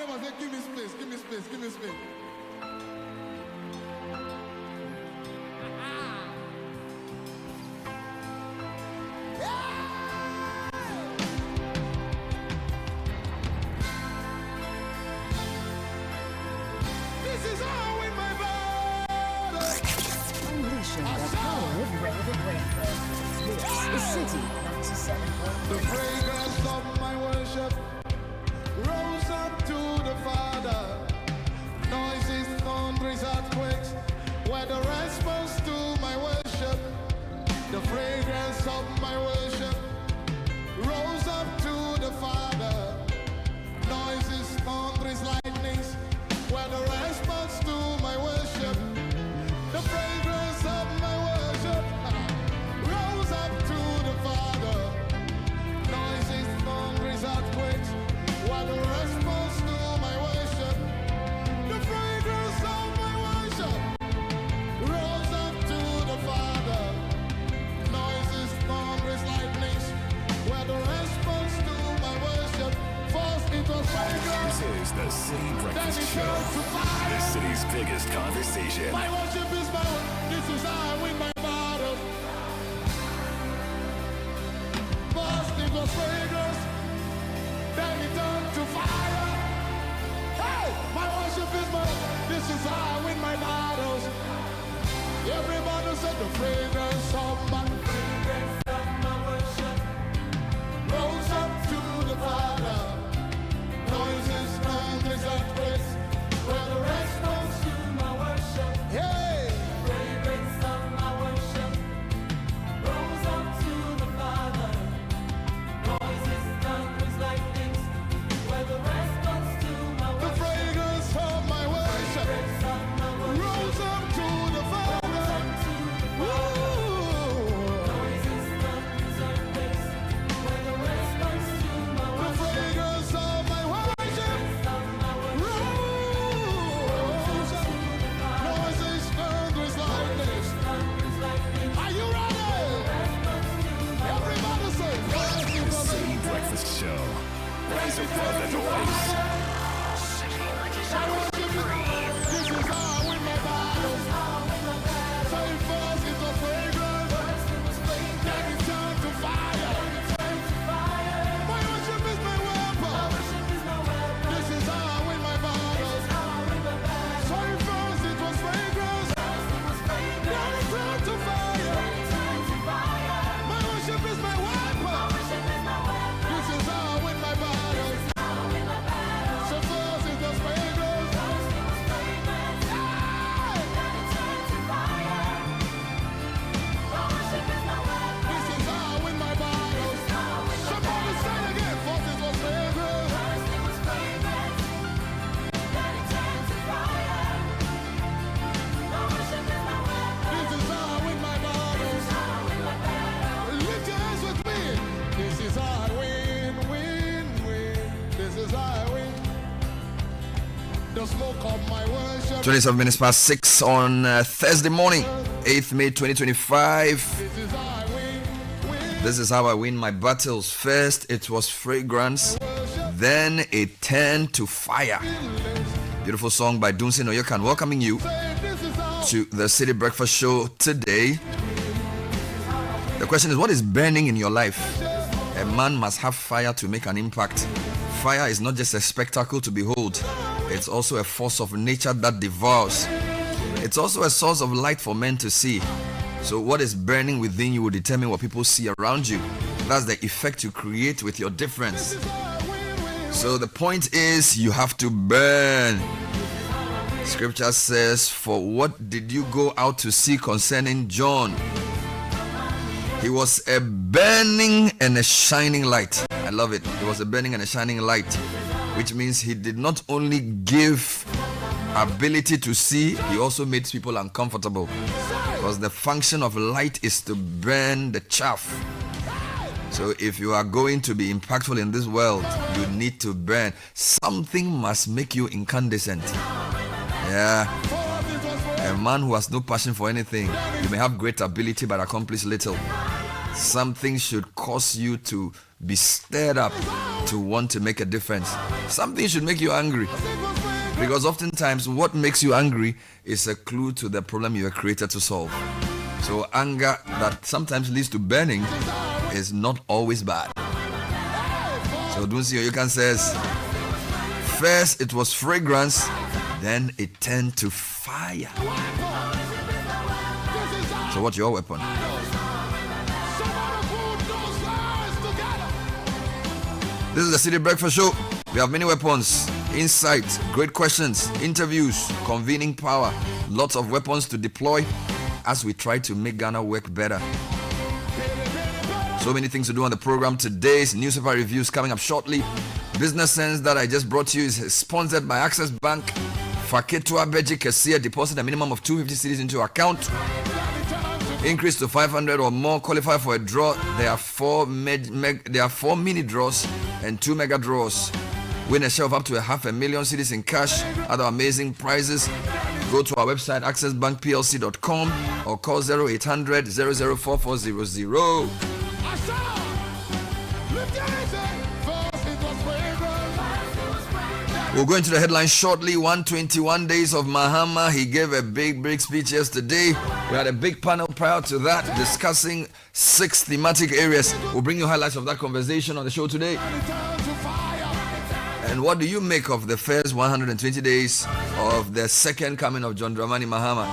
neighbor, say, give me space, give me space, give me space. This is all in my body. Unleashing the power of relevant breakfast. This is Citi 97. The fragrance of my worship rose up to the Father. Noises, thunders, earthquakes were the response to my worship. The fragrance of my worship rose up to the Father. Noises, thunders, lightnings were the response to my worship. The fragrance of my worship rose up to the Father. Noises, thunders, earthquakes were the response to my worship. The fragrance of my worship rose up to the Father. Noises, thunders, lightnings were the response to my worship. First it was fragrance. This is the Citi Breakfast Then it Show, turned to fire. the city's biggest conversation. My worship is my worship. This is how I win my battle. First it was fragrance, then it turned to fire. Hey, my worship is my. This is how I win my battles. Everybody said the fragrance of my worship rose up to the Father. Noises, thunders, earthquakes were the response to my worship. Hey, fragrance of my worship rose up to the Father. Noises, thunders, lightnings were the response to my worship. The fragrance of my worship rose up to the Father. Noises, thunders, earthquakes were the response to my worship. The fragrance of my worship rose up. Noises, thunders, lightnings. Are you ready? Everybody say, The Citi Breakfast Show. Rise above the noise. this is how I win my battles. Say first it was fragrance, then it turned to fire. My worship is my weapon. This is how I win my battles. Say first it was fragrance, then it turned to fire. My worship is my weapon. This is how I win my battles. So first it was fragrance. This is how I win my battles. Somebody say it again. First it was fragrance. This is how I win my battles. Lift your hands with me. This is how I win, win, win. This is how I win. The smoke of my worship. 27 minutes past 6 on Thursday morning, 8th May 2025. This is how I win, win. This is how I win my battles. First, it was fragrance, then it turned to fire. Beautiful song by Dunsin Oyekan, welcoming you This is how to the Citi Breakfast Show today. The question is, what is burning in your life? A man must have fire to make an impact. Fire is not just a spectacle to behold, it's also a force of nature that devours. It's also a source of light for men to see. So what is burning within you will determine what people see around you. That's the effect you create with your difference. So the point is, you have to burn. Scripture says, for what did you go out to see concerning John? He was a burning and a shining light. I love it. He was a burning and a shining light, which means he did not only give ability to see, he also made people uncomfortable. Because the function of light is to burn the chaff. So if you are going to be impactful in this world, you need to burn. Something must make you incandescent. Yeah. A man who has no passion for anything, you may have great ability but accomplish little. Something should cause you to be stirred up to want to make a difference. Something should make you angry, because oftentimes what makes you angry is a clue to the problem you were created to solve. So anger that sometimes leads to burning is not always bad. So Dunsi Oyukan says, first it was fragrance, then it turned to fire. So what's your weapon? This is the Citi Breakfast Show. We have many weapons: insights, great questions, interviews, convening power, lots of weapons to deploy as we try to make Ghana work better. So many things to do on the program. Today's newspaper reviews coming up shortly. Business Sense that I just brought to you is sponsored by Access Bank. Faketua Beji Kesia, deposit a minimum of 250 cedis into account. Increase to 500 or more. Qualify for a draw. There are four mini draws and 2 mega draws. Win a share of up to 500,000 cedis in cash. Other amazing prizes. Go to our website accessbankplc.com or call 0800 004400. We'll go into the headlines shortly. 121 days of Mahama. He gave a big speech yesterday. We had a big panel prior to that discussing 6 thematic areas. We'll bring you highlights of that conversation on the show today. And what do you make of the first 120 days of the second coming of John Dramani Mahama?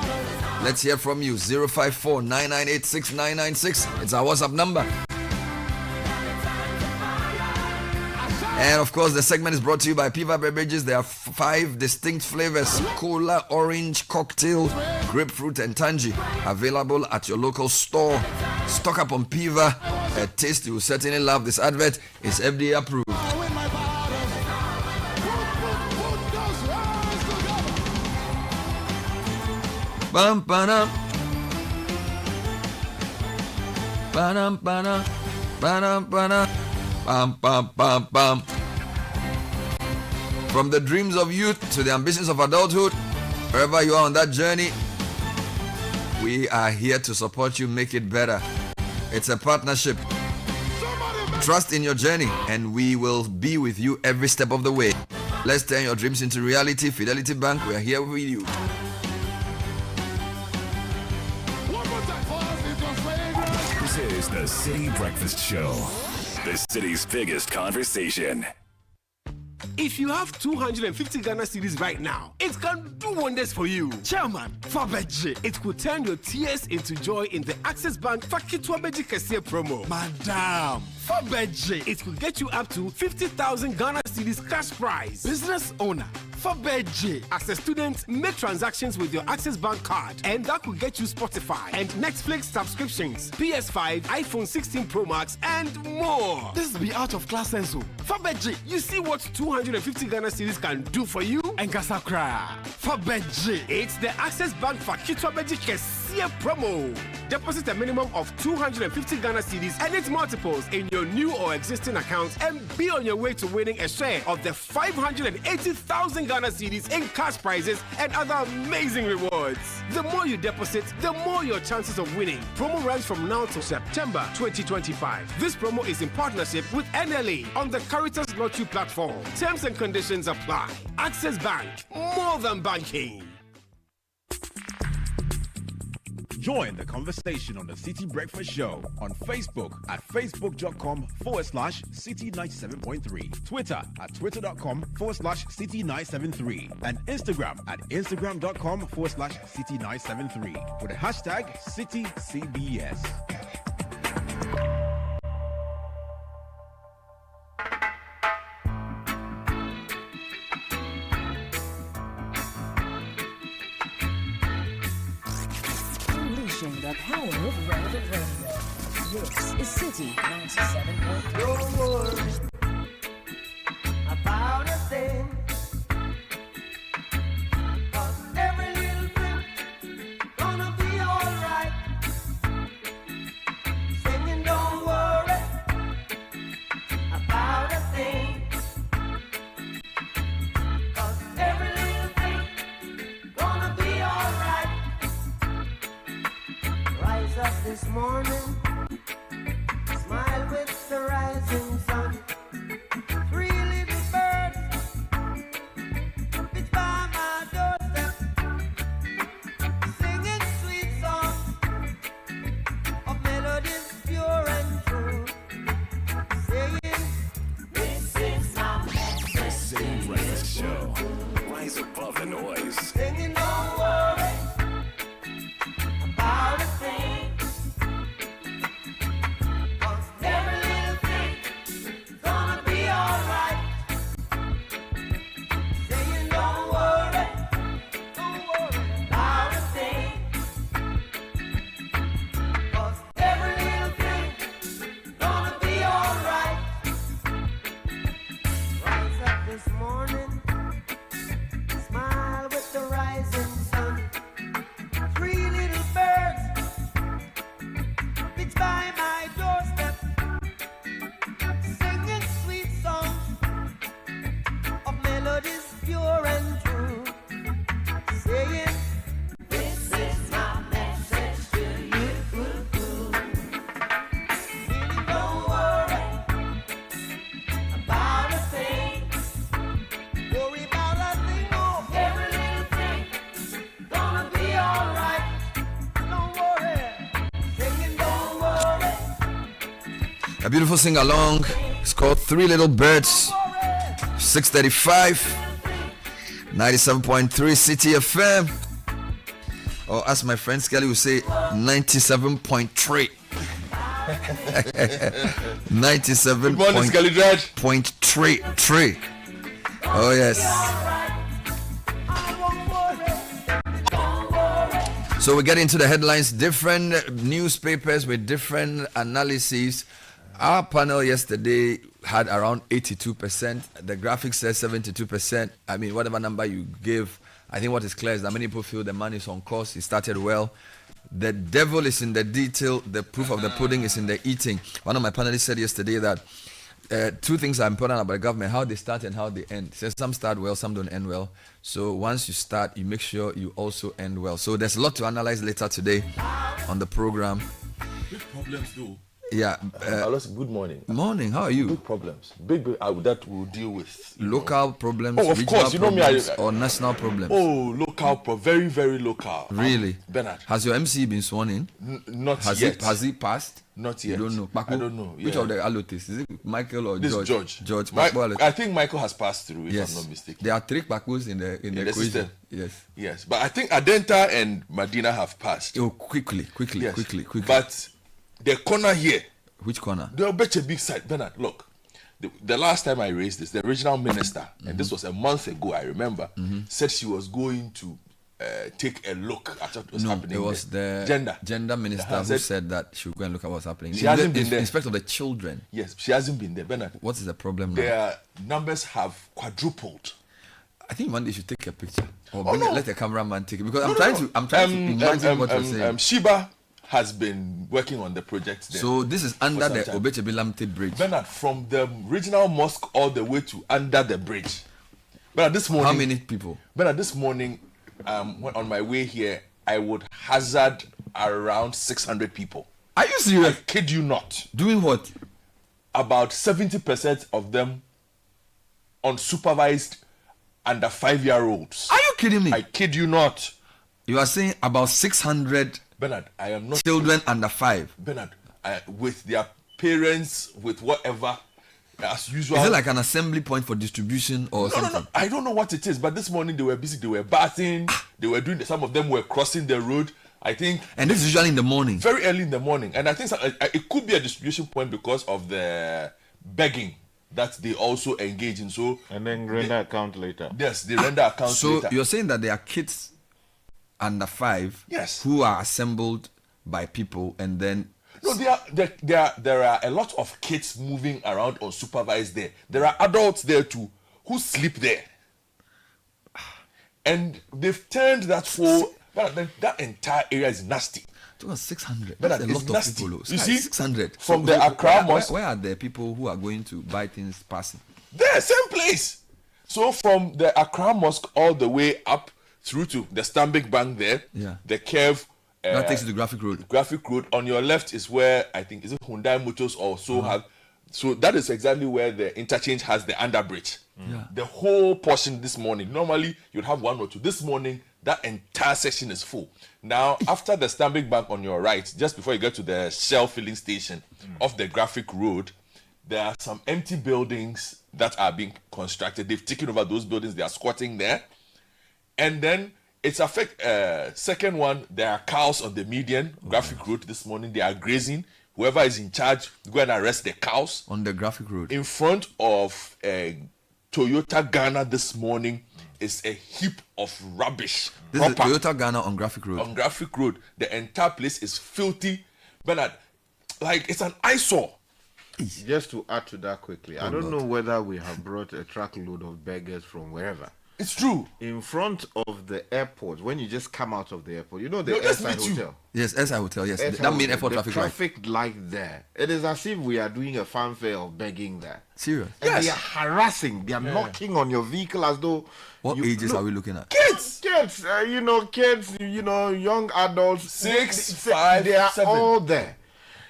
Let's hear from you. 054-998-6996. It's our WhatsApp number. And of course, the segment is brought to you by Piva Beverages. There are 5 distinct flavors: cola, orange, cocktail, grapefruit, and tangy. Available at your local store. Stock up on Piva. A taste you will certainly love. This advert is FDA approved. Bam, ba-dum. Ba-dum, ba-dum. Ba-dum, ba-dum. Bam, bam, bam, bam. From the dreams of youth to the ambitions of adulthood, wherever you are on that journey, we are here to support you make it better. It's a partnership. Trust in your journey, and we will be with you every step of the way. Let's turn your dreams into reality. Fidelity Bank, we are here with you. This is the Citi Breakfast Show, the city's biggest conversation. If you have 250 Ghana cedis right now, it can do wonders for you. Chairman, Fabeji, it could turn your tears into joy in the Access Bank Faketua Beji Kesia promo. Madam, Fabeji, it could get you up to 50,000 Ghana cedis cash prize. Business owner, Fabeji, as a student, make transactions with your Access Bank card, and that could get you Spotify and Netflix subscriptions, PS5, iPhone 16 Pro Max, and more. This be out of class senso. Fabeji, you see what 250 Ghana cedis can do for you? And Kasakra. Fabeji, it's the Access Bank Faketua Beji Kesia promo. Deposit a minimum of 250 Ghana cedis and its multiples in your new or existing accounts, and be on your way to winning a share of the 580,000 Ghana cedis in cash prizes and other amazing rewards. The more you deposit, the more your chances of winning. Promo runs from now to September 2025. This promo is in partnership with NLA on the Caritas Lottery platform. Terms and conditions apply. Access Bank, more than banking. Join the conversation on the Citi Breakfast Show on Facebook at facebook.com/Citi97.3, Twitter at twitter.com/Citi973, and Instagram at instagram.com/Citi973 with the hashtag CitiCBS. The power of relevant radio. This is Citi 97.3. Don't worry about a thing, 'cause every little thing gonna be alright. Singing, don't worry about a thing, 'cause every little thing gonna be alright. Rise up this morning, smile with the rising A beautiful sing along. It's called Three Little Birds. 635. 97.3 Citi FM. Or as my friend Skelly would say, 97.3. 97.3. Oh yes. So we get into the headlines. Different newspapers with different analyses. Our panel yesterday had around 82%. The graphic says 72%. I mean, whatever number you give, I think what is clear is that many people feel the man is on course. He started well. The devil is in the detail. The proof of the pudding is in the eating. One of my panelists said yesterday that two things are important about the government: how they start and how they end. He says some start well, some don't end well. So once you start, you make sure you also end well. So there's a lot to analyze later today on the program. Big problems though. Yeah. Good morning. Morning. How are you? Big problems. Big that we'll deal with. Local problems, of regional course. You know me. problems, or national problems? Oh, local. Very, very local. Really? Bernard. Has your MC been sworn in? Not yet. Has he passed? Not yet. You don't know. I don't know. Which of the allotis? Is it Michael or This George? George. George. I think Michael has passed through, if Yes. I'm not mistaken. There are three Pakos in the equation. system. Yes. Yes. But I think Adenta and Medina have passed. Oh, quickly. Yes. Quickly. But the corner here, Which corner? they'll bet a big side. Bernard, look. The last time I raised this, the original minister, and this was a month ago, I remember, said she was going to take a look at what was happening. It was there. the gender minister who said that she would go and look at what's happening. She hasn't been there. Inspector of the children. Yes, she hasn't been there. Bernard, What is the problem now? their numbers have quadrupled. I think one day you should take a picture or no. let the cameraman take it, because I'm trying to imagine what you're saying. Sheba has been working on the project there. So this is under some the time. Obechebilamte bridge. Bernard, from the original mosque all the way to under the bridge. Bernard, this morning. How many people? Bernard, this morning, when on my way here, I would hazard around 600 people. Are you serious? I kid you not. Doing what? About 70% of them unsupervised under 5-year-olds. Are you kidding me? I kid you not. You are saying about 600 Bernard, I am not. children under 5. Bernard, with their parents, with whatever, as usual. Is it like an assembly point for distribution or something? No. I don't know what it is, but this morning they were busy. They were bathing. They were doing. Some of them were crossing the road. I think. And this is usually in the morning. Very early in the morning, and I think it could be a distribution point because of the begging that they also engage in. So and then render account later. Yes, they render accounts So later. you're saying that there are kids under 5 Yes. who are assembled by people, and then No, there are a lot of kids moving around unsupervised there. There are adults there too who sleep there, and they've turned that whole that entire area is nasty. it was 600. But That's a it's lot of nasty. people. You see, 600 from the Accra mosque. Where are the people who are going to buy things passing? There, same place. So from the Accra Mosque all the way up through to the Stanbic Bank there, Yeah. the curve. That takes you to Graphic Road. Graphic Road. On your left is where I think is it Hyundai Motors also have. So that is exactly where the interchange has the underbridge. Yeah. The whole portion this morning. Normally you'd have one or two. This morning that entire section is full. Now after the Stanbic Bank on your right, just before you get to the Shell filling station off the Graphic Road, there are some empty buildings that are being constructed. They've taken over those buildings. They are squatting there, and then it's second one. There are cows on the median Graphic Road this morning. They are grazing. Whoever is in charge, go and arrest the cows On the Graphic Road. in front of Toyota Ghana this morning. Is a heap of rubbish. This is proper Toyota Ghana on Graphic Road. on Graphic Road. The entire place is filthy, Bernard. Like it's an eyesore. Just to add to that quickly, I don't know whether we have brought a truckload of beggars from wherever. It's true. In front of the airport, when you just come out of the airport, you know the They'll just airside meet you. hotel. Yes, SI Hotel. Yes, Airside that mean hotel, airport the traffic light. light there. It is as if we are doing a fanfare of begging there. Serious. And Yes. they are harassing. They are knocking on your vehicle as though. What you- ages look, are we looking at? Kids. Kids, young adults, 6, they 5, they are 7. all there.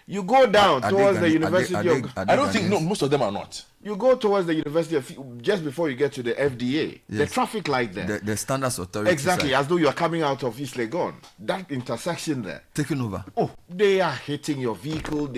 You go down Are they towards the Ghanaian? University Are they- of. are they I don't think Ghanaians? no. Most of them are not. You go towards the university just before you get to the FDA. The Yes. traffic light there. The standards authority. Exactly, side. as though you are coming out of East Legon. That intersection there. Taking over. Oh, they are hitting your vehicle.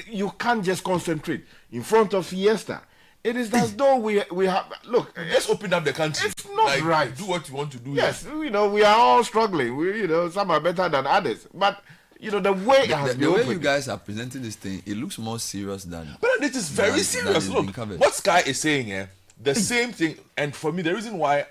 You can't just concentrate in front of Fiesta. It is as though we have look. Let's open up the country. It's not right. Do what you want to do. Yes, we are all struggling. Some are better than others, but the way it has The been way opened. you guys are presenting this thing, it looks more serious than. But it is very than serious. it's Look, been covered. what Sky is saying here, the same thing. And for me, the reason why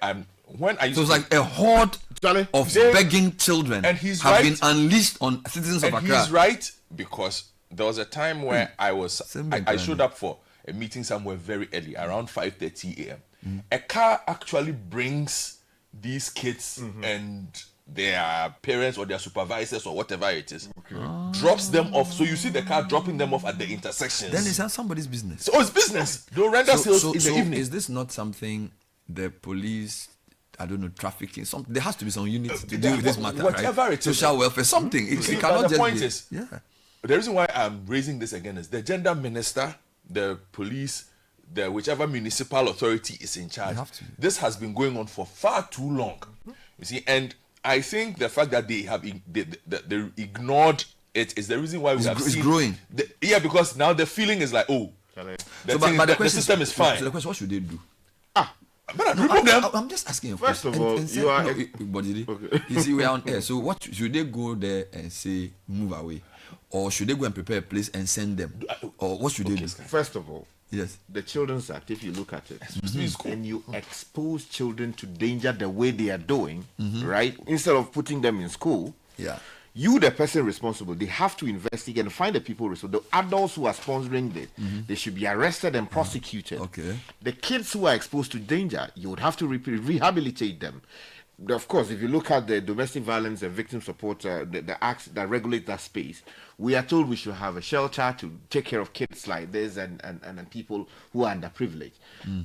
when I used So it's to, like a horde Charlie, of they- begging children And he's have right. been unleashed on citizens of and Accra. he's right, because there was a time where Same I thing, showed up for a meeting somewhere very early, around 5:30 a.m. A car actually brings these kids and their parents or their supervisors or whatever it is, drops them off. So you see the car dropping them off at the intersections. Then it's not somebody's business. So it's business. They'll render sales in the evening. Is this not something the police, I don't know, trafficking? There has to be some unit to deal with this matter, whatever right? it is. Social welfare, something. It See, cannot but the just point be. is, Yeah. the reason why I'm raising this again is the gender minister, the police, the whichever municipal authority is in charge. They have to. This has been going on for far too long. You see, and I think the fact that they have they ignored it is the reason why we have It's seen growing. Because now the feeling is like, oh, Charlie. the system is fine. So the question, what should they do? But I remove them. I'm just asking a First question. of all, you are- Okay. You see, we are on air. So what should they go there and say, move away? Or should they go and prepare a place and send them? Or what should they do? First of all, Yes. the Children's Act, if you look at it, It's cool. and you expose children to danger the way they are doing, right? Instead of putting them in school, Yeah. you, the person responsible, they have to investigate and find the people responsible. The adults who are sponsoring this, they should be arrested and prosecuted. Okay. The kids who are exposed to danger, you would have to rehabilitate them. Of course, if you look at the domestic violence and victim support, the acts that regulate that space, we are told we should have a shelter to take care of kids like this and people who are underprivileged.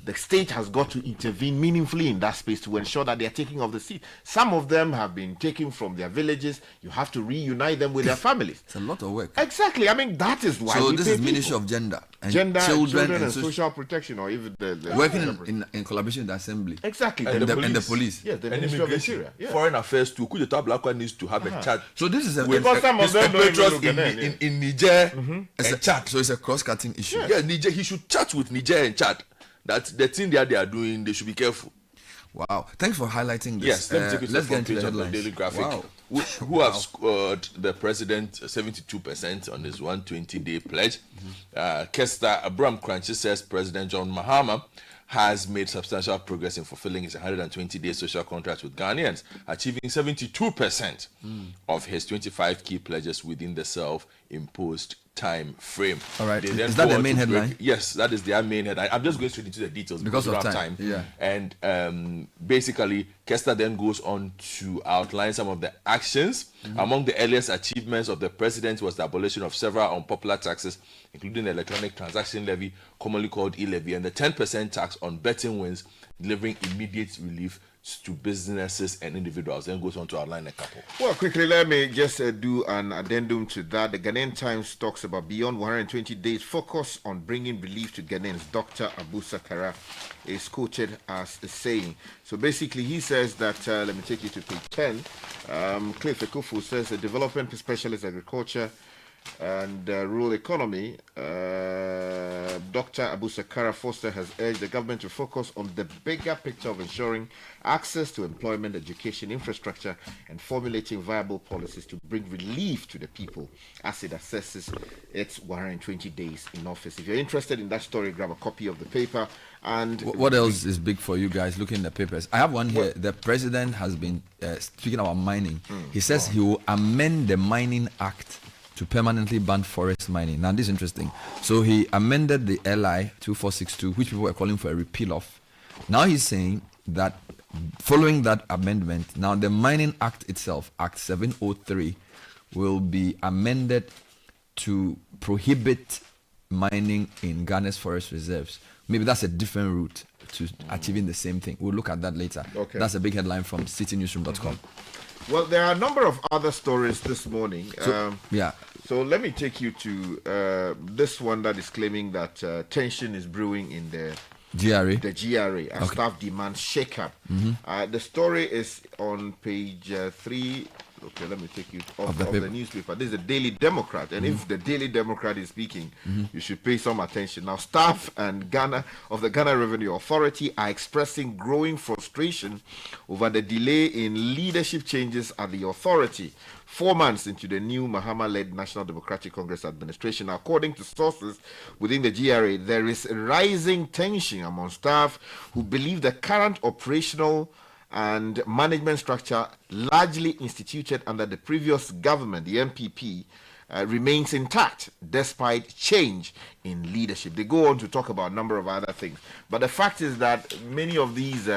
The state has got to intervene meaningfully in that space to ensure that they are taking of the seat. Some of them have been taken from their villages. You have to reunite them with their families. It's a lot of work. Exactly. I mean, that is why So we this pay is Ministry people. of Gender and Gender, Children and so- social protection, or even the working in collaboration with the assembly. exactly. And the police. Yes, the And Ministry of immigration, Interior. Yeah. foreign affairs too. Could the top black one needs to have a chat So this is a, Because some of his them don't even compatriots look at them, in Niger it's a and Chad. So it's a cross-cutting issue. Yeah, Niger. He should chat with Niger and Chad. That the thing that they are doing, they should be careful. Wow. Thanks for highlighting this. Yes, let me take you to let's the get front into the page of the headlines. Daily Graphic, Wow. who have scored the president 72% on his 120-day pledge. Kester Abram Crunchy says President John Mahama has made substantial progress in fulfilling his 120-day social contract with Ghanaians, achieving 72% of his 25 key pledges within the self-imposed time frame. All right. They then Is that go the on main to break- headline? Yes, that is their main headline. I'm just going straight into the details Because we of don't have time. Yeah. And basically, Kester then goes on to outline some of the actions. Among the earliest achievements of the president was the abolition of several unpopular taxes, including the electronic transaction levy, commonly called e-levy, and the 10% tax on betting wins, delivering immediate relief to businesses and individuals. Then goes on to outline a couple. Well, quickly, let me just do an addendum to that. The Ghanaian Times talks about beyond 120 days focus on bringing relief to Ghanaians. Dr. Abu Sakara is quoted as saying. So basically, he says that, let me take you to page 10. Cliff Ekufu says the development specialist agriculture and rural economy, Dr. Abu Sakara Foster has urged the government to focus on the bigger picture of ensuring access to employment, education, infrastructure, and formulating viable policies to bring relief to the people as it assesses its 120 days in office. If you're interested in that story, grab a copy of the paper. And What else is big for you guys looking at the papers? I have one here. The president has been speaking about mining. He says he will amend the Mining Act to permanently ban forest mining. Now, this is interesting. So he amended the LI 2462, which people were calling for a repeal of. Now he's saying that following that amendment, now the Mining Act itself, Act 703, will be amended to prohibit mining in Ghana's forest reserves. Maybe that's a different route to achieving the same thing. We'll look at that later. Okay. That's a big headline from citynewsroom.com. Well, there are a number of other stories this morning. Yeah. So let me take you to this one that is claiming that tension is brewing in the GRA. The GRA, as staff demands shake-up. The story is on page 3. Okay, let me take you off of the newspaper. This is the Daily Democrat, and if the Daily Democrat is speaking, you should pay some attention. Now, staff and the Ghana Revenue Authority are expressing growing frustration over the delay in leadership changes at the authority 4 months into the new Mahama-led National Democratic Congress administration. According to sources within the GRA, there is rising tension among staff who believe the current operational and management structure, largely instituted under the previous government, the MPP, remains intact despite change in leadership. They go on to talk about a number of other things. But the fact is that many of these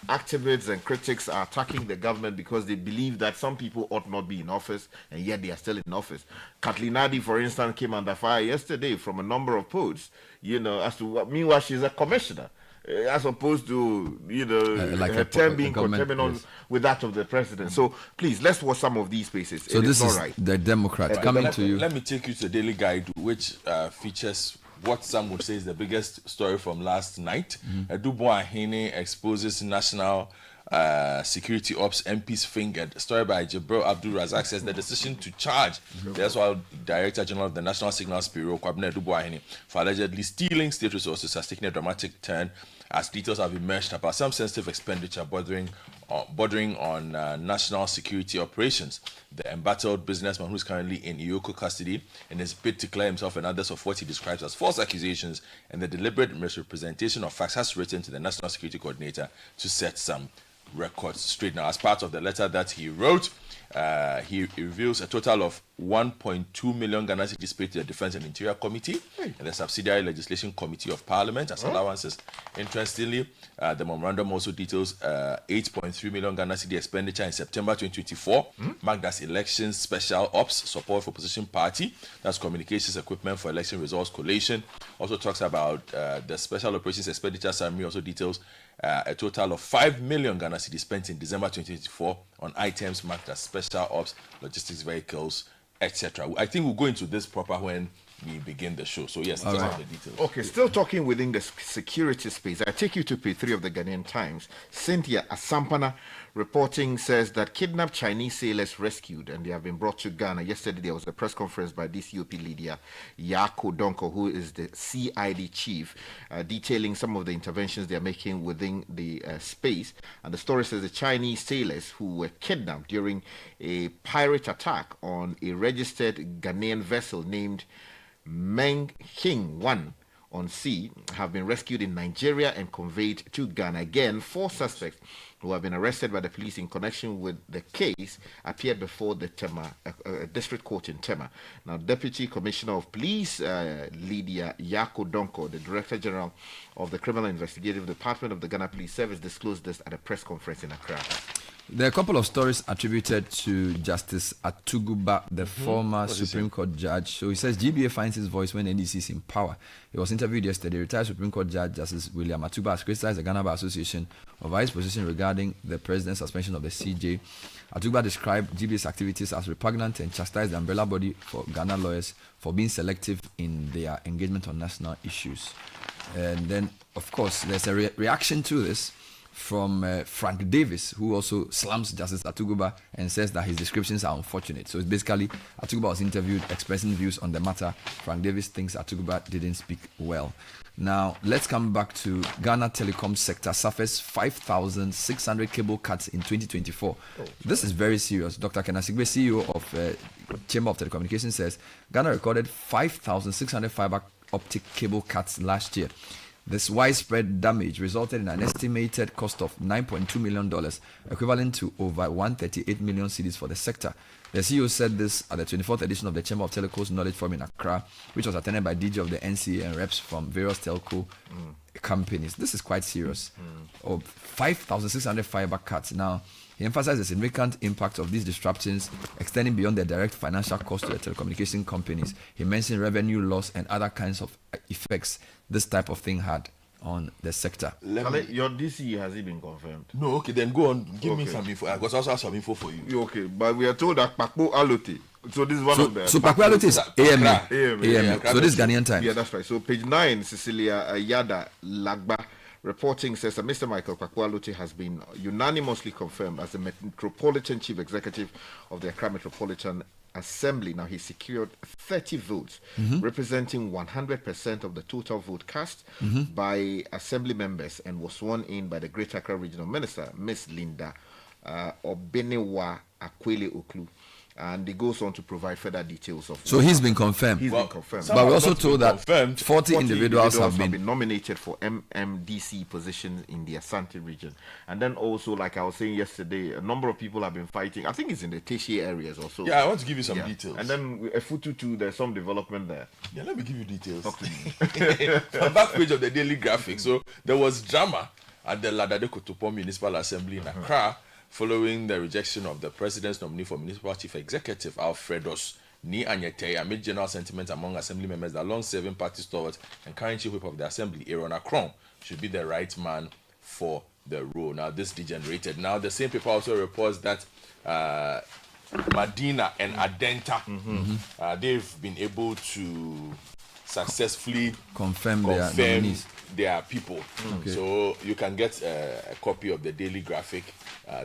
activists and critics are attacking the government because they believe that some people ought not be in office, and yet they are still in office. Kathleen Nadi, for instance, came under fire yesterday from a number of posts, as to what, meanwhile, she's a commissioner. As opposed to, like her term being contaminated with that of the president. So please, let's watch some of these spaces. So this is the Democrat coming to you. Let me take you to the Daily Guide, which features what some would say is the biggest story from last night. Dubois Ahene exposes national security ops MPs fingered. A story by Jibril Abdul Razak says the decision to charge the SWAL Director General of the National Signals Bureau, Kwabena Dubois Ahene, for allegedly stealing state resources has taken a dramatic turn as details have emerged about some sensitive expenditure bordering on national security operations. The embattled businessman, who is currently in Iyoko custody, in his bid to clear himself and others of what he describes as false accusations and the deliberate misrepresentation of facts, has written to the National Security Coordinator to set some records straight. Now, as part of the letter that he wrote, he reveals a total of 1.2 million Ghana cedis paid to the Defense and Interior Committee and the Subsidiary Legislation Committee of Parliament as allowances. Interestingly, the memorandum also details 8.3 million Ghana cedi expenditure in September 2024, marked as elections special ops, support for opposition party, that's communications equipment for election results collation. Also talks about the special operations expenditure summary, also details a total of 5 million Ghana cedis spent in December 2024 on items marked as special ops, logistics vehicles, etc. I think we'll go into this proper when we begin the show. So yes, these are the details. Okay, still talking within the security space. I take you to page 3 of the Ghanaian Times. Cynthia Asampana reporting says that kidnapped Chinese sailors rescued and they have been brought to Ghana. Yesterday there was a press conference by DCOP leader Yako Donko, who is the CID chief, detailing some of the interventions they are making within the space. And the story says the Chinese sailors who were kidnapped during a pirate attack on a registered Ghanaian vessel named Meng King 1 on sea have been rescued in Nigeria and conveyed to Ghana. Again, 4 suspects who have been arrested by the police in connection with the case appeared before the Tema district court in Tema. Now, Deputy Commissioner of Police Lydia Yako Donko, the Director General of the Criminal Investigative Department of the Ghana Police Service, disclosed this at a press conference in Accra. There are a couple of stories attributed to Justice Atuguba, the former Supreme Court judge. So he says GBA finds his voice when NDC is in power. He was interviewed yesterday. Retired Supreme Court Judge Justice William Atuguba has criticized the Ghana Bar Association over his position regarding the president's suspension of the CJ. Atuguba described GBA's activities as repugnant and chastised the umbrella body for Ghana lawyers for being selective in their engagement on national issues. And then, of course, there's a reaction to this from Frank Davis, who also slams Justice Atuguba and says that his descriptions are unfortunate. So it's basically Atuguba was interviewed expressing views on the matter. Frank Davis thinks Atuguba didn't speak well. Now, let's come back to Ghana telecom sector suffers 5,600 cable cuts in 2024. This is very serious. Dr. Kenasigbe, CEO of Chamber of Telecommunications, says Ghana recorded 5,600 fiber optic cable cuts last year. This widespread damage resulted in an estimated cost of $9.2 million, equivalent to over 138 million cedis for the sector. The CEO said this at the 24th edition of the Chamber of Teleco's Knowledge Forum in Accra, which was attended by DG of the NCA and reps from various telco companies. This is quite serious. 5,600 fiber cuts. Now, he emphasized the significant impact of these disruptions extending beyond the direct financial cost to the telecommunication companies. He mentioned revenue loss and other kinds of effects this type of thing had on the sector. Your DC has it been confirmed? No, okay, then go on. Give me some info. I got also have some info for you. Okay, but we are told that Pakpo Alote. So this is one of the. So Pakpo Alote is AMA. AMA. So this is Ghanaian Times. Yeah, that's right. So page 9, Cecilia Yada Lagba reporting says that Mr. Michael Pakpo Alote has been unanimously confirmed as the Metropolitan Chief Executive of the Accra Metropolitan Assembly. Now he secured 30 votes, representing 100% of the total vote cast by assembly members, and was sworn in by the Greater Accra Regional Minister, Miss Linda Obenewa Akwele Oklu. And he goes on to provide further details of. So he's been confirmed. He's been confirmed. But we're also told that 40 individuals have been nominated for MMDC positions in the Asante region. And then also, like I was saying yesterday, a number of people have been fighting. I think it's in the Teshie areas also. Yeah, I want to give you some details. And then a Fututu, there's some development there. Yeah, let me give you details. Talk to me. The back page of the Daily Graphic. So there was drama at the Ladade Kotopo Municipal Assembly in Accra, following the rejection of the president's nominee for municipal chief executive, Alfredos Ni Anyete, amid general sentiment among assembly members that long-serving party stalwart and current chief whip of the assembly, Aaron Akron, should be the right man for the role. Now, this degenerated. Now, the same paper also reports that Medina and Adenta, they've been able to successfully confirm their nominees. Their people. Okay. So you can get a copy of the Daily Graphic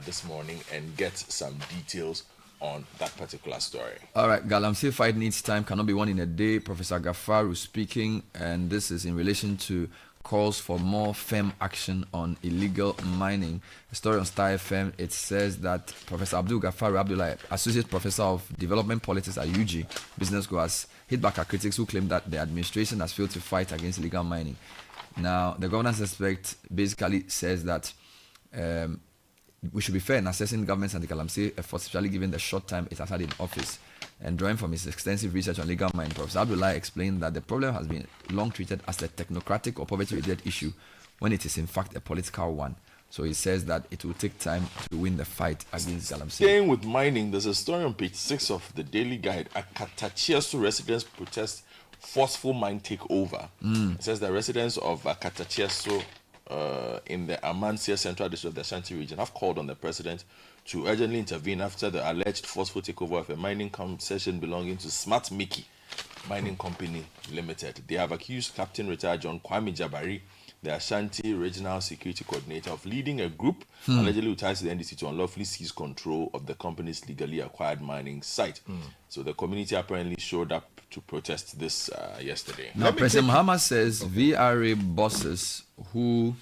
this morning and get some details on that particular story. All right, Galamsey fight needs time, cannot be won in a day. Professor Gafaru speaking, and this is in relation to calls for more firm action on illegal mining. A story on Star FM, it says that Professor Abdul Gafaru Abdullah, Associate Professor of Development Politics at UG Business School, has hit back at critics who claim that the administration has failed to fight against illegal mining. Now, the governance aspect basically says that we should be fair in assessing government's anti-Galamsey efforts, especially given the short time it has had in office. And drawing from his extensive research on legal mining, Professor Abdullah explained that the problem has been long treated as a technocratic or poverty-related issue when it is in fact a political one. So he says that it will take time to win the fight against Galamsey. Staying with mining, there's a story on page 6 of the Daily Guide. Akatachieso residents protest forceful mine takeover. It says the residents of Akatachieso in the Amansia Central District of the Ashanti region have called on the president to urgently intervene after the alleged forceful takeover of a mining concession belonging to Smart Mickey Mining Company Limited. They have accused Captain Retired John Kwame Jabari, the Ashanti Regional Security Coordinator, of leading a group allegedly with ties to the NDC to unlawfully seize control of the company's legally acquired mining site. So the community apparently showed up to protest this yesterday. Now, President Mahama says VRA bosses who...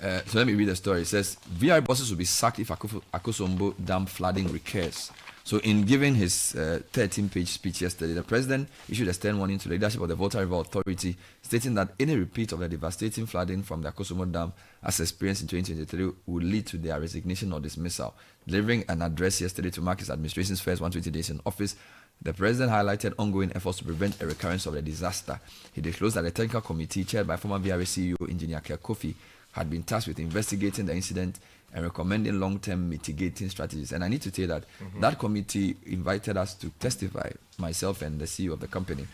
so let me read the story. It says, VRA bosses will be sacked if Akosombo Dam flooding recurs. So in giving his 13-page speech yesterday, the president issued a stern warning to the leadership of the Volta River Authority, stating that any repeat of the devastating flooding from the Akosombo Dam as experienced in 2023 would lead to their resignation or dismissal. Delivering an address yesterday to mark his administration's first 120 days in office, the president highlighted ongoing efforts to prevent a recurrence of the disaster. He disclosed that a technical committee chaired by former VRA CEO Engineer Kerr Kofi had been tasked with investigating the incident and recommending long-term mitigating strategies. And I need to tell that that committee invited us to testify, myself and the CEO of the company,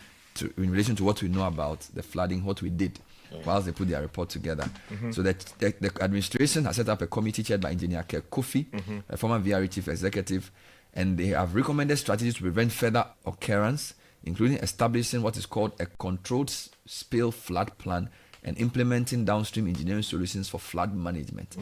in relation to what we know about the flooding, what we did whilst they put their report together. So that the administration has set up a committee chaired by Engineer Kerr Kofi, a former VRA chief executive, and they have recommended strategies to prevent further occurrence, including establishing what is called a controlled spill flood plan and implementing downstream engineering solutions for flood management.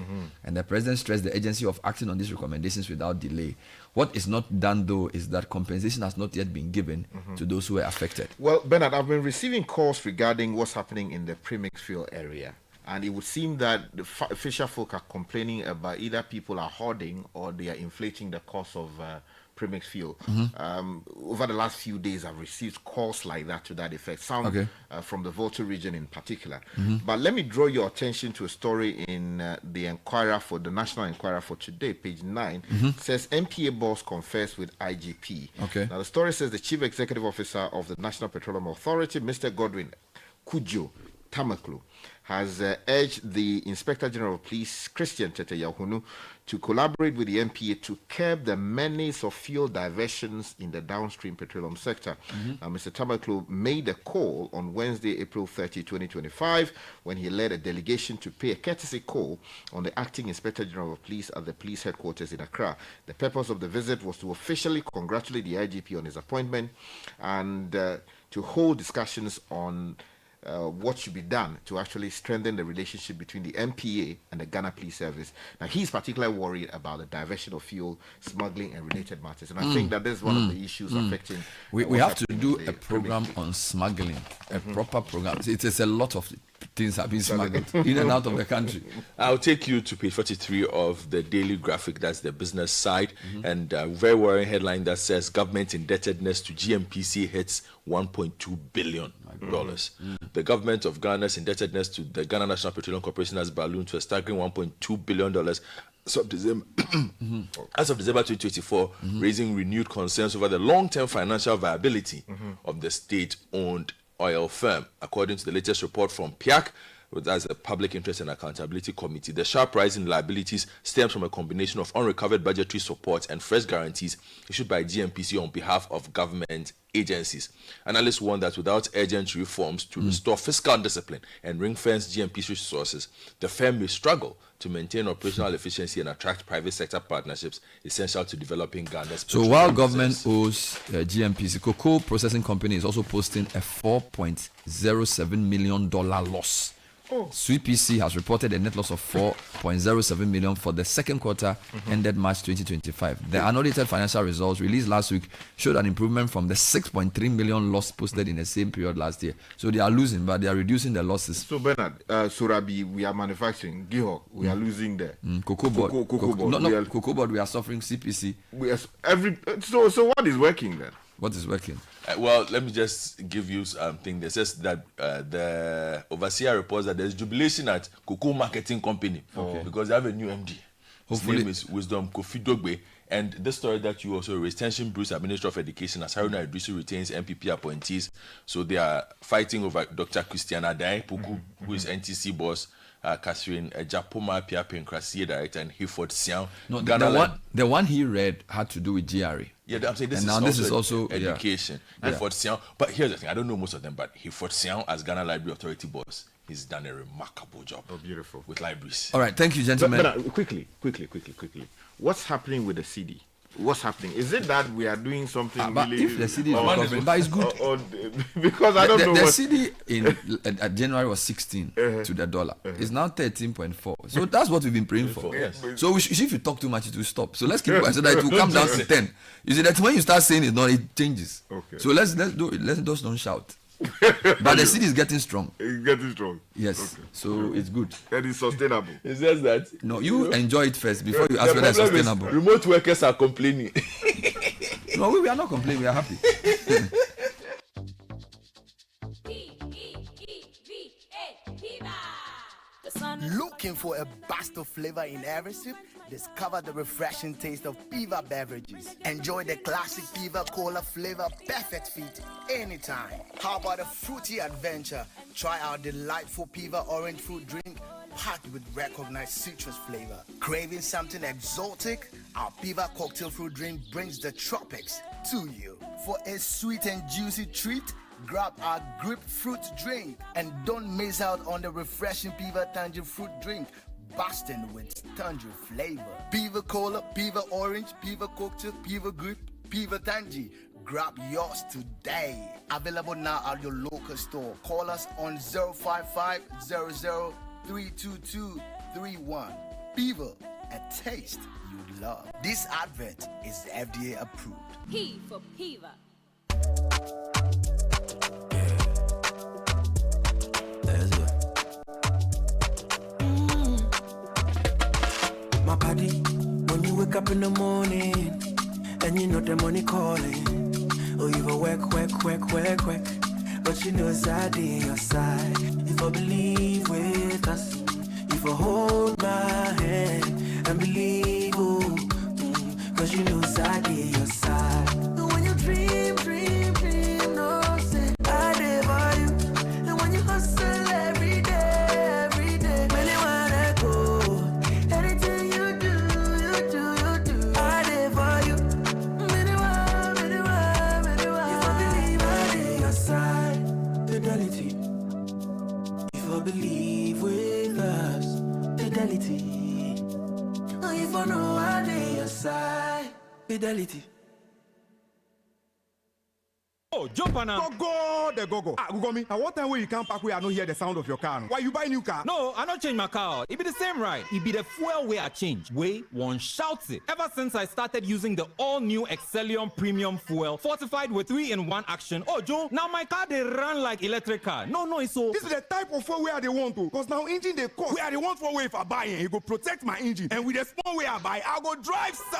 And the president stressed the agency of acting on these recommendations without delay. What is not done, though, is that compensation has not yet been given to those who were affected. Well, Bernard, I've been receiving calls regarding what's happening in the premix field area. And it would seem that the fisher folk are complaining about either people are hoarding or they are inflating the cost of premix fuel. Over the last few days, I've received calls like that to that effect, some from the Volta region in particular. But let me draw your attention to a story in the Enquirer for the National Enquirer for today, page 9. It says MPA boss confessed with IGP. Now the story says the Chief Executive Officer of the National Petroleum Authority, Mr. Godwin Kujo, Tamaklo, has urged the Inspector General of Police, Christian Tete Yahunu, to collaborate with the MPA to curb the menace of fuel diversions in the downstream petroleum sector. Mr. Tamaklo made a call on Wednesday, April 30, 2025, when he led a delegation to pay a courtesy call on the Acting Inspector General of Police at the police headquarters in Accra. The purpose of the visit was to officially congratulate the IGP on his appointment and to hold discussions on what should be done to actually strengthen the relationship between the MPA and the Ghana Police Service. Now, he's particularly worried about the diversion of fuel, smuggling, and related matters. And I think that this is one of the issues affecting. We have to do a program on smuggling, a proper program. It is a lot of things have been smuggled in and out of the country. I'll take you to page 43 of the Daily Graphic, that's the business side, and a very worrying headline that says government indebtedness to GMPC hits $1.2 billion. The government of Ghana's indebtedness to the Ghana National Petroleum Corporation has ballooned to a staggering $1.2 billion as of December, as of December 2024, raising renewed concerns over the long-term financial viability of the state-owned oil firm. According to the latest report from PIAC, as a Public Interest and Accountability Committee, the sharp rise in liabilities stems from a combination of unrecovered budgetary support and fresh guarantees issued by GMPC on behalf of government agencies. Analysts warn that without urgent reforms to restore fiscal discipline and ring-fence GMPC resources, the firm may struggle to maintain operational efficiency and attract private sector partnerships essential to developing Ghana's. So while government owes GMPC, Cocoa Processing Company is also posting a $4.07 million loss. SweetPC has reported a net loss of $4.07 million for the second quarter ended March 2025. The unaudited financial results released last week showed an improvement from the $6.3 million loss posted in the same period last year. So they are losing, but they are reducing the losses. So Bernard, Sorabi, we are manufacturing. Gihok, we are losing there. Cocoa Board. Cocoa Board, we are suffering. CPC. So what is working then? What is working? Well, let me just give you something. That says that the overseer reports that there's jubilation at Cocoa Marketing Company because they have a new MD. Hopefully, his name is Wisdom Kofi Dogbe. And this story that you also raised, Tension Bruce, Minister of Education, as Haruna Idrisu retains MPP appointees. So they are fighting over Dr. Christiana Dai Puku, who is NTC boss, Catherine Japoma Pia Penkrasie director, and Hiford Sian. No, the one he read had to do with GRA. Yeah, I'm saying this is also education. Hiford Sian. But here's the thing, I don't know most of them, but Hiford Sian, as Ghana Library Authority boss, he's done a remarkable job. Oh, beautiful. With libraries. All right, thank you, gentlemen. But quickly. What's happening with the CD? What's happening? Is it that we are doing something but really... if the CD is recovering, but it's good. Because I don't know the what... CD in January was 16 to the dollar. It's now 13.4. So that's what we've been praying for. Yes. So if you talk too much, it will stop. So let's keep quiet so that it will come down to 10. You see that when you start saying it changes. Okay. So let's do it. Let's just don't shout. But the CD is getting strong. It's getting strong. Yes. Okay. So it's good. And it's sustainable. It's just that. No, you enjoy it first before you ask whether it's sustainable. Remote workers are complaining. No, we are not complaining. We are happy. Looking for a burst of flavor in every sip? Discover the refreshing taste of Piva beverages. Enjoy the classic Piva Cola flavor, perfect fit anytime. How about a fruity adventure? Try our delightful Piva orange fruit drink packed with recognized citrus flavor. Craving something exotic? Our Piva cocktail fruit drink brings the tropics to you. For a sweet and juicy treat, grab our grapefruit drink and don't miss out on the refreshing Piva Tangerine fruit drink, bursting with tangerine flavor. Piva Cola, Piva Orange, Piva Cocktail, Piva Grape, Piva Tangerine. Grab yours today. Available now at your local store. Call us on 055 00 32231. Piva, a taste you love. This advert is FDA approved. P for Piva. My body, when you wake up in the morning and you know the money calling, oh, you go work, but you know I be your side. If I believe with us, if I hold my hand and believe, cause you know I be your side. And when you dream, no say I live for you. And when you hustle every fidelity. Oh, if I know I lay your side, fidelity. Oh, jump on now. Go. Ah, go me. Now, what time will you come back where I don't hear the sound of your car? Why you buy new car? No, I don't change my car. It be the same, right? It be the fuel way I change. Way one shouts it. Ever since I started using the all-new Excellium Premium Fuel, fortified with 3-in-1 action. Oh, Joe, now my car they run like electric car. No, it's so. This is the type of fuel where they want to. Because now engine they cost. Where they want for way if I buy it, it go protect my engine. And with the small way I buy, I go drive, sir.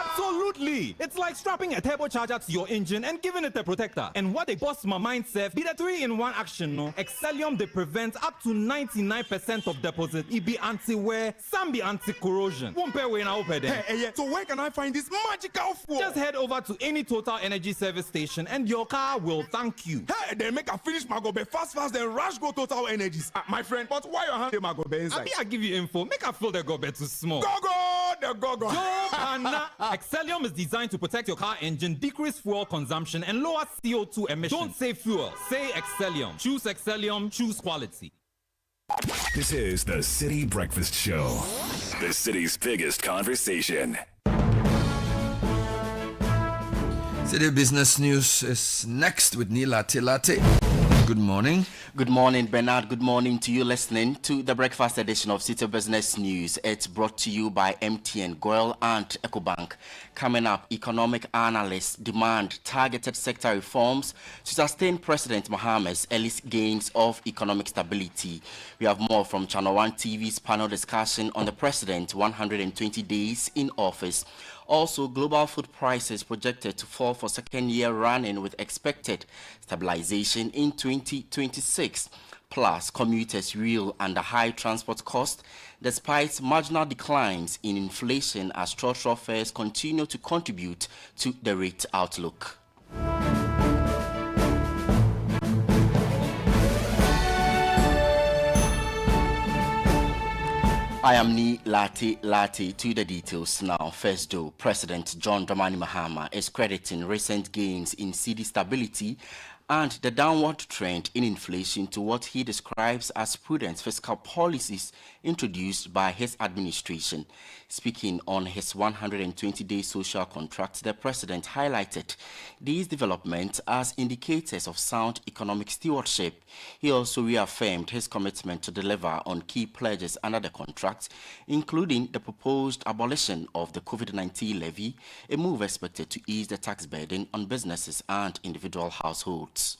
Absolutely. It's like strapping a turbocharger to your engine and giving it a protector. And what they bust my mind, Seth, be the 3-in-1 action, no? Excellium, they prevent up to 99% of deposit. It be anti-wear, some be anti-corrosion. Won't pay when I open them. Hey, so where can I find this magical fuel? Just head over to any Total Energy service station and your car will thank you. Hey, then make a finish my gobe fast, then rush go Total Energies. My friend, but why your hand my gobe inside? I give you info. Make a fill the gobe too small. Go. Excellium is designed to protect your car engine, decrease fuel consumption, and lower CO2 emissions. Don't say fuel, say Excellium. Choose Excellium, choose quality. This is the City Breakfast Show, the city's biggest conversation. City Business News is next with Nila Tilate. Good morning. Good morning, Bernard. Good morning to you listening to the breakfast edition of City Business News. It's brought to you by MTN, Goil and EcoBank. Coming up, economic analysts demand targeted sector reforms to sustain President Mahama's early gains of economic stability. We have more from Channel 1 TV's panel discussion on the president 120 days in office. Also, global food prices projected to fall for second year running with expected stabilization in 2026. Plus, commuters reel under high transport costs despite marginal declines in inflation as structural fares continue to contribute to the rate outlook. I am Ni Lati to the details now. First though, President John Dramani Mahama is crediting recent gains in cedi stability and the downward trend in inflation to what he describes as prudent fiscal policies introduced by his administration. Speaking on his 120-day social contract, the president highlighted these developments as indicators of sound economic stewardship. He also reaffirmed his commitment to deliver on key pledges under the contract, including the proposed abolition of the COVID-19 levy, a move expected to ease the tax burden on businesses and individual households.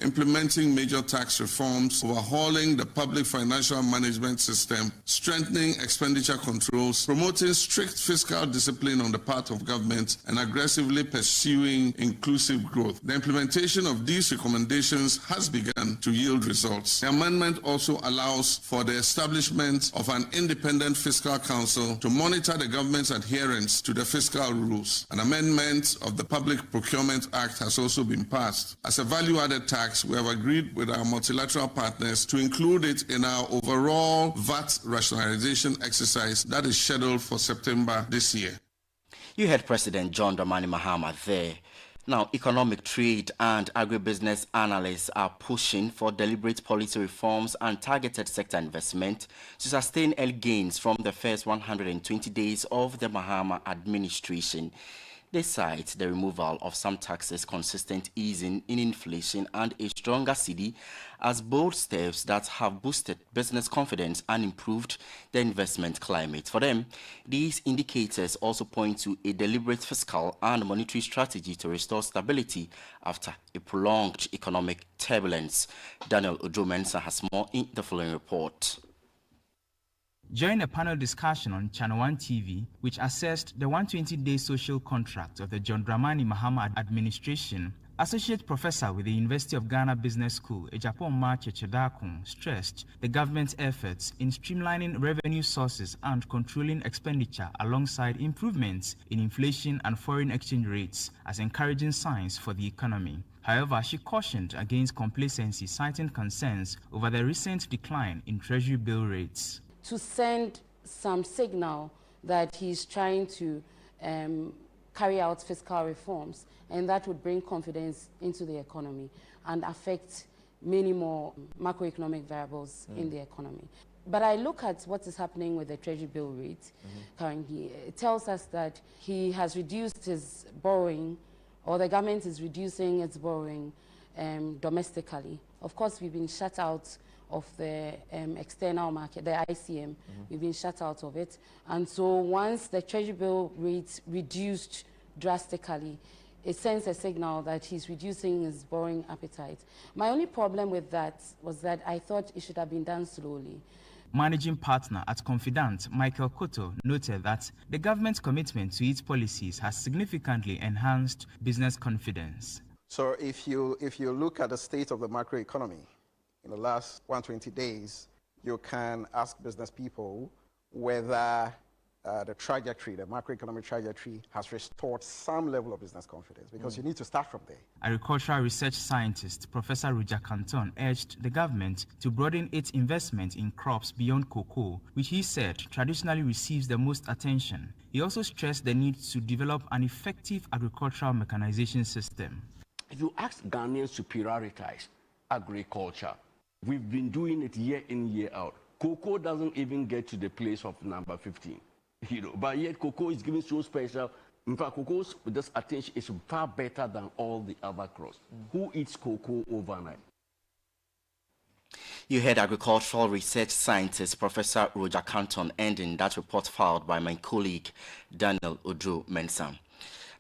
Implementing major tax reforms, overhauling the public financial management system, strengthening expenditure controls, promoting strict fiscal discipline on the part of government, and aggressively pursuing inclusive growth. The implementation of these recommendations has begun to yield results. The amendment also allows for the establishment of an independent fiscal council to monitor the government's adherence to the fiscal rules. An amendment of the Public Procurement Act has also been passed. As a value-added tax, we have agreed with our multilateral partners to include it in our overall VAT rationalization exercise that is scheduled for September this year. You heard President John Dramani Mahama there. Now, economic, trade and agribusiness analysts are pushing for deliberate policy reforms and targeted sector investment to sustain early gains from the first 120 days of the Mahama administration. They cite the removal of some taxes, consistent easing in inflation, and a stronger cedi as bold steps that have boosted business confidence and improved the investment climate. For them, these indicators also point to a deliberate fiscal and monetary strategy to restore stability after a prolonged economic turbulence. Daniel Ojo-Mensah has more in the following report. During a panel discussion on Channel 1 TV, which assessed the 120-day social contract of the John Dramani Mahama administration, Associate Professor with the University of Ghana Business School, Ejapon Chechedakun, stressed the government's efforts in streamlining revenue sources and controlling expenditure alongside improvements in inflation and foreign exchange rates as encouraging signs for the economy. However, she cautioned against complacency, citing concerns over the recent decline in Treasury bill rates. To send some signal that he's trying to carry out fiscal reforms, and that would bring confidence into the economy and affect many more macroeconomic variables in the economy. But I look at what is happening with the Treasury bill rate currently. It tells us that he has reduced his borrowing, or the government is reducing its borrowing domestically. Of course, we've been shut out of the external market, the ICM. We've been shut out of it. And so once the Treasury bill rate reduced drastically, it sends a signal that he's reducing his borrowing appetite. My only problem with that was that I thought it should have been done slowly. Managing partner at Confidant, Michael Cotto, noted that the government's commitment to its policies has significantly enhanced business confidence. So if you look at the state of the macroeconomy in the last 120 days, you can ask business people whether the trajectory, the macroeconomic trajectory, has restored some level of business confidence, because you need to start from there. Agricultural research scientist Professor Ruja Canton urged the government to broaden its investment in crops beyond cocoa, which he said traditionally receives the most attention. He also stressed the need to develop an effective agricultural mechanization system. If you ask Ghanaians to prioritize agriculture, we've been doing it year in, year out. Cocoa doesn't even get to the place of number 15. But yet cocoa is given so special. In fact, cocoa with this attention is far better than all the other crops. Who eats cocoa overnight? You heard agricultural research scientist Professor Roger Canton ending that report filed by my colleague Daniel Odro Mensah.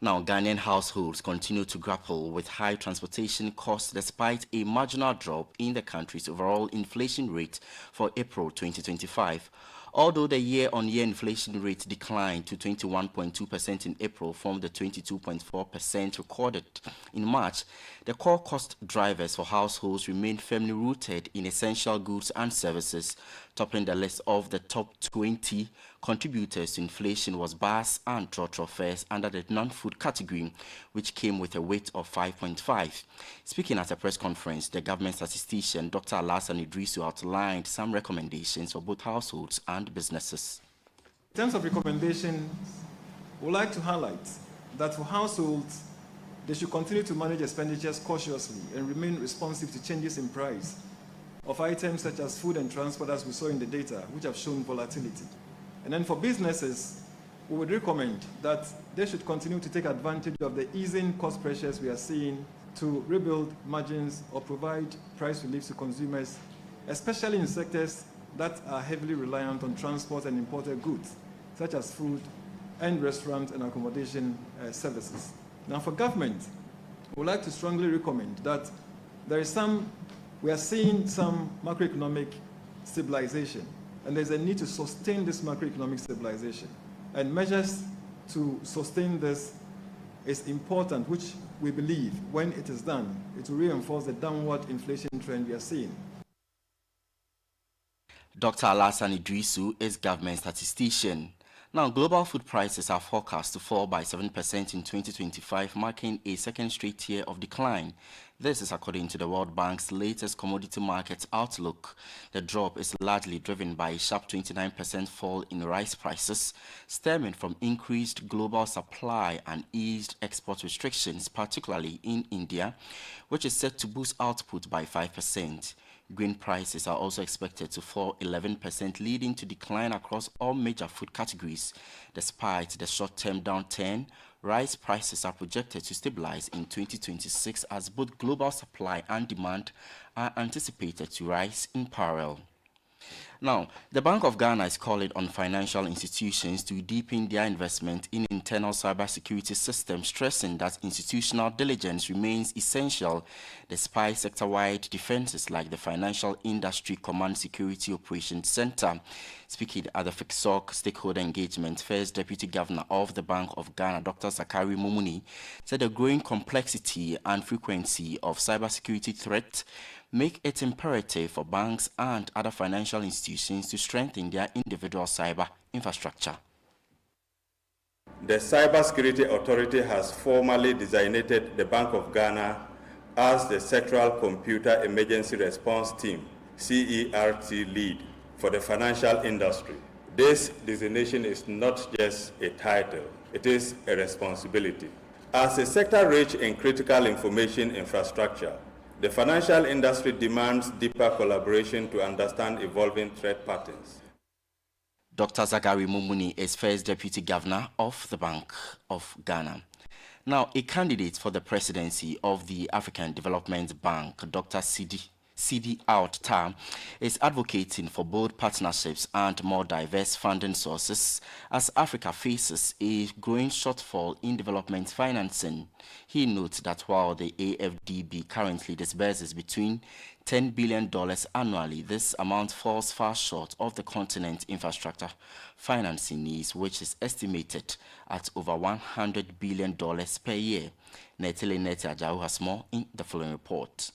Now, Ghanaian households continue to grapple with high transportation costs despite a marginal drop in the country's overall inflation rate for April 2025. Although the year-on-year inflation rate declined to 21.2% in April from the 22.4% recorded in March, the core cost drivers for households remain firmly rooted in essential goods and services. Topping the list of the top 20 contributors to inflation was bars and trotro fares under the non-food category, which came with a weight of 5.5. Speaking at a press conference, the government statistician Dr. Alassane Idrisu outlined some recommendations for both households and businesses. In terms of recommendations, we would like to highlight that for households, they should continue to manage expenditures cautiously and remain responsive to changes in price of items such as food and transport, as we saw in the data, which have shown volatility. And then for businesses, we would recommend that they should continue to take advantage of the easing cost pressures we are seeing to rebuild margins or provide price relief to consumers, especially in sectors that are heavily reliant on transport and imported goods, such as food and restaurant and accommodation services. Now for government, we would like to strongly recommend that we are seeing some macroeconomic stabilization, and there's a need to sustain this macroeconomic stabilization. And measures to sustain this is important, which we believe, when it is done, it will reinforce the downward inflation trend we are seeing. Dr. Alassane Idrisu is government statistician. Now, global food prices are forecast to fall by 7% in 2025, marking a second straight year of decline. This is according to the World Bank's latest commodity market outlook. The drop is largely driven by a sharp 29% fall in rice prices, stemming from increased global supply and eased export restrictions, particularly in India, which is set to boost output by 5%. Grain prices are also expected to fall 11%, leading to decline across all major food categories. Despite the short-term downturn, rice prices are projected to stabilize in 2026 as both global supply and demand are anticipated to rise in parallel. Now, the Bank of Ghana is calling on financial institutions to deepen their investment in internal cybersecurity systems, stressing that institutional diligence remains essential despite sector-wide defenses like the Financial Industry Command Security Operations Center. Speaking at the FICSOC Stakeholder Engagement, First Deputy Governor of the Bank of Ghana, Dr. Zakari Mumuni, said the growing complexity and frequency of cybersecurity threats make it imperative for banks and other financial institutions to strengthen their individual cyber infrastructure. The Cybersecurity Authority has formally designated the Bank of Ghana as the Sectoral Computer Emergency Response Team, CERT lead for the financial industry. This designation is not just a title, it is a responsibility. As a sector rich in critical information infrastructure, The financial industry demands deeper collaboration to understand evolving threat patterns. Dr. Zachary Mumuni is first deputy governor of the Bank of Ghana. Now, a candidate for the presidency of the African Development Bank, Dr. Citi Outa, is advocating for bold partnerships and more diverse funding sources as Africa faces a growing shortfall in development financing. He notes that while the AFDB currently disburses between $10 billion annually, this amount falls far short of the continent's infrastructure financing needs, which is estimated at over $100 billion per year. Netele Ajau has more in the following report.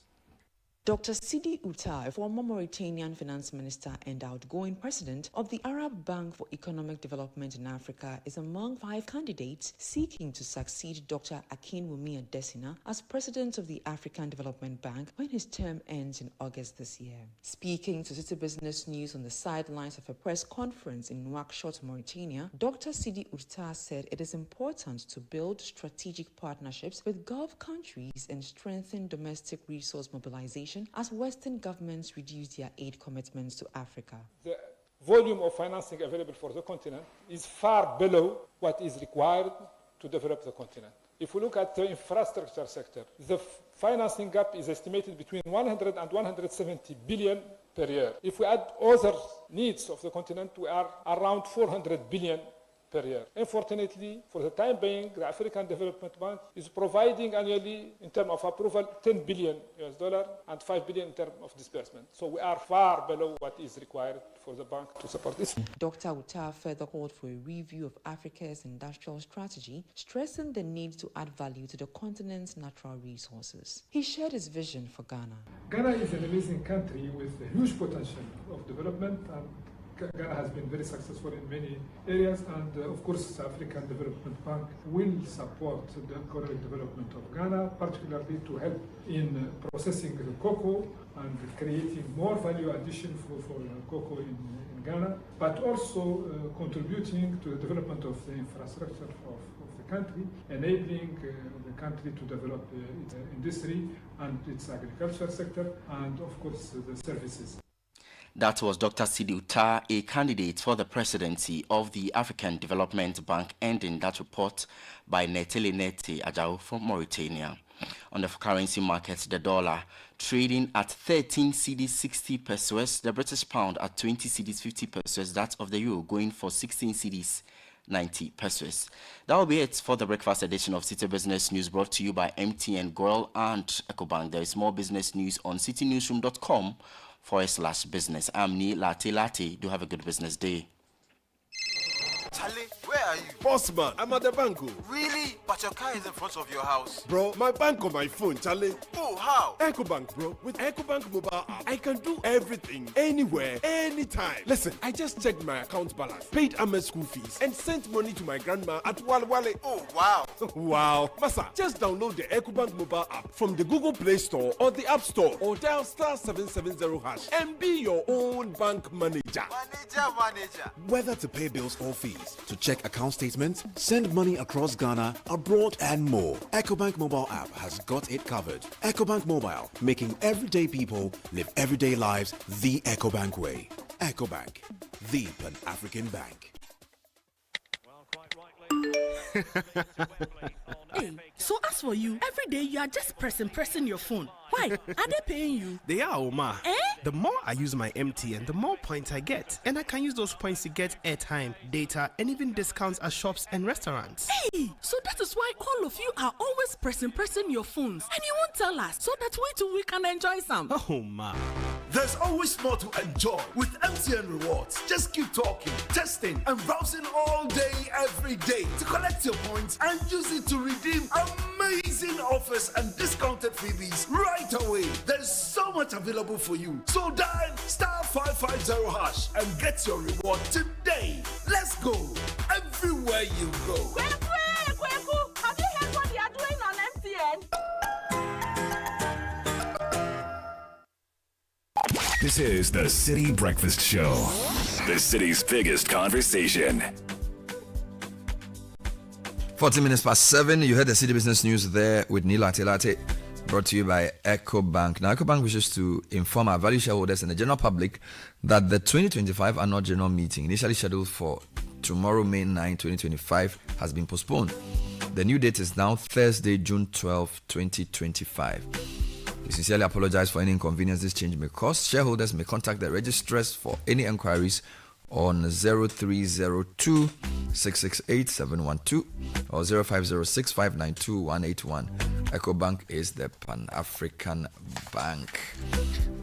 Dr. Citi Outa, a former Mauritanian finance minister and outgoing president of the Arab Bank for Economic Development in Africa, is among 5 candidates seeking to succeed Dr. Akinwumi Adesina as president of the African Development Bank when his term ends in August this year. Speaking to Citi Business News on the sidelines of a press conference in Nouakchott, Mauritania, Dr. Citi Outa said it is important to build strategic partnerships with Gulf countries and strengthen domestic resource mobilization as Western governments reduce their aid commitments to Africa. The volume of financing available for the continent is far below what is required to develop the continent. If we look at the infrastructure sector, the financing gap is estimated between 100 and 170 billion per year. If we add other needs of the continent, we are around 400 billion per year. Unfortunately, for the time being, the African Development Bank is providing annually, in terms of approval, $10 billion and $5 billion in terms of disbursement. So we are far below what is required for the bank to support this. Dr. Outa further called for a review of Africa's industrial strategy, stressing the need to add value to the continent's natural resources. He shared his vision for Ghana. Ghana is an amazing country with a huge potential of development, and Ghana has been very successful in many areas, and of course the African Development Bank will support the economic development of Ghana, particularly to help in processing the cocoa and creating more value addition for cocoa in Ghana, but also contributing to the development of the infrastructure of the country, enabling the country to develop its industry and its agriculture sector, and of course the services. That was Dr. Citi Outa, a candidate for the presidency of the African Development Bank, ending that report by Netele Ajau from Mauritania. On the currency markets, the dollar trading at 13 cedis 60 pesos, the British pound at 20 cedis 50 pesos, that of the euro going for 16 cedis 90 pesos. That will be it for the breakfast edition of Citi Business News, brought to you by MTN, Goil and EcoBank. There is more business news on citinewsroom.com/business. I'm Ni Latte. Do have a good business day. Charlie, where are you? Boss man, I'm at the bank. Really? But your car is in front of your house. Bro, my bank on my phone, Charlie. Oh, how? EcoBank, bro. With EcoBank mobile app, I can do everything, anywhere, anytime. Listen, I just checked my account balance, paid Ahmed's school fees, and sent money to my grandma at Walwale. Oh, wow. Wow. Masa, just download the EcoBank mobile app from the Google Play Store or the App Store, or dial *770# and be your own bank manager. Manager. Whether to pay bills or fees, to check account statements, send money across Ghana, abroad, and more, EcoBank mobile app has got it covered. EcoBank Mobile, making everyday people live everyday lives the EcoBank way. EcoBank, the Pan-African bank. Hey, so as for you, every day you are just pressing your phone. Why? Are they paying you? They are, Oma. Eh? The more I use my MTN, the more points I get. And I can use those points to get airtime, data, and even discounts at shops and restaurants. Hey, so that is why all of you are always pressing your phones. And you won't tell us, so that we too we can enjoy some. Oh, ma. There's always more to enjoy with MTN Rewards. Just keep talking, testing, and browsing all day, every day to collect your points and use it to redeem amazing offers and discounted freebies right away. There's so much available for you. So dial *550# and get your reward today. Let's go everywhere you go. Kweku, have you heard what they are doing on MTN? This is the Citi Breakfast Show, the city's biggest conversation. 40 minutes past 7, you heard the Citi Business News there with Nila Telate. brought to you by EcoBank. Now, EcoBank wishes to inform our value shareholders and the general public that the 2025 annual general meeting, initially scheduled for tomorrow, May 9, 2025, has been postponed. The new date is now Thursday, June 12, 2025. We sincerely apologize for any inconvenience this change may cause. Shareholders may contact the registrars for any enquiries on 0302 668 712 or 0506 592 181. EcoBank is the Pan-African Bank.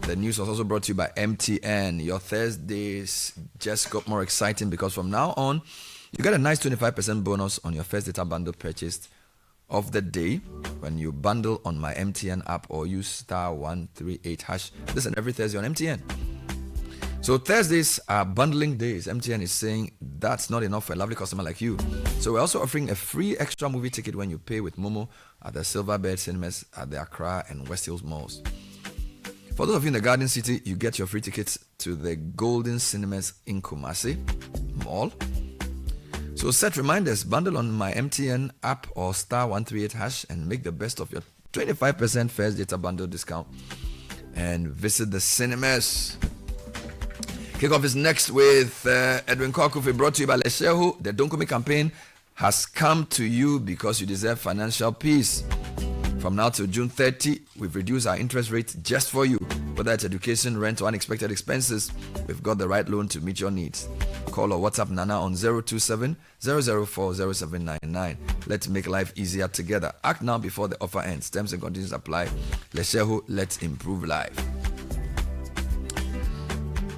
The news was also brought to you by MTN. Your Thursdays just got more exciting because from now on, you get a nice 25% bonus on your first data bundle purchased of the day when you bundle on my MTN app or use *138#. This and every Thursday on MTN. So Thursdays are bundling days. MTN is saying that's not enough for a lovely customer like you. So we're also offering a free extra movie ticket when you pay with Momo at the Silverbird Cinemas at the Accra and West Hills malls. For those of you in the Garden City, you get your free tickets to the Golden Cinemas in Kumasi Mall. So set reminders, bundle on my MTN app or *138# and make the best of your 25% first data bundle discount and visit the cinemas. Kickoff is next with Edwin Kwakufi, brought to you by Leshehu. The Don't Come campaign has come to you because you deserve financial peace. From now till June 30, we've reduced our interest rate just for you. Whether it's education, rent, or unexpected expenses, we've got the right loan to meet your needs. Call or WhatsApp Nana on 027 004 0799. Let's make life easier together. Act now before the offer ends. Terms and conditions apply. Leshehu, let's improve life.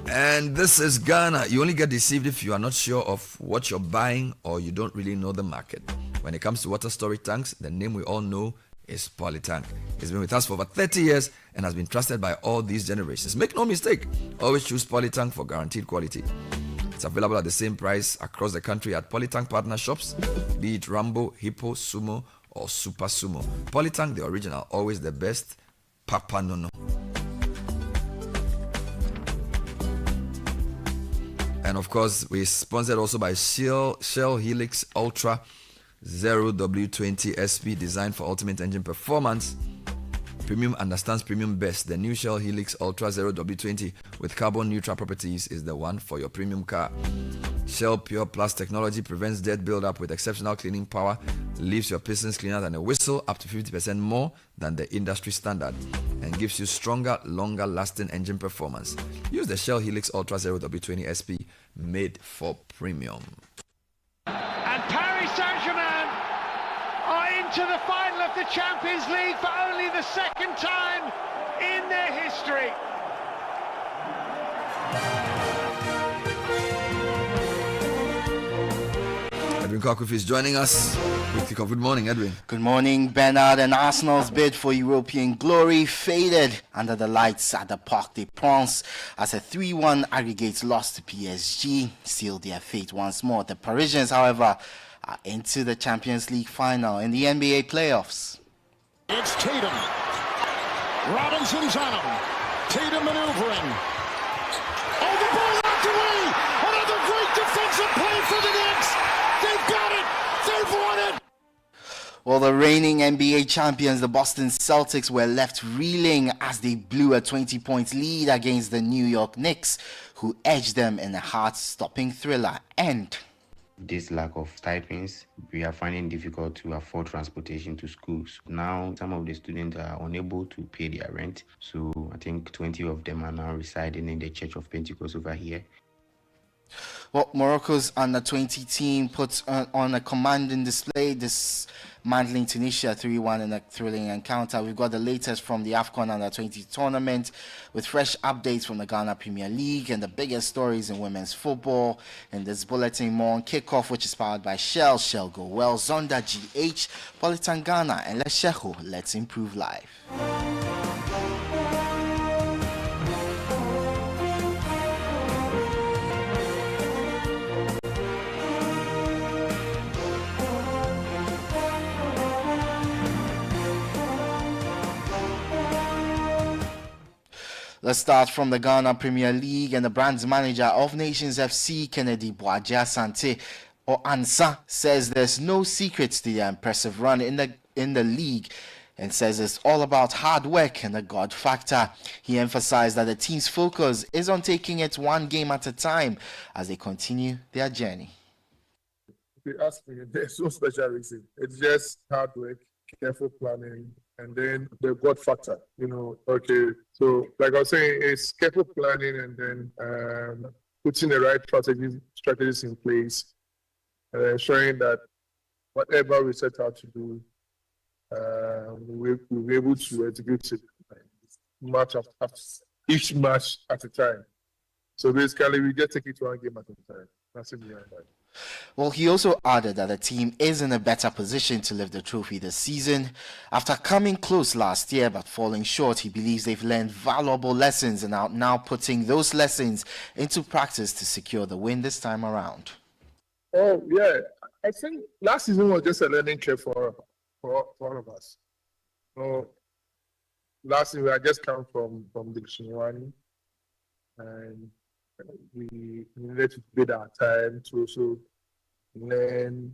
And this is Ghana. You only get deceived if you are not sure of what you're buying or you don't really know the market. When it comes to water storage tanks, the name we all know is Polytank. It's been with us for over 30 years and has been trusted by all these generations. Make no mistake, always choose Polytank for guaranteed quality. It's available at the same price across the country at Polytank partner shops, be it Rambo, Hippo, Sumo, or Super Sumo. Polytank, the original, always the best. Papa Nono. And of course, we're sponsored also by Shell Helix Ultra 0W20 SP, designed for ultimate engine performance. Premium understands premium best. The new Shell Helix Ultra 0W20 with carbon neutral properties is the one for your premium car. Shell Pure Plus technology prevents dirt buildup with exceptional cleaning power, leaves your pistons cleaner than a whistle, up to 50% more than the industry standard, and gives you stronger, longer lasting engine performance. Use the Shell Helix Ultra 0W20 SP, made for premium. And Paris Saint-Germain are into the final of the Champions League for only the second time in their history. Edwin Kwakufi is joining us with kickoff. Good morning, Edwin. Good morning, Bernard. And Arsenal's bid for European glory faded under the lights at the Parc des Princes as a 3-1 aggregate loss to PSG sealed their fate once more. The Parisians, however, are into the Champions League final in the NBA playoffs. It's Tatum. Robinson's on him. Tatum maneuvering. Oh, the ball knocked away. Another great defensive play for the Knicks. They've got it. They've won it. Well, the reigning NBA champions, the Boston Celtics, were left reeling as they blew a 20-point lead against the New York Knicks, who edged them in a heart-stopping thriller. And this lack of stipends, we are finding difficult to afford transportation to schools. Now, some of the students are unable to pay their rent. So I think 20 of them are now residing in the Church of Pentecost over here. Well, Morocco's under-20 team puts on a commanding display, dismantling Tunisia 3-1 in a thrilling encounter. We've got the latest from the AFCON under-20 tournament with fresh updates from the Ghana Premier League and the biggest stories in women's football. In this bulletin, more on kickoff, which is powered by Shell, Go Well, Zonda GH, Polytank Ghana, and Leshehu. Let's improve life. Let's start from the Ghana Premier League, and the brand's manager of Nations FC, Kennedy Boadja Sante, or Ansa, says there's no secret to their impressive run in the league. and says it's all about hard work and the God factor. He emphasized that the team's focus is on taking it one game at a time as they continue their journey. If you ask me, there's no special reason. It's just hard work, careful planning, and then the God factor. Okay. So, like I was saying, it's careful planning and then putting the right strategies in place, and ensuring that whatever we set out to do, we'll be able to execute it each match at a time. So basically, we just take it one game at a time. That's it behind that. Well, he also added that the team is in a better position to lift the trophy this season. After coming close last year but falling short, he believes they've learned valuable lessons and are now putting those lessons into practice to secure the win this time around. Oh, yeah. I think last season was just a learning curve for all of us. So last season, I just come from Division 1, and we needed to bid our time to also learn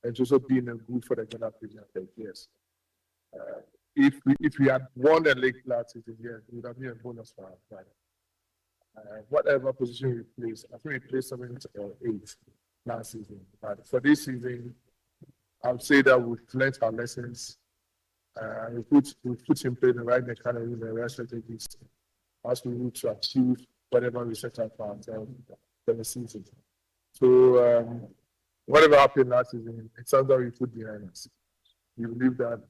and to also be in a good for the Ghana Premier League. Yes. If we had won the league last season, yes, it would have been a bonus for us. But whatever position we placed, I think we placed something to 8 last season. But for this season, I would say that we've learned our lessons. We put in place the right mechanisms, the right strategies as we need to achieve whatever we set out for ourselves for the season. So whatever happened last season, it's something we put behind us. We believe that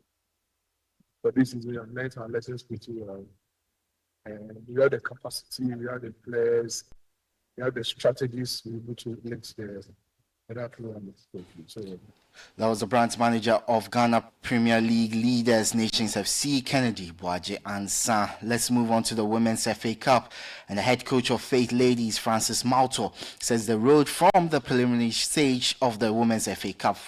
for this season, we have learned our lessons pretty well. And we have the capacity, we have the players, we have the strategies we need to lift That was the branch manager of Ghana Premier League leaders Nations FC, Kennedy Boaje Ansah. Let's move on to the Women's FA Cup. And the head coach of Faith Ladies, Francis Mauto, says the road from the preliminary stage of the Women's FA Cup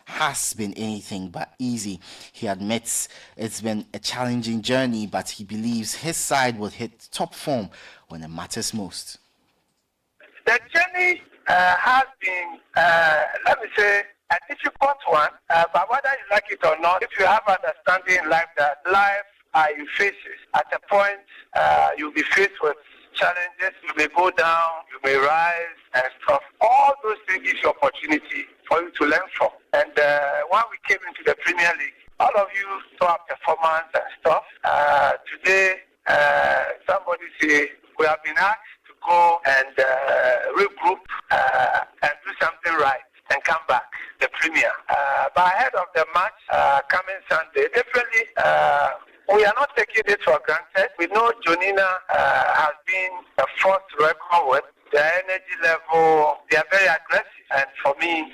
has been anything but easy. He admits it's been a challenging journey, but he believes his side will hit top form when it matters most. The journey has been, let me say, a difficult one, but whether you like it or not, if you have understanding in life that life you face at a point, you'll be faced with challenges, you may go down, you may rise and stuff. All those things give you opportunity for you to learn from. And when we came into the Premier League, all of you saw our performance and stuff. Today, somebody say we have been asked to go and regroup and do something right and come back, the Premier. But ahead of the match coming Sunday, definitely we are not taking it for granted. We know Jonina has been a force to reckon with. Their energy level, they are very aggressive. And for me,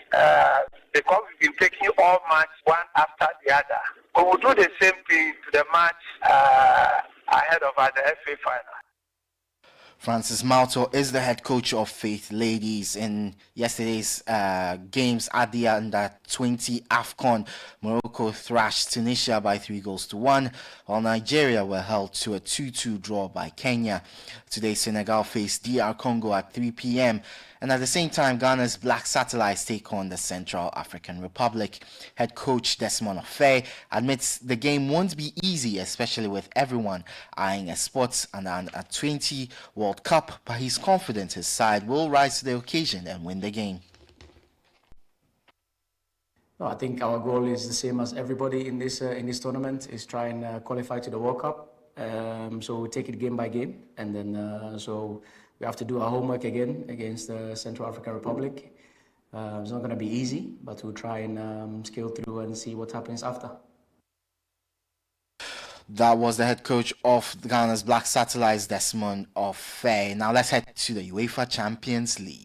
because we've been taking all match one after the other, we will do the same thing to the match ahead of the FA final. Francis Mauto is the head coach of Faith Ladies. In yesterday's games at the Under-20 AFCON, Morocco thrashed Tunisia by 3-1, while Nigeria were held to a 2-2 draw by Kenya. Today, Senegal faced DR Congo at 3 p.m. And at the same time, Ghana's Black Satellites take on the Central African Republic. Head coach Desmond Ofei admits the game won't be easy, especially with everyone eyeing a spot and an Under-20 World Cup, but he's confident his side will rise to the occasion and win the game. No, I think our goal is the same as everybody in this tournament, is try and qualify to the World Cup. So we take it game by game, and then so we have to do our homework again against the Central African Republic. It's not going to be easy, but we'll try and scale through and see what happens after. That was the head coach of Ghana's Black Satellites, Desmond Ofei. Now let's head to the UEFA Champions League.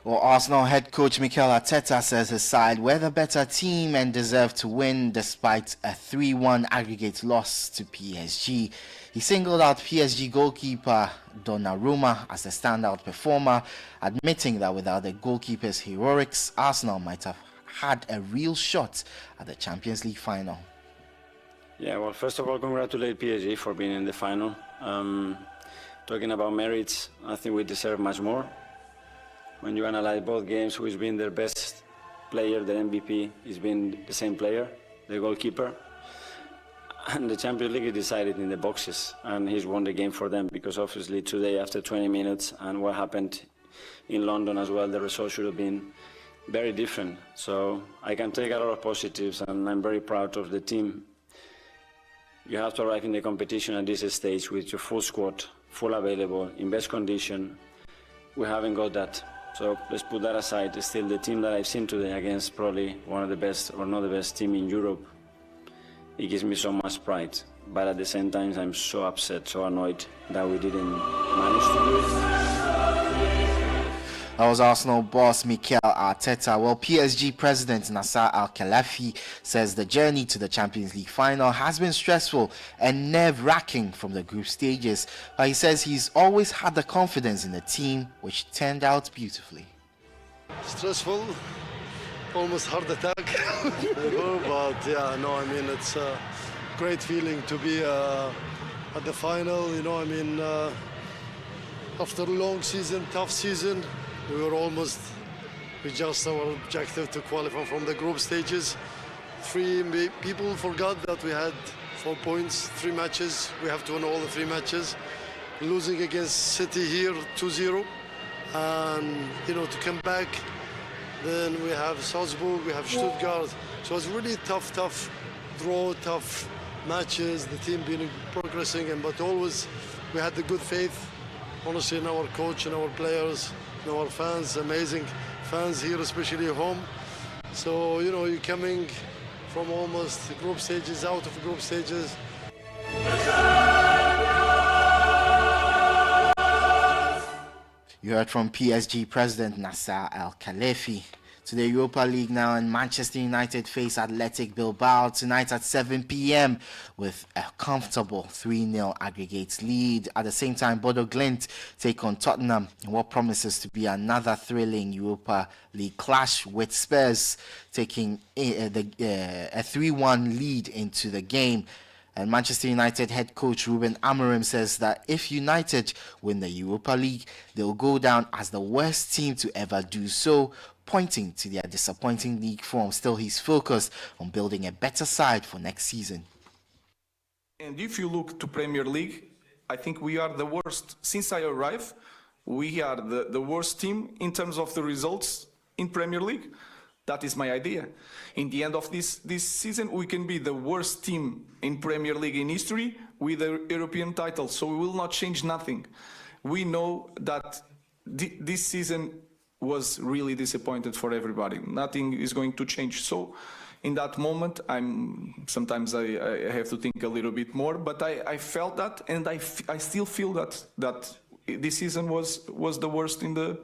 Well, Arsenal head coach Mikel Arteta says his side were the better team and deserved to win despite a 3-1 aggregate loss to PSG. He singled out PSG goalkeeper Donnarumma as the standout performer, admitting that without the goalkeeper's heroics, Arsenal might have had a real shot at the Champions League final. Yeah, well, first of all, congratulate PSG for being in the final. talking about merits, I think we deserve much more. When you analyze both games, who's been their best player, the MVP, has been the same player, the goalkeeper. And the Champions League is decided in the boxes, and he's won the game for them, because obviously today, after 20 minutes, and what happened in London as well, the result should have been very different. So I can take a lot of positives, and I'm very proud of the team. You have to arrive in the competition at this stage with your full squad, full available, in best condition. We haven't got that. So let's put that aside. It's still the team that I've seen today against probably one of the best, or not the best team in Europe. It gives me so much pride. But at the same time, I'm so upset, so annoyed that we didn't manage to do it. That was Arsenal boss Mikel Arteta. Well, PSG president Nasser Al-Khelaifi says the journey to the Champions League final has been stressful and nerve-wracking from the group stages. But he says he's always had the confidence in the team, which turned out beautifully. Stressful, almost heart attack. But yeah, no, I mean, it's a great feeling to be at the final. You know, I mean, after a long season, tough season, we just our objective to qualify from the group stages. People forgot that we had 4 points, 3 matches. We have to win all the 3 matches. Losing against Citi here 2-0, and you know, to come back. Then we have Salzburg, we have Stuttgart. So it's really tough draw, tough matches. The team been progressing, but always we had the good faith, honestly, in our coach and our players. Our fans, amazing fans here, especially at home. So, you know, you're coming from almost group stages, out of group stages. You heard from PSG president Nasser Al-Khelaifi. To the Europa League now, and Manchester United face Athletic Bilbao tonight at 7 p.m. with a comfortable 3-0 aggregate lead. At the same time, Bodo Glimt take on Tottenham in what promises to be another thrilling Europa League clash, with Spurs taking a 3-1 lead into the game. And Manchester United head coach Ruben Amorim says that if United win the Europa League, they'll go down as the worst team to ever do so, pointing to their disappointing league form. Still, he's focused on building a better side for next season. And if you look to Premier League, I think we are the worst. Since I arrived, we are the worst team in terms of the results in Premier League. That is my idea. In the end of this season, we can be the worst team in Premier League in history with a European title. So we will not change nothing. We know that this season was really disappointed for everybody. Nothing is going to change. So in that moment, sometimes I have to think a little bit more, but I felt that, and I still feel that this season was the worst in the,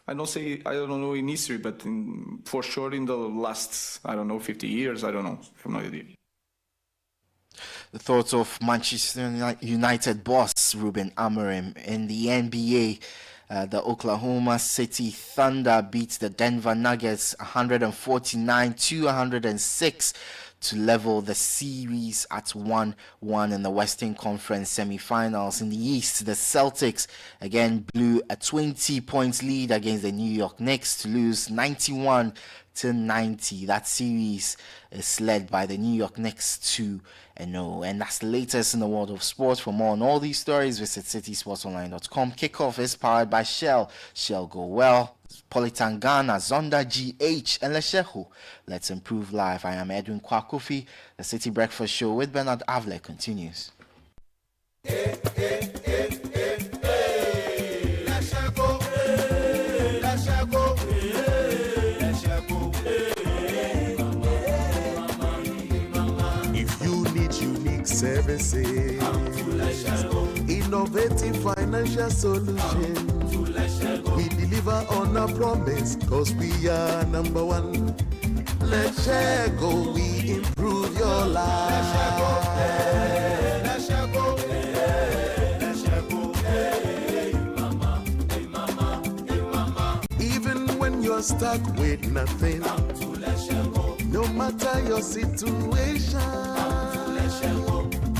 I don't know in history, but for sure in the last, 50 years, I don't know. I have no idea. The thoughts of Manchester United boss Ruben Amorim. In the NBA, the Oklahoma City Thunder beat the Denver Nuggets 149-106 to level the series at 1-1 in the Western Conference semifinals. In the East, the Celtics again blew a 20-point lead against the New York Knicks to lose 91-90. That series is led by the New York Knicks 2-0. And that's the latest in the world of sports. For more on all these stories, visit citysportsonline.com. Kickoff is powered by Shell. Shell Go Well, Politangana, Zonda GH, and Leshehu. Let's improve life. I am Edwin Kwakofi. The City Breakfast Show with Bernard Avle continues. Services, innovative financial solutions. We deliver on our promise, cause we are number one. Let's share go, we improve your life. Let's share go. Even when you're stuck with nothing, no matter your situation,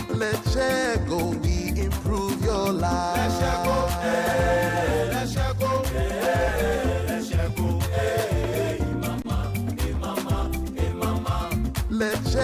let's share go, we improve your your life. Let's go, hey, mama, hey, mama, hey, mama. Let's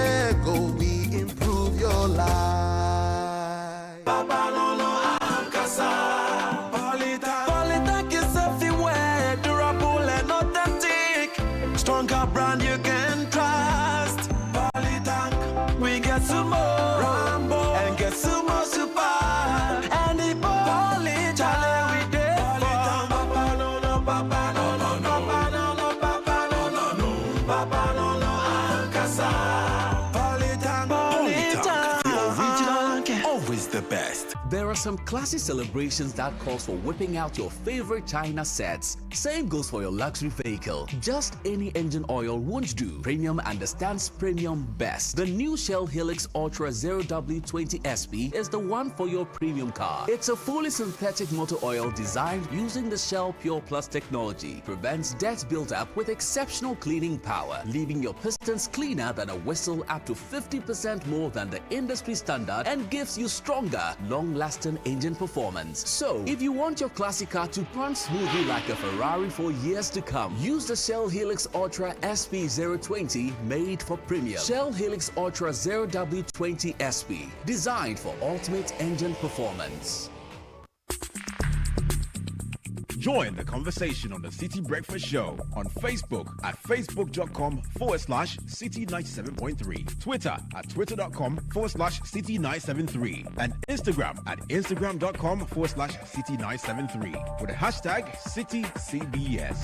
go, we improve your life. Papa Lolo Ankasa. Polytank is everywhere, durable and authentic. Stronger brand you can trust. Polytank, we get some more Rambo and get some more Super. And the Polytank, we did Papa Lolo, Papa Lolo, Papa Lolo, Papa Lolo, Papa Lolo Ankasa. Polytank, the original, always the best. There are some classy celebrations that calls for whipping out your favorite China sets. Same goes for your luxury vehicle. Just any engine oil won't do. Premium understands premium best. The new Shell Helix Ultra 0W20 SP is the one for your premium car. It's a fully synthetic motor oil designed using the Shell Pure Plus technology. Prevents dirt buildup with exceptional cleaning power, leaving your pistons cleaner than a whistle, up to 50% more than the industry standard, and gives you stronger, long-lasting engine performance. So, if you want your classic car to run smoothly like a Ferrari for years to come, use the Shell Helix Ultra SP 020, made for premium. Shell Helix Ultra 0W20 SP, designed for ultimate engine performance. Join the conversation on the City Breakfast Show on Facebook at facebook.com/City97.3, Twitter at twitter.com/City973, and Instagram at instagram.com/City973 with the hashtag CityCBS.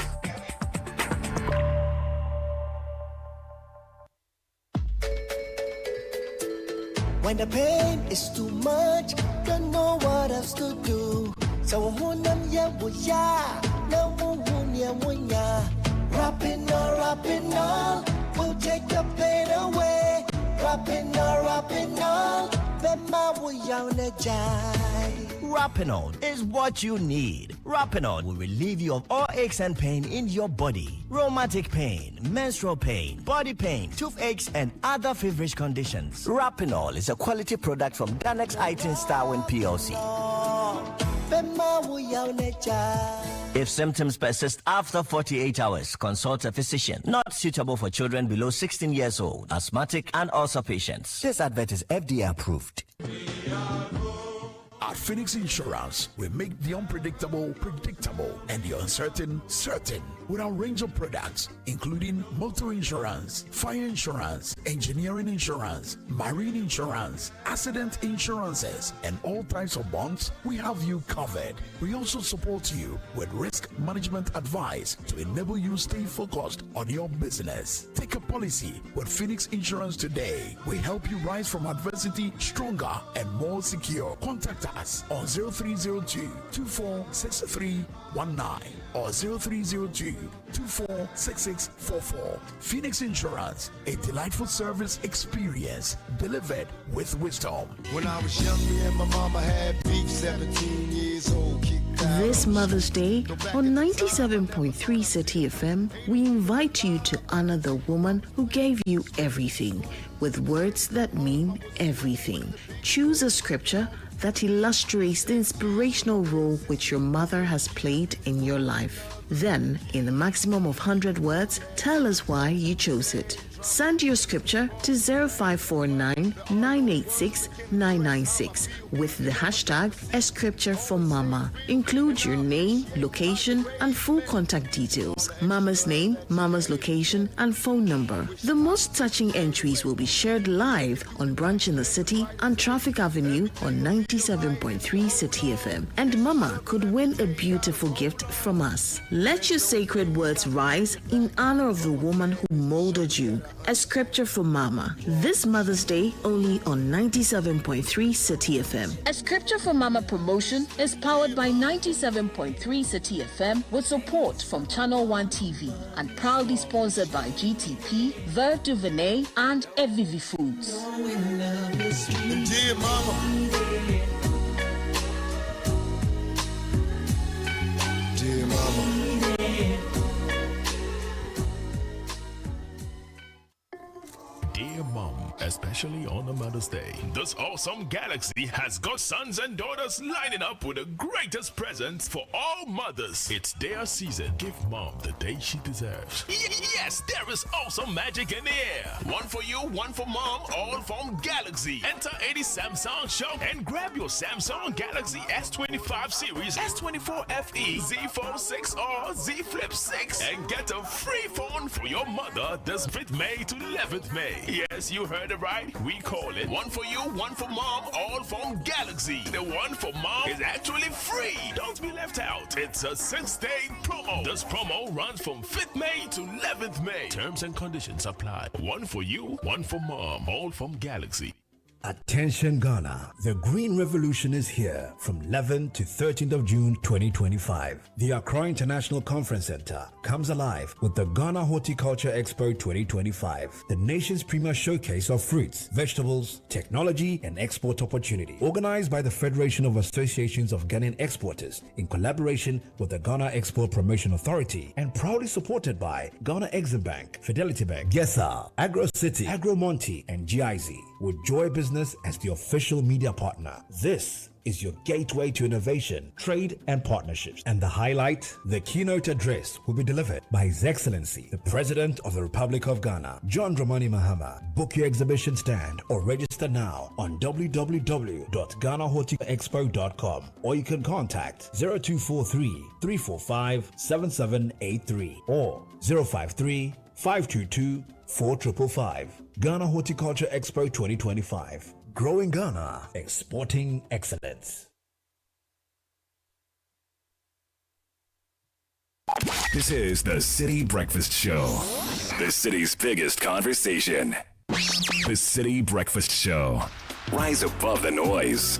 When the pain is too much, don't know what else to do. So hunam ya wuya, no wunya wunya. Rapping all, we'll take the pain away. Rapping all, bema wuya unajai. Rapinol is what you need. Rapinol will relieve you of all aches and pain in your body. Rheumatic pain, menstrual pain, body pain, toothaches, and other feverish conditions. Rapinol is a quality product from Danex Itin Starwin PLC. If symptoms persist after 48 hours, consult a physician. Not suitable for children below 16 years old, asthmatic, and ulcer patients. This advert is FDA approved. At Phoenix Insurance, we make the unpredictable predictable and the uncertain certain with our range of products, including motor insurance, fire insurance, engineering insurance, marine insurance, accident insurances, and all types of bonds. We have you covered. We also support you with risk management advice to enable you stay focused on your business. Take a policy with Phoenix Insurance today. We help you rise from adversity stronger and more secure. Contact us on 0302-246319 or 0302-246644. Phoenix Insurance, a delightful service experience delivered with wisdom. When I was young, me and my mama had beef, 17 years old. This Mother's Day on 97.3 City FM, we invite you to honor the woman who gave you everything with words that mean everything. Choose a scripture that illustrates the inspirational role which your mother has played in your life. Then, in a maximum of 100 words, tell us why you chose it. Send your scripture to 0549 986 996 with the hashtag #ScriptureForMama. Include your name, location, and full contact details. Mama's name, Mama's location, and phone number. The most touching entries will be shared live on Brunch in the City and Traffic Avenue on 97.3 City FM. And Mama could win a beautiful gift from us. Let your sacred words rise in honor of the woman who molded you. A Scripture for Mama. This Mother's Day only on 97.3 City FM. A Scripture for Mama promotion is powered by 97.3 City FM with support from Channel 1 TV and proudly sponsored by GTP, Vert du Venet, and Evivi Foods. Dear Mama. Dear Mama. dear mom, especially on a Mother's Day. This awesome galaxy has got sons and daughters lining up with the greatest presents for all mothers. It's their season. Give mom the day she deserves. Yes, there is awesome magic in the air. One for you, one for mom, all from Galaxy. Enter any Samsung shop and grab your Samsung Galaxy S25 series, S24 FE, Z Fold 6 or Z Flip 6 and get a free phone for your mother this 5th May to 11th May. Yes, you heard it right. We call it one for you, one for mom, all from Galaxy. The one for mom is actually free. Don't be left out. It's a 6-day promo. This promo runs from 5th May to 11th May. Terms and conditions apply. One for you, one for mom, all from Galaxy. Attention Ghana, the Green Revolution is here from 11th to 13th of June 2025. The Accra International Conference Center comes alive with the Ghana Horticulture Expo 2025, the nation's premier showcase of fruits, vegetables, technology, and export opportunity. Organized by the Federation of Associations of Ghanaian Exporters in collaboration with the Ghana Export Promotion Authority and proudly supported by Ghana Exim Bank, Fidelity Bank, Yesa, Agro City, Agro Monte, and GIZ, with Joy Business as the official media partner. This is your gateway to innovation, trade, and partnerships. And the highlight, the keynote address will be delivered by His Excellency, the President of the Republic of Ghana, John Dramani Mahama. Book your exhibition stand or register now on www.ghanahortiexpo.com, or you can contact 0243 345 7783 or 053 522 4555. Ghana Horticulture Expo 2025. Growing Ghana, exporting excellence. This is the Citi Breakfast Show, the city's biggest conversation. The Citi Breakfast Show. Rise above the noise.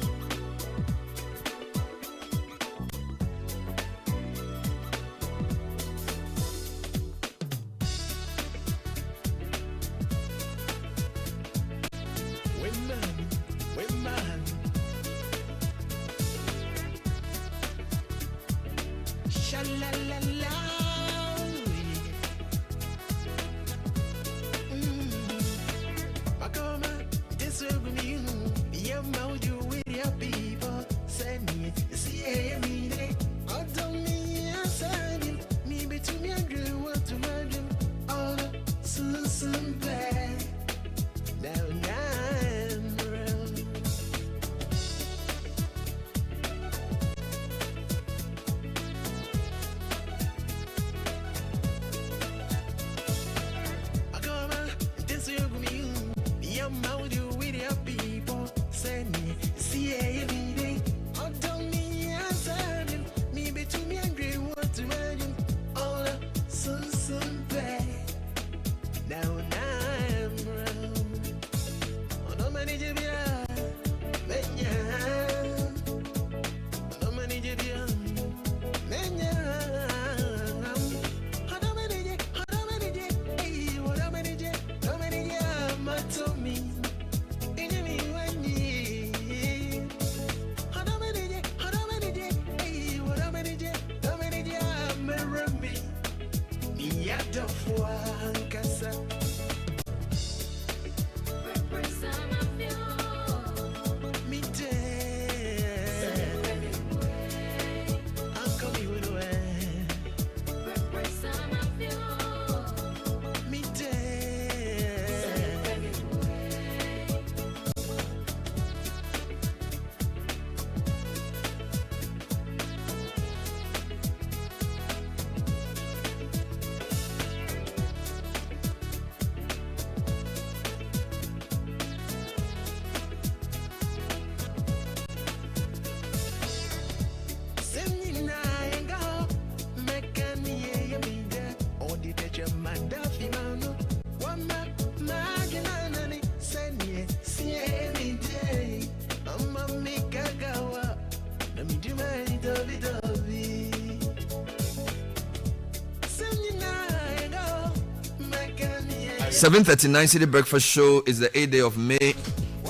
.39 City Breakfast Show is the 8th day of May,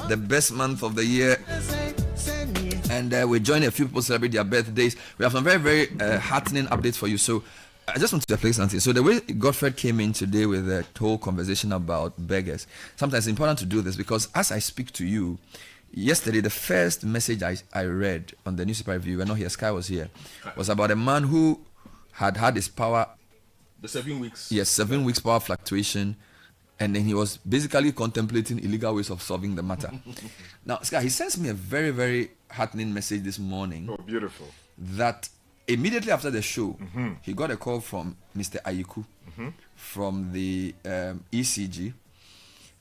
the best month of the year, and we join a few people celebrate their birthdays. We have some very heartening updates for you. So I just want to play something. So the way Godfred came in today with the whole conversation about beggars, sometimes it's important to do this because as I speak to you, yesterday the first message I read on the newspaper review, we're not here, Sky was here, was about a man who had his power. The 7 weeks. Yes, 7 weeks power fluctuation. And then he was basically contemplating illegal ways of solving the matter. Now, Sky, he sends me a very, very heartening message this morning. Oh, beautiful. That immediately after the show, he got a call from Mr. Ayiku from the ECG.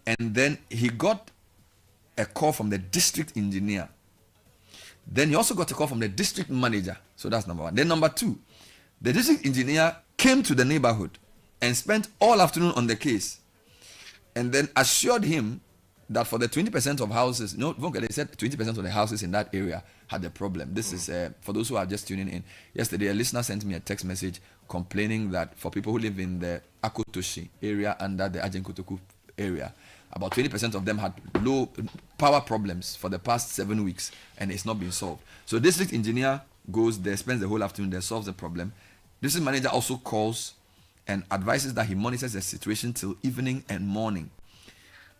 And then he got a call from the district engineer. Then he also got a call from the district manager. So that's number one. Then number two, the district engineer came to the neighborhood and spent all afternoon on the case. And then assured him that for the 20% of houses, they said 20% of the houses in that area had a problem. This is, for those who are just tuning in, yesterday a listener sent me a text message complaining that for people who live in the Akotoshi area under the Ajenkotoku area, about 20% of them had low power problems for the past 7 weeks and it's not been solved. So district engineer goes there, spends the whole afternoon there, solves the problem. District manager also calls and advises that he monitors the situation till evening and morning.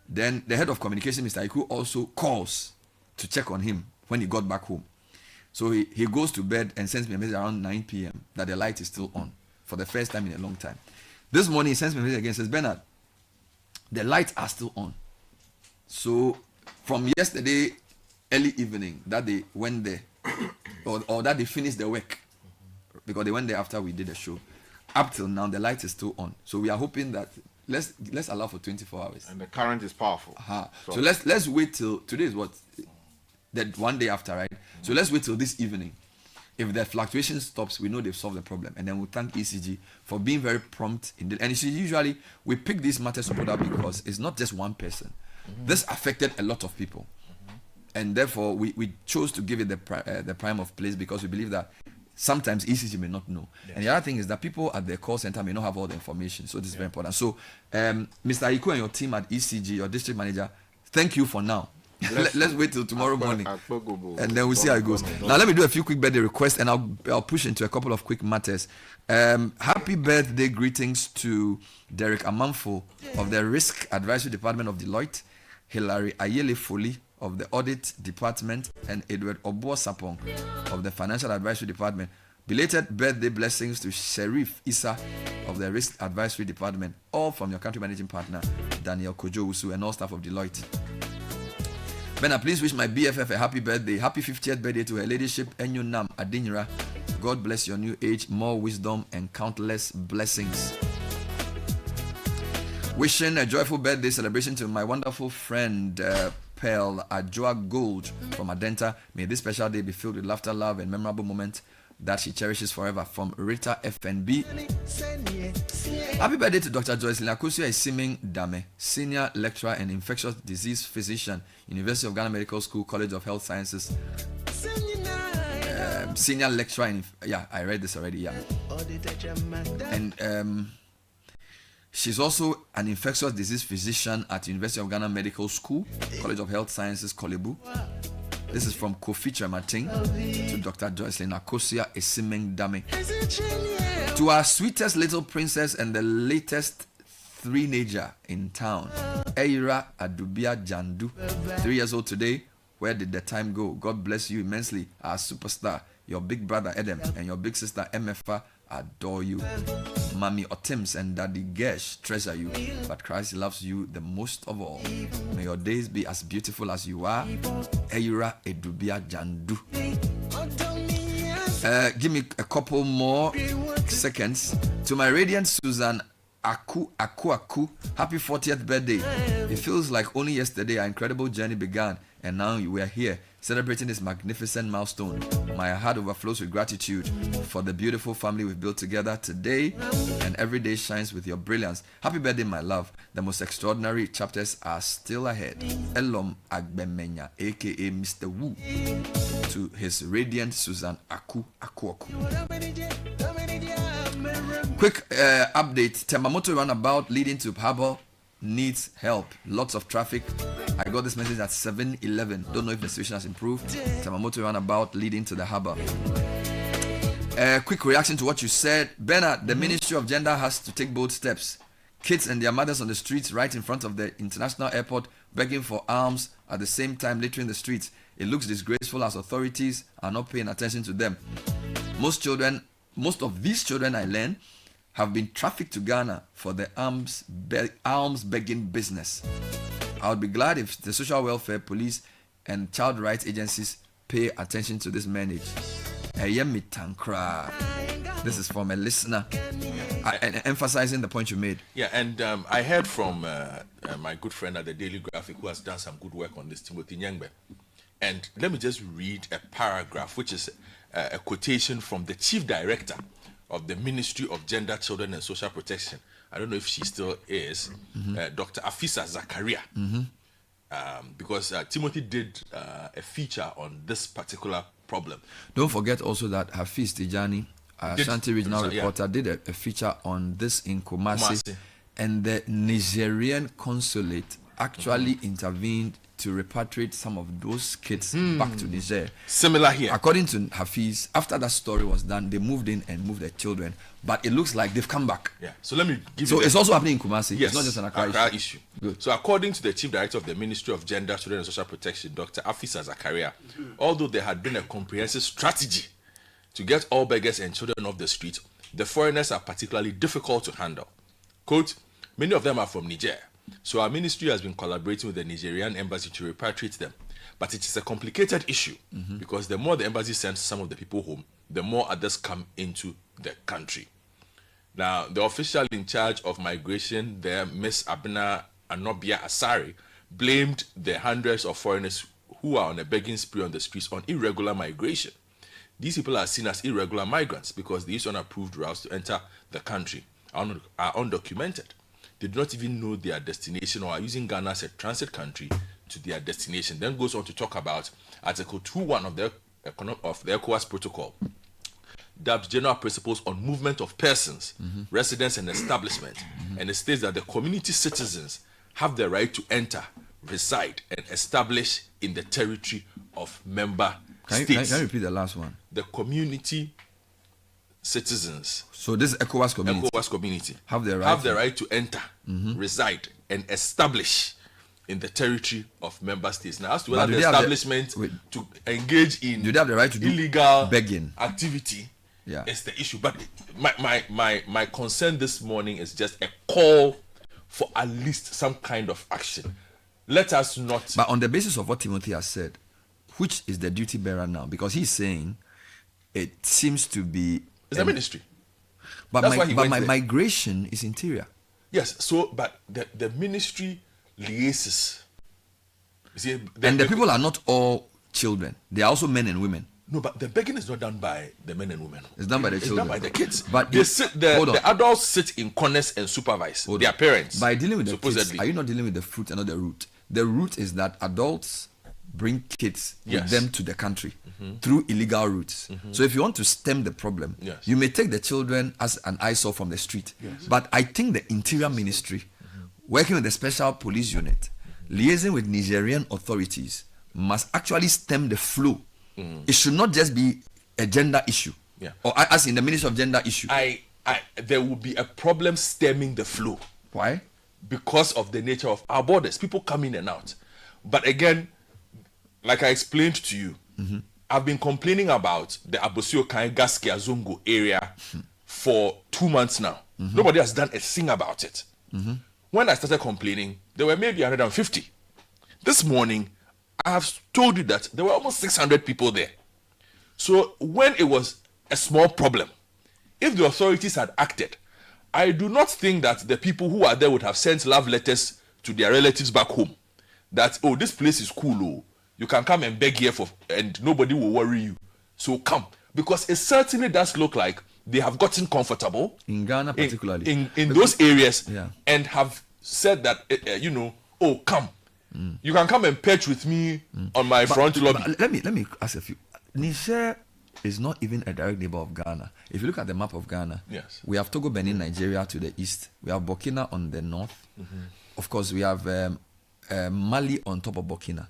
Then the head of communication, Mr. Iku, also calls to check on him when he got back home. So he goes to bed and sends me a message around 9 p.m. that the light is still on for the first time in a long time. This morning he sends me a message again, says, Bernard, the lights are still on. So from yesterday early evening that they went there, or that they finished the work, because they went there after we did the show, up till now the light is still on. So we are hoping that let's allow for 24 hours. And the current is powerful. So let's wait till today is what, that one day after, right? So let's wait till this evening. If the fluctuation stops, we know they've solved the problem, and then we'll thank ECG for being very prompt in the. And usually we pick these matters to put up because it's not just one person. This affected a lot of people, and therefore we chose to give it the prime of place because we believe that sometimes ECG may not know. Yes. And the other thing is that people at the call center may not have all the information. So this is very important. So Mr. Iku and your team at ECG, your district manager, thank you for now. Let's wait till tomorrow morning and then we'll see how it goes. Now let me do a few quick birthday requests and I'll push into a couple of quick matters. Happy birthday greetings to Derek Amanfo of the Risk Advisory Department of Deloitte, Hilary Ayele Foley of the Audit Department, and Edward Obo Sapong of the Financial Advisory Department. Belated birthday blessings to Sherif Issa of the Risk Advisory Department, all from your country managing partner, Daniel Kojo Usu, and all staff of Deloitte. Bena, please wish my BFF a happy birthday. Happy 50th birthday to her ladyship, Enyunam Adinyra. God bless your new age, more wisdom and countless blessings. Wishing a joyful birthday celebration to my wonderful friend, Pearl Adjoa Gold from Adenta. May this special day be filled with laughter, love, and memorable moments that she cherishes forever. From Rita FNB. Happy birthday to Dr. Joyce Linakusio Esiming Dame, Senior Lecturer and Infectious Disease Physician, University of Ghana Medical School, College of Health Sciences. Senior Lecturer in... Yeah, I read this already, yeah. And... she's also an infectious disease physician at University of Ghana Medical School, College of Health Sciences, Kolebu. This is from Kofi Chemating to Dr. Joycelyn Akosia Esimeng Dame. To our sweetest little princess and the latest three-nager in town, Eira Adubia Jandu, 3 years old today. Where did the time go? God bless you immensely, our superstar. Your big brother Edem and your big sister MFA adore you. Mommy Otims and Daddy Gesh treasure you, but Christ loves you the most of all. May your days be as beautiful as you are. Eira Edubia Jandu. Give me a couple more seconds. To my radiant Susan Aku. Happy 40th birthday. It feels like only yesterday our incredible journey began, and now we are here celebrating this magnificent milestone. My heart overflows with gratitude for the beautiful family we've built together today, and every day shines with your brilliance. Happy birthday, my love. The most extraordinary chapters are still ahead. Elom Agbemenya, aka Mr. Wu, to his radiant Susan Aku. Quick update. Temamoto roundabout leading to Harbour needs help. Lots of traffic. I got this message at 7:11. Don't know if the situation has improved. Temamoto roundabout leading to the harbour. Quick reaction to what you said. Bernard, the Ministry of Gender has to take bold steps. Kids and their mothers on the streets right in front of the international airport begging for alms, at the same time littering the streets. It looks disgraceful as authorities are not paying attention to them. Most of these children, I learned, have been trafficked to Ghana for the alms begging business. I would be glad if the social welfare, police and child rights agencies pay attention to this manage. This is from a listener, emphasizing the point you made. Yeah, and I heard from my good friend at the Daily Graphic who has done some good work on this, Timothy Nyangbe. And let me just read a paragraph, which is a quotation from the Chief Director of the Ministry of Gender, Children and Social Protection. I don't know if she still is, Dr. Afisa Zakaria. Because Timothy did a feature on this particular problem. Don't forget also that Hafiz Tijani, Ashanti Regional Reporter, did a feature on this in Kumasi. And the Nigerian consulate actually intervened to repatriate some of those kids back to Niger. Similar here. According to Hafiz, after that story was done, they moved in and moved their children. But it looks like they've come back. Yeah. So let me give you. So it's also happening in Kumasi. Yes. It's not just an Accra issue. Good. So according to the Chief Director of the Ministry of Gender, Children and Social Protection, Dr. Afisa Zakaria, although there had been a comprehensive strategy to get all beggars and children off the street, the foreigners are particularly difficult to handle. Quote, many of them are from Niger. So our ministry has been collaborating with the Nigerian embassy to repatriate them. But it is a complicated issue because the more the embassy sends some of the people home, the more others come into the country. Now, the official in charge of migration there, Ms. Abna Anobia Asari, blamed the hundreds of foreigners who are on a begging spree on the streets on irregular migration. These people are seen as irregular migrants because they use unapproved routes to enter the country, are undocumented. They do not even know their destination or are using Ghana as a transit country to their destination. Then goes on to talk about Article 2.1 of the ECOWAS Protocol, dubbed General Principles on Movement of Persons, Residents and Establishment. And it states that the community citizens have the right to enter, reside and establish in the territory of member states. Can you repeat the last one? The community citizens. So this ECOWAS community have the right to enter, reside, and establish in the territory of member states. Now, as to whether the establishment to engage in do they have the right to illegal begging activity is the issue. But my concern this morning is just a call for at least some kind of action. Let us not. But on the basis of what Timothy has said, which is the duty bearer now? Because he's saying it seems to be. It's the ministry. But my migration is interior. Yes, so, but the ministry liaises. You see, the people are not all children. They are also men and women. No, but the begging is not done by the men and women. It's done by the children. It's done by the kids. But the adults sit in corners and supervise their parents. By dealing with the kids, are you not dealing with the fruit and not the root? The root is that adults bring kids with them to the country through illegal routes. So if you want to stem the problem, you may take the children as an eyesore from the street. But I think the Interior Ministry, working with the Special Police Unit, liaising with Nigerian authorities, must actually stem the flow. It should not just be a gender issue, or as in the Ministry of Gender issue. There will be a problem stemming the flow. Why? Because of the nature of our borders. People come in and out. But again, like I explained to you, I've been complaining about the Abosio-Kan Gaskia Zongo area for 2 months now. Nobody has done a thing about it. When I started complaining, there were maybe 150. This morning, I have told you that there were almost 600 people there. So when it was a small problem, if the authorities had acted, I do not think that the people who are there would have sent love letters to their relatives back home. That, oh, this place is cool, oh. You can come and beg here and nobody will worry you. So come. Because it certainly does look like they have gotten comfortable. In Ghana particularly. In those areas. And have said that, oh, come. You can come and perch with me on my front lobby. Let me ask a few. Niger is not even a direct neighbor of Ghana. If you look at the map of Ghana, we have Togo, Benin, Nigeria to the east. We have Burkina on the north. Of course, we have Mali on top of Burkina.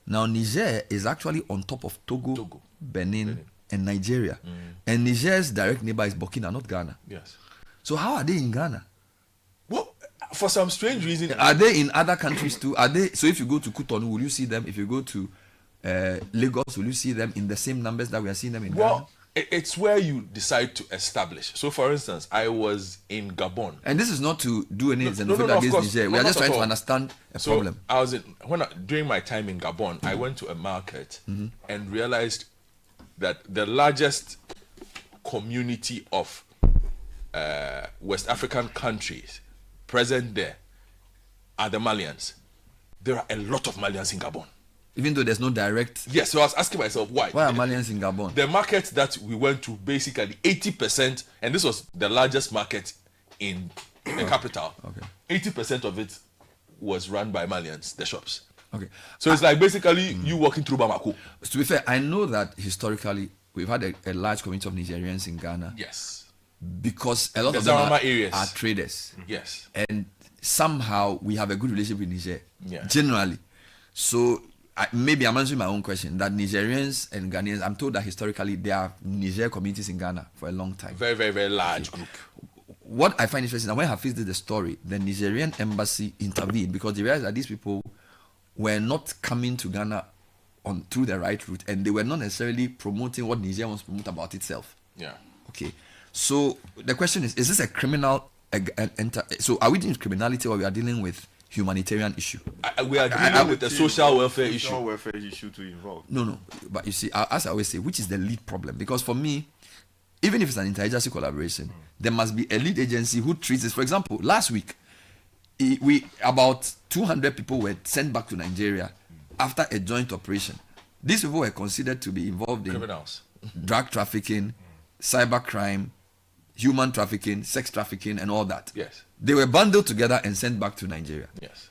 Now, Niger is actually on top of Togo, Benin, and Nigeria. And Niger's direct neighbor is Burkina, not Ghana. Yes. So how are they in Ghana? Well, for some strange reason. Are they in other countries too? Are they? So if you go to Cotonou, will you see them? If you go to Lagos, will you see them in the same numbers that we are seeing them in Ghana? Well, it's where you decide to establish. So, for instance, I was in Gabon. And this is not to do any xenophobia against Niger. We are just trying to understand a problem. I was during my time in Gabon, I went to a market and realized that the largest community of West African countries present there are the Malians. There are a lot of Malians in Gabon. Even though there's no direct... Yes, so I was asking myself, why? Why are Malians in Gabon? The market that we went to, basically 80%, and this was the largest market in the capital, 80% of it was run by Malians, the shops. Okay. So it's like basically you walking through Bamako. To be fair, I know that historically we've had a large community of Nigerians in Ghana. Yes. Because a lot of them are traders. Yes. And somehow we have a good relationship with Niger. Yeah. Generally. So maybe I'm answering my own question, that Nigerians and Ghanaians, I'm told that historically there are Niger communities in Ghana for a long time. Very, very, very large group. What I find interesting, and when Hafiz did the story, the Nigerian embassy intervened because they realized that these people were not coming to Ghana through the right route, and they were not necessarily promoting what Nigeria wants to promote about itself. Yeah. Okay. So the question is this a criminal, so are we dealing with criminality or we are dealing with humanitarian issue? We are dealing with a social welfare issue. Social welfare issue to involve. No. But you see, as I always say, which is the lead problem? Because for me, even if it's an interagency collaboration, there must be a lead agency who treats this. For example, last week, about 200 people were sent back to Nigeria after a joint operation. These people were considered to be involved in criminals, drug trafficking, cyber crime, human trafficking, sex trafficking, and all that. Yes. They were bundled together and sent back to Nigeria. Yes.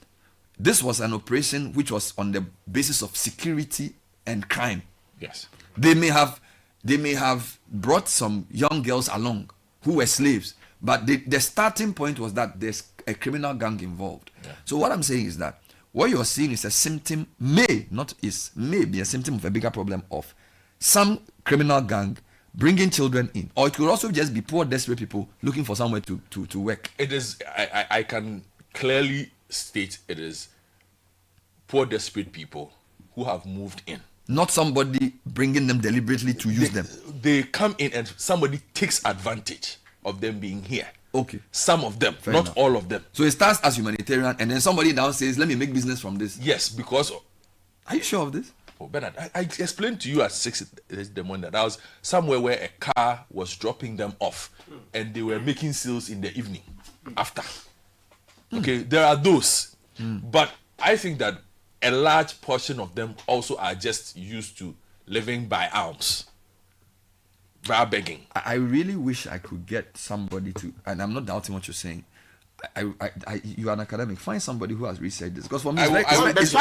This was an operation which was on the basis of security and crime. Yes. They may have brought some young girls along who were slaves, but the starting point was that there's a criminal gang involved. Yeah. So what I'm saying is that what you're seeing is a symptom, may be a symptom of a bigger problem of some criminal gang bringing children in, or it could also just be poor, desperate people looking for somewhere to work. It is. I can clearly state it is poor, desperate people who have moved in. Not somebody bringing them deliberately to use them. They come in and somebody takes advantage of them being here. Okay. Some of them, Fair not enough. all of them. So it starts as humanitarian, and then somebody now says, "Let me make business from this." Yes, because. Are you sure of this? Oh, Bernard, I explained to you at 6 in the morning that I was somewhere where a car was dropping them off, and they were making sales in the evening after. Okay, there are those, but I think that a large portion of them also are just used to living by alms, by begging. I really wish I could get somebody to, and I'm not doubting what you're saying. You are an academic. Find somebody who has researched this, because for me, it's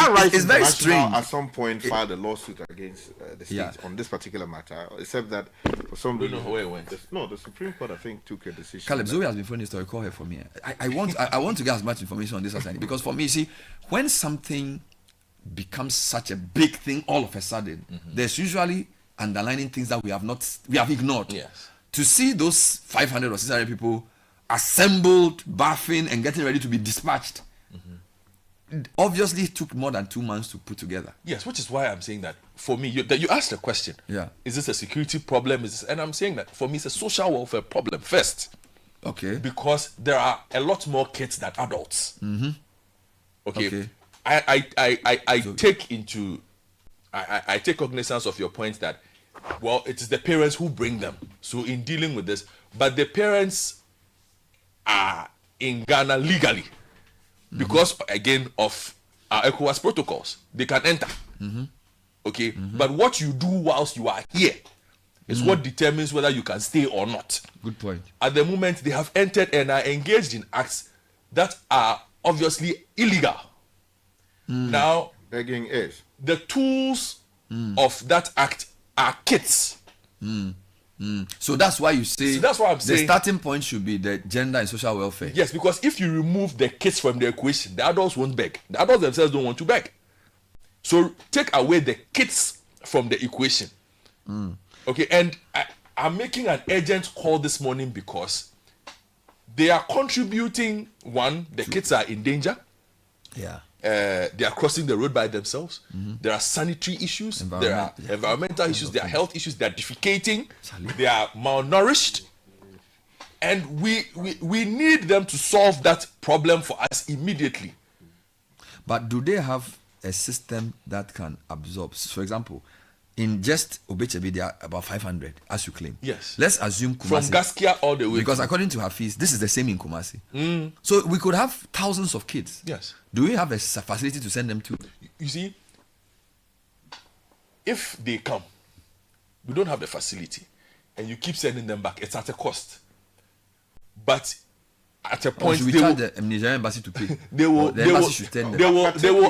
very strange. At some point, filed a lawsuit against the state on this particular matter, except that for some reason, where it went. The Supreme Court, I think, took a decision. Caleb, Zoe has been phoning this story. Call her for me. I want to get as much information on this as I need, because for me, see, when something becomes such a big thing all of a sudden, there's usually underlining things that we have ignored. Yes. To see those 500 or 600 people assembled, bathing, and getting ready to be dispatched, obviously it took more than 2 months to put together. Yes, which is why I'm saying that for me, you asked the question. Yeah. Is this a security problem? And I'm saying that for me, it's a social welfare problem first. Okay. Because there are a lot more kids than adults. Okay. I take cognizance of your point that, well, it is the parents who bring them. So in dealing with this, but the parents are in Ghana legally because, again, of our ECOWAS protocols. They can enter. Okay. But what you do whilst you are here is what determines whether you can stay or not. Good point. At the moment, they have entered and are engaged in acts that are obviously illegal. Now, begging is the tools of that act are kids. So that's why you say, that's why I'm saying the starting point should be the gender and social welfare. Yes, because if you remove the kids from the equation, the adults won't beg. The adults themselves don't want to beg. So take away the kids from the equation. Okay, and I'm making an urgent call this morning because they are contributing. One, the kids are in danger. Yeah. They are crossing the road by themselves. There are sanitary issues. There are environmental issues. There are health issues. They are defecating. They are malnourished. And we need them to solve that problem for us immediately. But do they have a system that can absorb? For example, in just Obechebi, there are about 500, as you claim. Yes. Let's assume Kumasi. From Gaskia all the way. Because according to Hafiz, this is the same in Kumasi. So we could have thousands of kids. Yes. Do we have a facility to send them to? You see, if they come, we don't have the facility, and you keep sending them back, it's at a cost. But at a point, should we charge the Nigerian embassy to pay? They will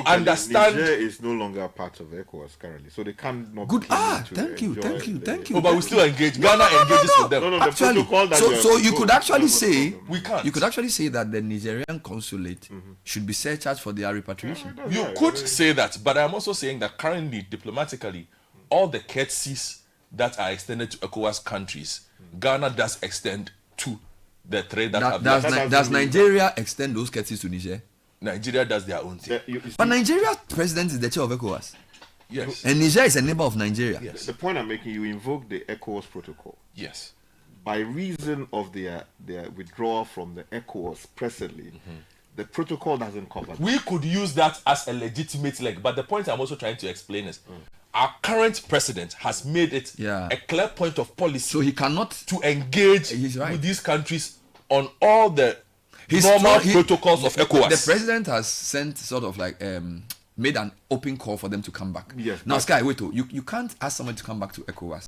understand. Niger is no longer part of ECOWAS currently, so they can't not. Good. Thank you. Oh, but we still engage. Ghana engages with them. No, actually, so you could actually say we can't. You could actually say that the Nigerian consulate should be surcharged for their repatriation. You could say that, but I'm also saying that currently, diplomatically, all the courtesies that are extended to ECOWAS countries, Ghana does extend to the three that have. Does Nigeria extend those courtesies to Niger? Nigeria does their own thing. But Nigeria's president is the chair of ECOWAS. Yes. And Niger is a neighbor of Nigeria. Yes. The point I'm making, you invoke the ECOWAS protocol. Yes. By reason of their withdrawal from the ECOWAS presently, the protocol doesn't cover that. We could use that as a legitimate leg, but the point I'm also trying to explain is our current president has made it a clear point of policy, so he cannot to engage with these countries on all the normal protocols of ECOWAS. The president has sent sort of like made an open call for them to come back. Yes. Now, Sky, wait, you can't ask someone to come back to ECOWAS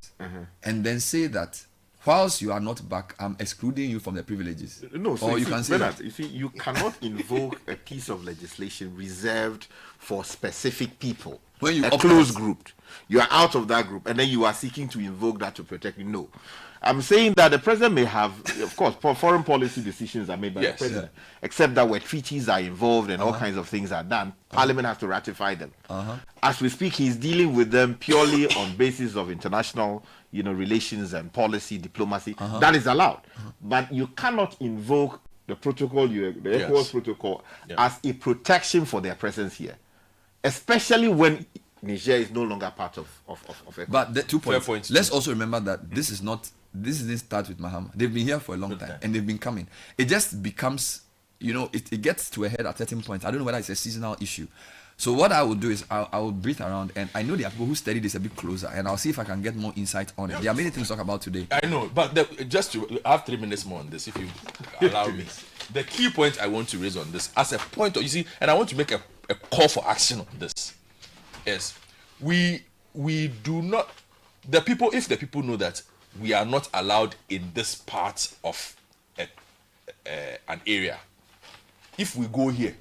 and then say that whilst you are not back, I'm excluding you from the privileges. No, so or you can say Bernard, you see, you cannot invoke a piece of legislation reserved for specific people. When you a closed group, you are out of that group, and then you are seeking to invoke that to protect you. No, I'm saying that the president may have, of course, foreign policy decisions are made by the president, except that where treaties are involved and all kinds of things are done, Parliament has to ratify them. As we speak, he's dealing with them purely on basis of international, relations and policy, diplomacy. That is allowed, but you cannot invoke the protocol, the ECOWAS protocol, as a protection for their presence here, especially when Niger is no longer part of ECOWAS. But the 2 points. Let's also remember that this didn't start with Mahama. They've been here for a long time and they've been coming. It just becomes, it gets to a head at certain points. I don't know whether it's a seasonal issue. So what I will do is I will breathe around, and I know there are people who study this a bit closer, and I'll see if I can get more insight on it. There are many things to talk about today. I know, but just to have 3 minutes more on this, if you allow me. The key point I want to raise on this, as a point of, and I want to make a call for action on this, is we do not, if the people know that we are not allowed in this part of an area, if we go here,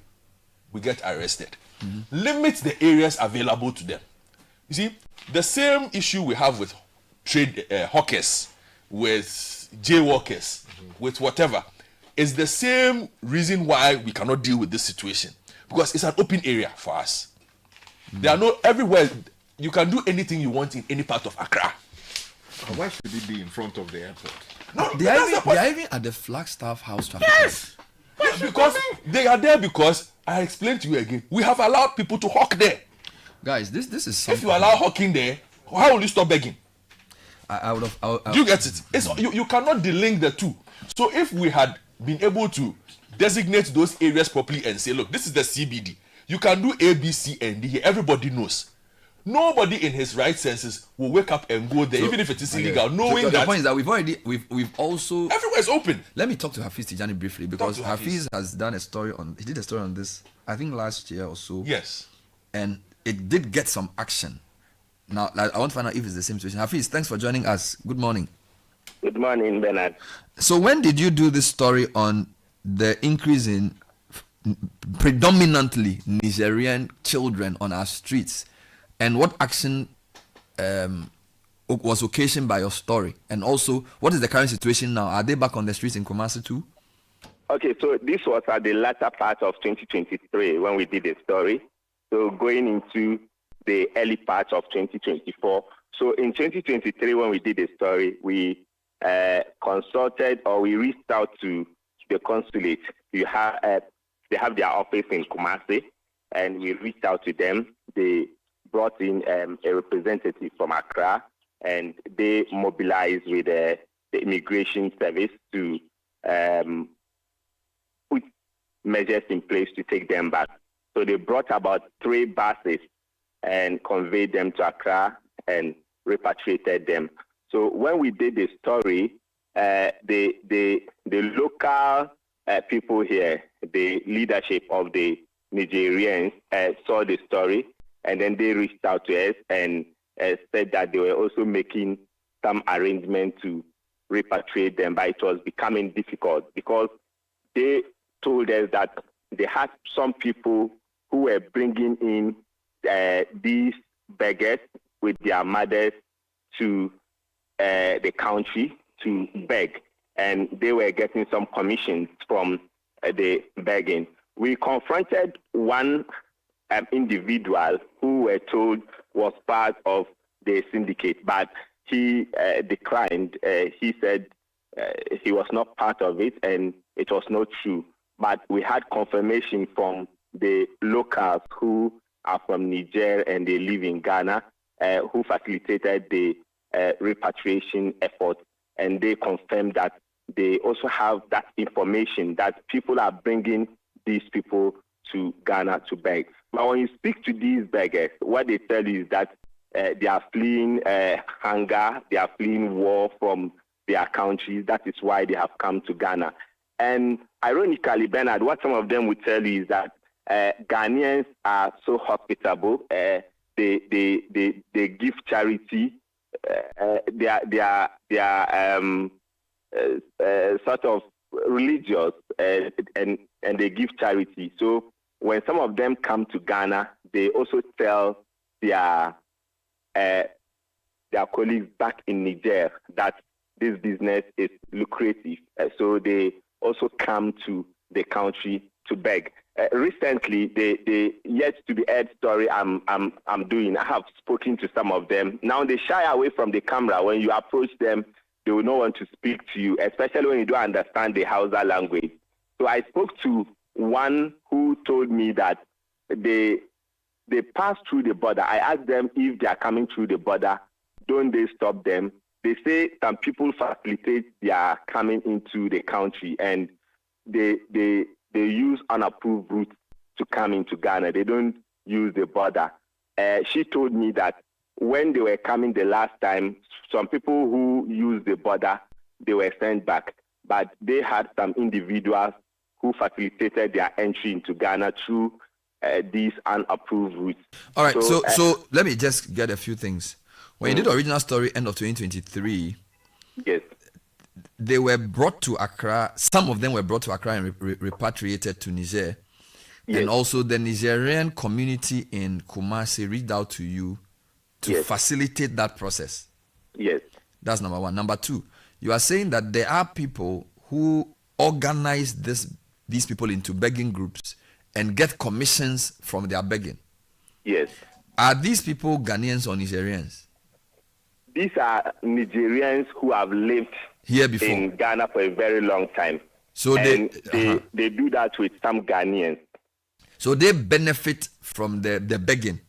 we get arrested. Limit the areas available to them. You see, the same issue we have with trade hawkers, with jaywalkers, with whatever, is the same reason why we cannot deal with this situation. Because it's an open area for us. There are everywhere, you can do anything you want in any part of Accra. Why should it be in front of the airport? No, they are even at the Flagstaff House traffic. Yes! Because they are there because, I explained to you again, we have allowed people to hawk there. Guys, this is something. If you allow hawking there, how will you stop begging? Do you get it? You cannot delink the two. So if we had been able to designate those areas properly and say, look, this is the CBD. You can do A, B, C, and D here. Everybody knows. Nobody in his right senses will wake up and go there, even if it is illegal, knowing that. The point is that we've also. Everywhere is open. Let me talk to Hafiz Tijani briefly, because Hafiz has done he did a story on this, I think last year or so. Yes. And it did get some action. Now, I want to find out if it's the same situation. Hafiz, thanks for joining us. Good morning. Good morning, Bernard. So when did you do this story on the increase in predominantly Nigerian children on our streets? And what action was occasioned by your story? And also, what is the current situation now? Are they back on the streets in Kumasi too? Okay, so this was at the latter part of 2023 when we did the story. So going into the early part of 2024. So in 2023, when we did the story, we consulted or we reached out to the consulate. They have their office in Kumasi, and we reached out to them. They brought in a representative from Accra, and they mobilized with the immigration service to put measures in place to take them back. So they brought about 3 buses and conveyed them to Accra and repatriated them. So when we did the story, the local people here, the leadership of the Nigerians saw the story, and then they reached out to us and said that they were also making some arrangement to repatriate them, but it was becoming difficult because they told us that they had some people who were bringing in these beggars with their mothers to the country to beg, and they were getting some commissions from the begging. We confronted one individual who were told was part of the syndicate, but he declined. He said he was not part of it and it was not true. But we had confirmation from the locals who are from Niger and they live in Ghana, who facilitated the repatriation effort, and they confirmed that they also have that information that people are bringing these people to Ghana to beg. But when you speak to these beggars, what they tell you is that they are fleeing hunger, they are fleeing war from their countries. That is why they have come to Ghana. And ironically, Bernard, what some of them would tell you is that Ghanaians are so hospitable. They give charity. They are sort of religious, and they give charity. So when some of them come to Ghana, they also tell their colleagues back in Niger that this business is lucrative. So they also come to the country to beg. Recently, the yet to be heard story I'm doing, I have spoken to some of them. Now they shy away from the camera. When you approach them, they will not want to speak to you, especially when you don't understand the Hausa language. So I spoke to one who told me that they pass through the border. I asked them if they are coming through the border, don't they stop them? They say some people facilitate their coming into the country, and they use unapproved routes to come into Ghana. They don't use the border. She told me that when they were coming the last time, some people who used the border, they were sent back. But they had some individuals who facilitated their entry into Ghana through these unapproved routes. All right, so let me just get a few things. When you did the original story, end of 2023, yes, they were brought to Accra. Some of them were brought to Accra and repatriated to Niger. Yes. And also the Nigerian community in Kumasi reached out to you to facilitate that process. Yes. That's number one. Number two, you are saying that there are people who organize these people into begging groups and get commissions from their begging. Yes. Are these people Ghanaians or Nigerians? These are Nigerians who have lived here before in Ghana for a very long time. So they do that with some Ghanaians. So they benefit from the begging.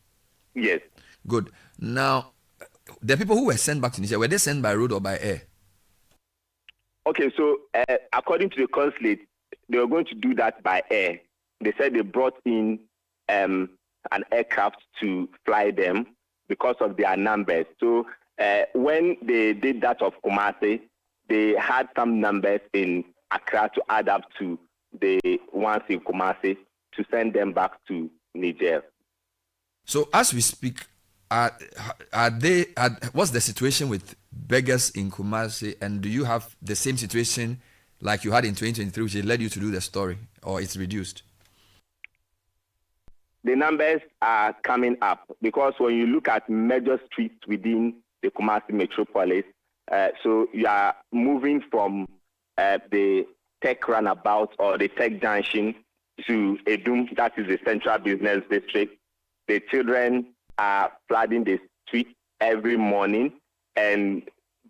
Yes. Good. Now, the people who were sent back to Nigeria, were they sent by road or by air? Okay, so according to the consulate, they were going to do that by air. They said they brought in an aircraft to fly them because of their numbers. So when they did that of Kumasi, they had some numbers in Accra to add up to the ones in Kumasi to send them back to Niger. So as we speak, what's the situation with beggars in Kumasi, and do you have the same situation like you had in 2023, which led you to do the story, or it's reduced? The numbers are coming up because when you look at major streets within the Kumasi metropolis, so you are moving from the tech runabout or the tech junction to Edum, that is the central business district. The children are flooding the streets every morning, and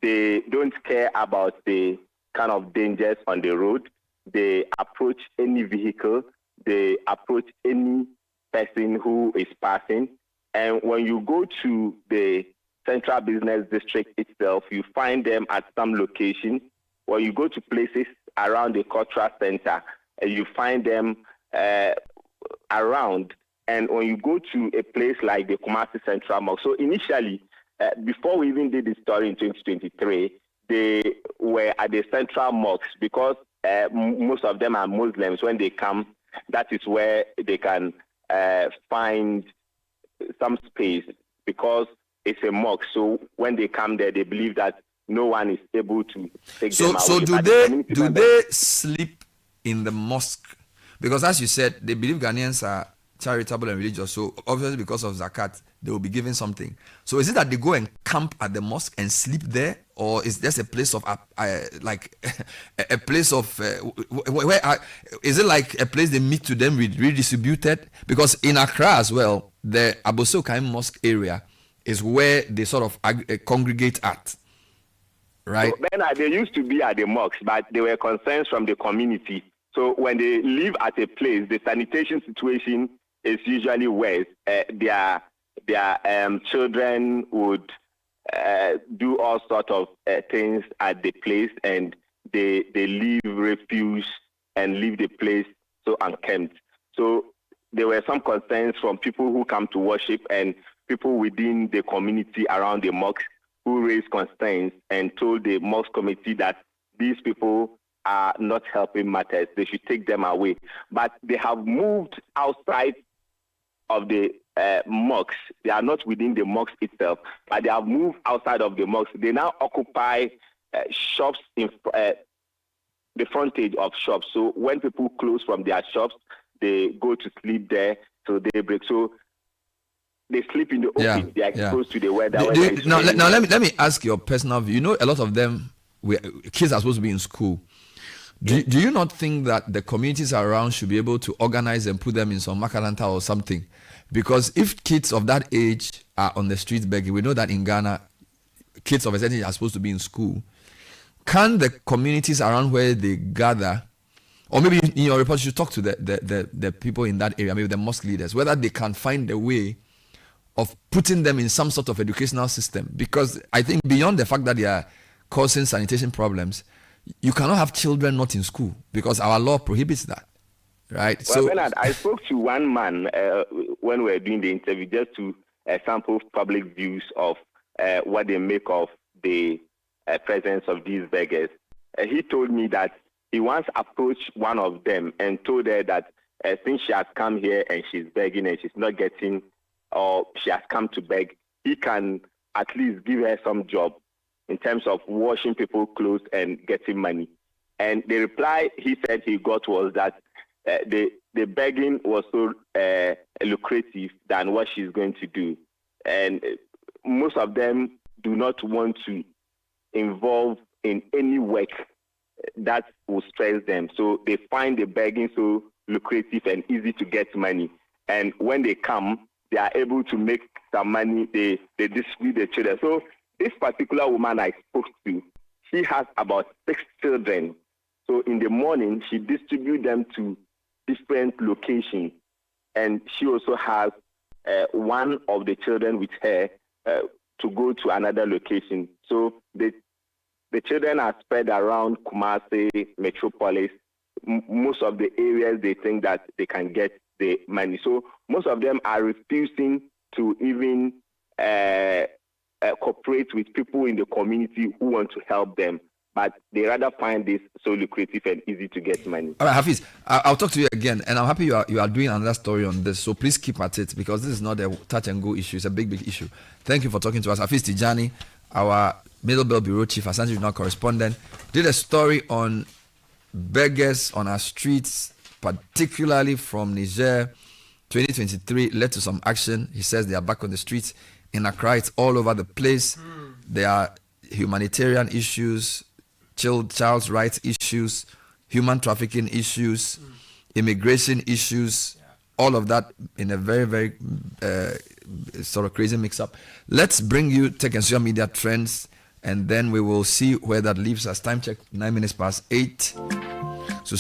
they don't care about the kind of dangers on the road. They approach any vehicle, they approach any person who is passing. And when you go to the Central Business District itself, you find them at some locations. When you go to places around the cultural center, you find them around. And when you go to a place like the Kumasi Central Mosque, so initially, before we even did this story in 2023, they were at the Central Mosque because most of them are Muslims. When they come, that is where they can find some space because it's a mosque. So when they come there, they believe that no one is able to take them away. So do they sleep in the mosque? Because as you said, they believe Ghanaians are charitable and religious. So obviously because of zakat, they will be given something. So is it that they go and camp at the mosque and sleep there, or is just a place of like a place of where is it like a place they meet to them redistributed? Because in Accra as well, the Abosokai Mosque area is where they sort of congregate at, right? So then they used to be at the mosque, but there were concerns from the community. So when they live at a place, the sanitation situation is usually worse. Their children would do all sorts of things at the place, and they leave refuse and leave the place so unkempt. So there were some concerns from people who come to worship and people within the community around the mosque who raised concerns and told the mosque committee that these people are not helping matters. They should take them away. But they have moved outside of the mosque. They are not within the mosque itself, but they have moved outside of the mosque. They now occupy shops in the frontage of shops. So when people close from their shops, they go to sleep there till daybreak. So they sleep in the open. They are exposed to the weather. Now let me ask your personal view. You know, a lot of them, kids are supposed to be in school. Do you not think that the communities around should be able to organize and put them in some makaranta or something? Because if kids of that age are on the streets begging, we know that in Ghana, kids of a certain age are supposed to be in school. Can the communities around where they gather, or maybe in your report, you should talk to the people in that area, maybe the mosque leaders, whether they can find a way of putting them in some sort of educational system? Because I think beyond the fact that they are causing sanitation problems, you cannot have children not in school because our law prohibits that, right? Well, so Bernard, I spoke to one man when we were doing the interview just to sample public views of what they make of the presence of these beggars. He told me that he once approached one of them and told her that since she has come here and she's begging and she's not getting, or she has come to beg, he can at least give her some job in terms of washing people's clothes and getting money. And the reply he said he got was that the begging was so lucrative than what she's going to do. And most of them do not want to involve in any work that will stress them. So they find the begging so lucrative and easy to get money. And when they come, they are able to make some money. They distribute the children. So this particular woman I spoke to, she has about 6 children. So in the morning, she distributes them to different locations. And she also has one of the children with her to go to another location. So the children are spread around Kumasi, Metropolis, most of the areas they think that they can get the money. So most of them are refusing to even cooperate with people in the community who want to help them, but they rather find this so lucrative and easy to get money. All right, Hafiz, I'll talk to you again, and I'm happy you are doing another story on this, so please keep at it, because this is not a touch and go issue, it's a big issue. Thank you for talking to us. Hafiz Tijani, our Middle Belt Bureau Chief, Asante Regional Correspondent, did a story on beggars on our streets, particularly from Niger. 2023 led to some action. He says they are back on the streets. In Accra, it's all over the place. There are humanitarian issues, child's rights issues, human trafficking issues, immigration issues, all of that in a very, very sort of crazy mix-up. Let's bring you tech and social media trends, and then we will see where that leaves us. Time check, 9 minutes past 8. So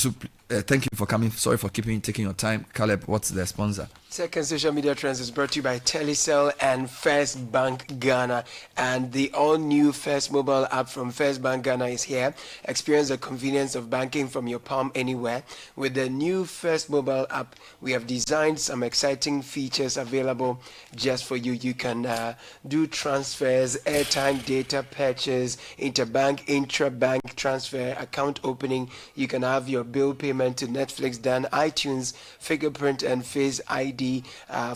thank you for coming. Sorry for taking your time. Caleb, what's the sponsor? Tech and Social Media Trends is brought to you by Telecel and First Bank Ghana. And the all-new First mobile app from First Bank Ghana is here. Experience the convenience of banking from your palm anywhere. With the new First mobile app, we have designed some exciting features available just for you. You can do transfers, airtime, data purchase, interbank, intra-bank transfer, account opening. You can have your bill payment to Netflix done, iTunes, fingerprint and Face ID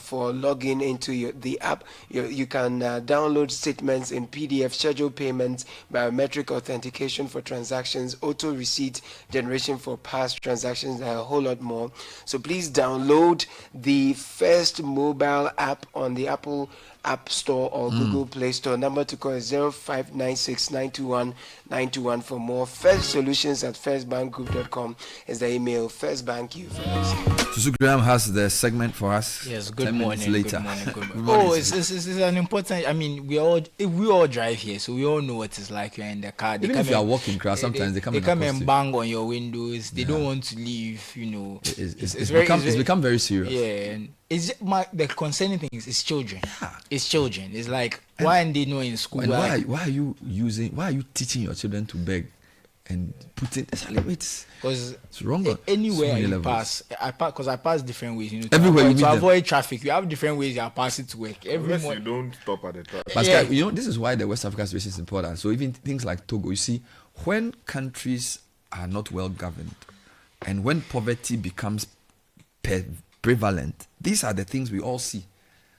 for logging into the app. You can download statements in PDF, schedule payments, biometric authentication for transactions, auto receipt generation for past transactions, and a whole lot more. So please download the First mobile app on the Apple App Store or Google Play Store. Number to call is 0596-921-921 for more. First Solutions at firstbankgroup.com is the email. First Bank, you first. Susu Graham has the segment for us. Yes, good 10 minutes morning. later. Good morning. Oh, it's an important. I mean, we all drive here, so we all know what it's like. You're in the car. Even if you are walking class, sometimes they come and bang on your windows. They don't want to leave. You know, it's become very serious. Yeah. And the concerning thing is children. Yeah. It's children. It's like, why aren't they not in school? And why are you teaching your children to beg and put it limits? Because it's wrong. Anywhere you pass, I pass different ways. You know, everywhere to avoid traffic, you have different ways you are passing to work. Unless you don't stop at the traffic. But you know, this is why the West African situation is important. So even things like Togo, you see, when countries are not well governed, and when poverty becomes prevalent, these are the things we all see.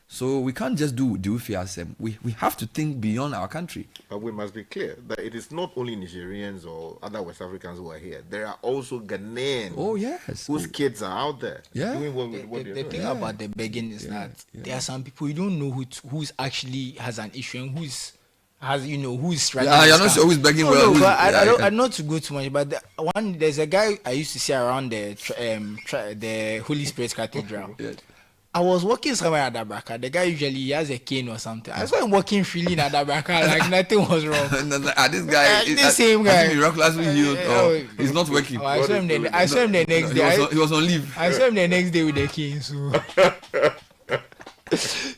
So we can't just do FIASM. We have to think beyond our country. But we must be clear that it is not only Nigerians or other West Africans who are here. There are also Ghanaians. Oh yes, whose kids are out there. Yeah. Doing what the thing about the begging is that there are some people you don't know who's actually has an issue and who's struggling. Yeah, you're not sure who's begging well. No, I not to go too much, but there's a guy I used to see around the Holy Spirit Cathedral. Yeah. I was walking somewhere at Adabraka. The guy usually has a cane or something. I saw him walking freely in Adabraka, like nothing was wrong. This guy, this same guy, miraculously healed, or he's not working. I saw him the next day. He was on leave. I saw him the next day with the cane.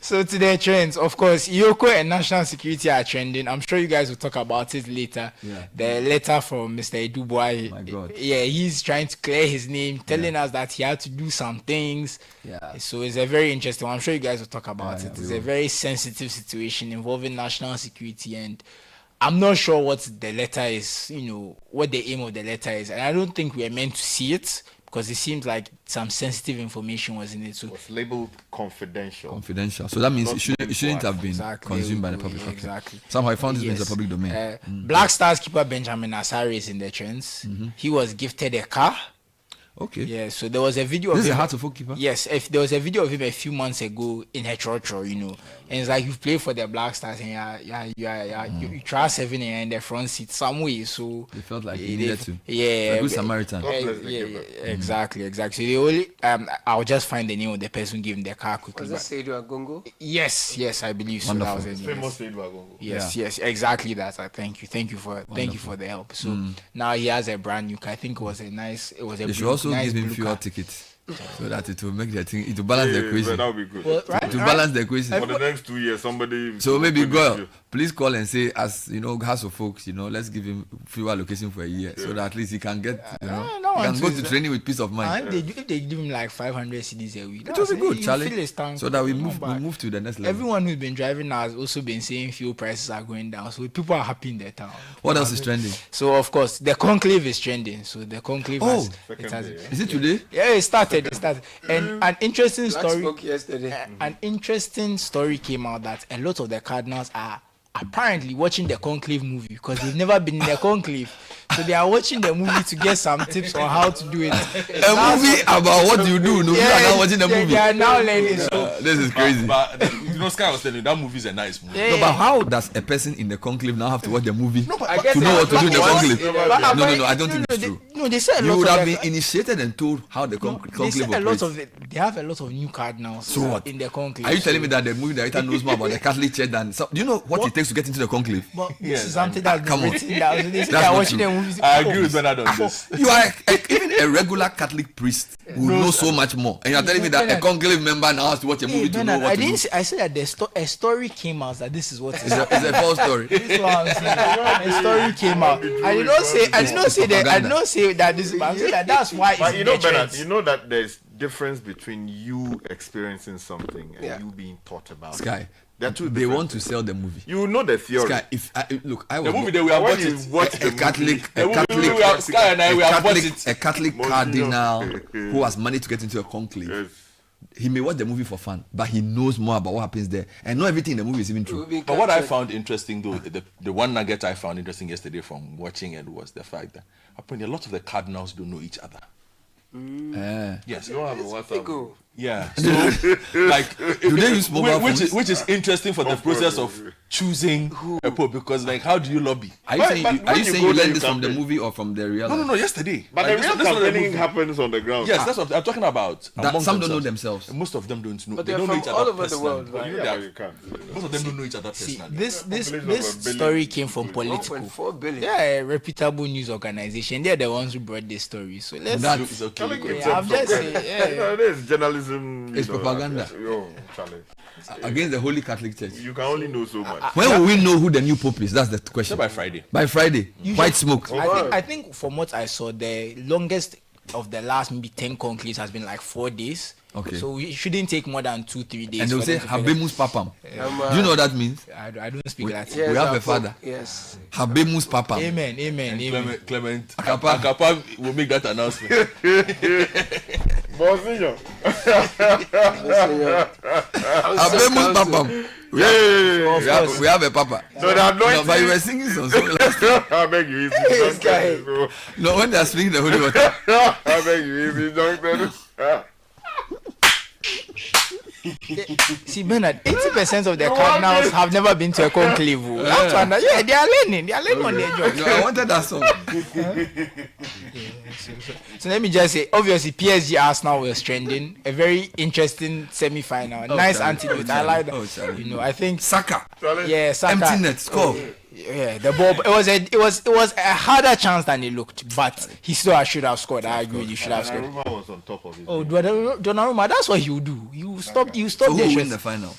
So to the trends, of course, Yoko and national security are trending. I'm sure you guys will talk about it later. Yeah. The letter from Mr. Eduboy. My God. Yeah, he's trying to clear his name, telling us that he had to do some things. Yeah. So it's a very interesting one. I'm sure you guys will talk about it. It's a very sensitive situation involving national security, and I'm not sure what the letter is, what the aim of the letter is. And I don't think we are meant to see it, because it seems like some sensitive information was in it. So it was labeled confidential. Confidential. So that means it shouldn't have been consumed by the public. Exactly. Somehow I found this in the public domain. Black Stars keeper Benjamin Asari is in the trends. Mm-hmm. He was gifted a car. Okay. Yeah, so there was a video of him. This is a Hearts keeper? Yes, if there was a video of him a few months ago in Hetrocho, and it's like you play for the Black Stars and you try 7 and you're in the front seat some way, so they felt like they needed to. Yeah, a good Samaritan. Exactly. So they only I'll just find the name of the person giving the car quickly. Was that Seydou Agongo? Yes, I believe so. Wonderful. That was it. Famous Seydou Agongo. Yes, exactly that. Thank you for the help. So now he has a brand new car. I think it was a they should also give him fewer tickets so that it will make the thing, it will balance the equation. That would be good. Well, to balance the equation for the next 2 years. Somebody. So maybe girl, please call and say, as House of Folks, let's give him fewer allocation for a year, so that at least he can get, he can go to training with peace of mind. If they give him like 500 CDs a week, it will be good, Charlie. So that we move to the next level. Everyone who's been driving now has also been saying fuel prices are going down, so people are happy in their town. What else is trending? So of course the conclave is trending. So the conclave is it today? Yeah, it started. And an interesting story. Spoke yesterday. An interesting story came out that a lot of the cardinals are apparently watching the Conclave movie because they've never been in a conclave. So they are watching the movie to get some tips on how to do it. A movie about what you do. No, you are now watching the movie. They are now learning. So this is crazy. But you know, Sky was telling you that movie is a nice movie. No, but how does a person in the conclave now have to watch the movie to know I what to do in the conclave? No, I don't think it's true. No, they said a lot. You would of have been initiated and told how the conclave operates. They have a lot of new cardinals. So what? In the conclave. Are you telling me that the movie director knows more about the Catholic Church than? So, do you know what it takes to get into the conclave? But this is something that's come on. written down. So they say they are watching the movies. I agree with Bernard on this. You are even a regular Catholic priest who knows so much more, and you are telling me that a conclave member now has to watch a movie to know what to do. I said that a story came out that this is what it's a false story. This is what I'm saying. A story came out. I did not say that this is. I'm saying that that's why. But you know, Bernard, you know that there's difference between you experiencing something and you being taught about. Sky. They want to sell the movie. You know the theory. Sky, if I was the movie that we have watched a Catholic cardinal who has managed to get into a conclave. Yes. He may watch the movie for fun, but he knows more about what happens there, and not everything in the movie is even true. But what I found interesting, though, the one nugget I found interesting yesterday from watching it was the fact that apparently a lot of the cardinals don't know each other. Yes. You don't have a WhatsApp. Yeah. So, like, do they use mobile phones? Which is interesting for the process of choosing a pope, because, like, how do you lobby? Are you saying you learned this from the movie or from the real? No, yesterday. But like, the real campaigning happens on the ground. Yes, that's what I'm talking about. That some don't know themselves. Most of them don't know. But they don't know each other all over personally. the world, right? Most of them don't know each other personally. This story came from Politico. 1.4 billion. Yeah, a reputable news organization. They're the ones who brought this story. So let's. That's okay. I'm just saying. This journalism. It's propaganda. Against the Holy Catholic Church. You can only know so much. When will we know who the new pope is? That's the question. By Friday. By Friday. White smoke. I think from what I saw, the longest of the last maybe 10 conclaves has been like 4 days. Okay. So we shouldn't take more than 2-3 days. And they'll say Habemus Papam. Do you know what that means? I don't speak Latin. Yes, we have a father. Yes. Habemus Papam. Amen. Clement Akapa will make that announcement. Monsignor. Habemus Papam. We have a papa. So they are no, but you were singing some song last time. I beg you, easy. No, when they are speaking the holy water. I beg you, easy. Don't See, Bernard, 80% of the cardinals have never been to a conclave. That's one. Yeah, they are learning. They are learning on their job. No, I wanted that song. So let me just say, obviously, PSG Arsenal was trending. A very interesting semi-final. Nice antidote. I like that. You know, I think Saka. Yeah, Saka. Empty net score. Yeah, the ball. It was a harder chance than it looked, but he still should have scored. I agree. You should have scored. Donnarumma was on top of it. Oh, Donnarumma, that's what he will do. You stop. So who will win the final?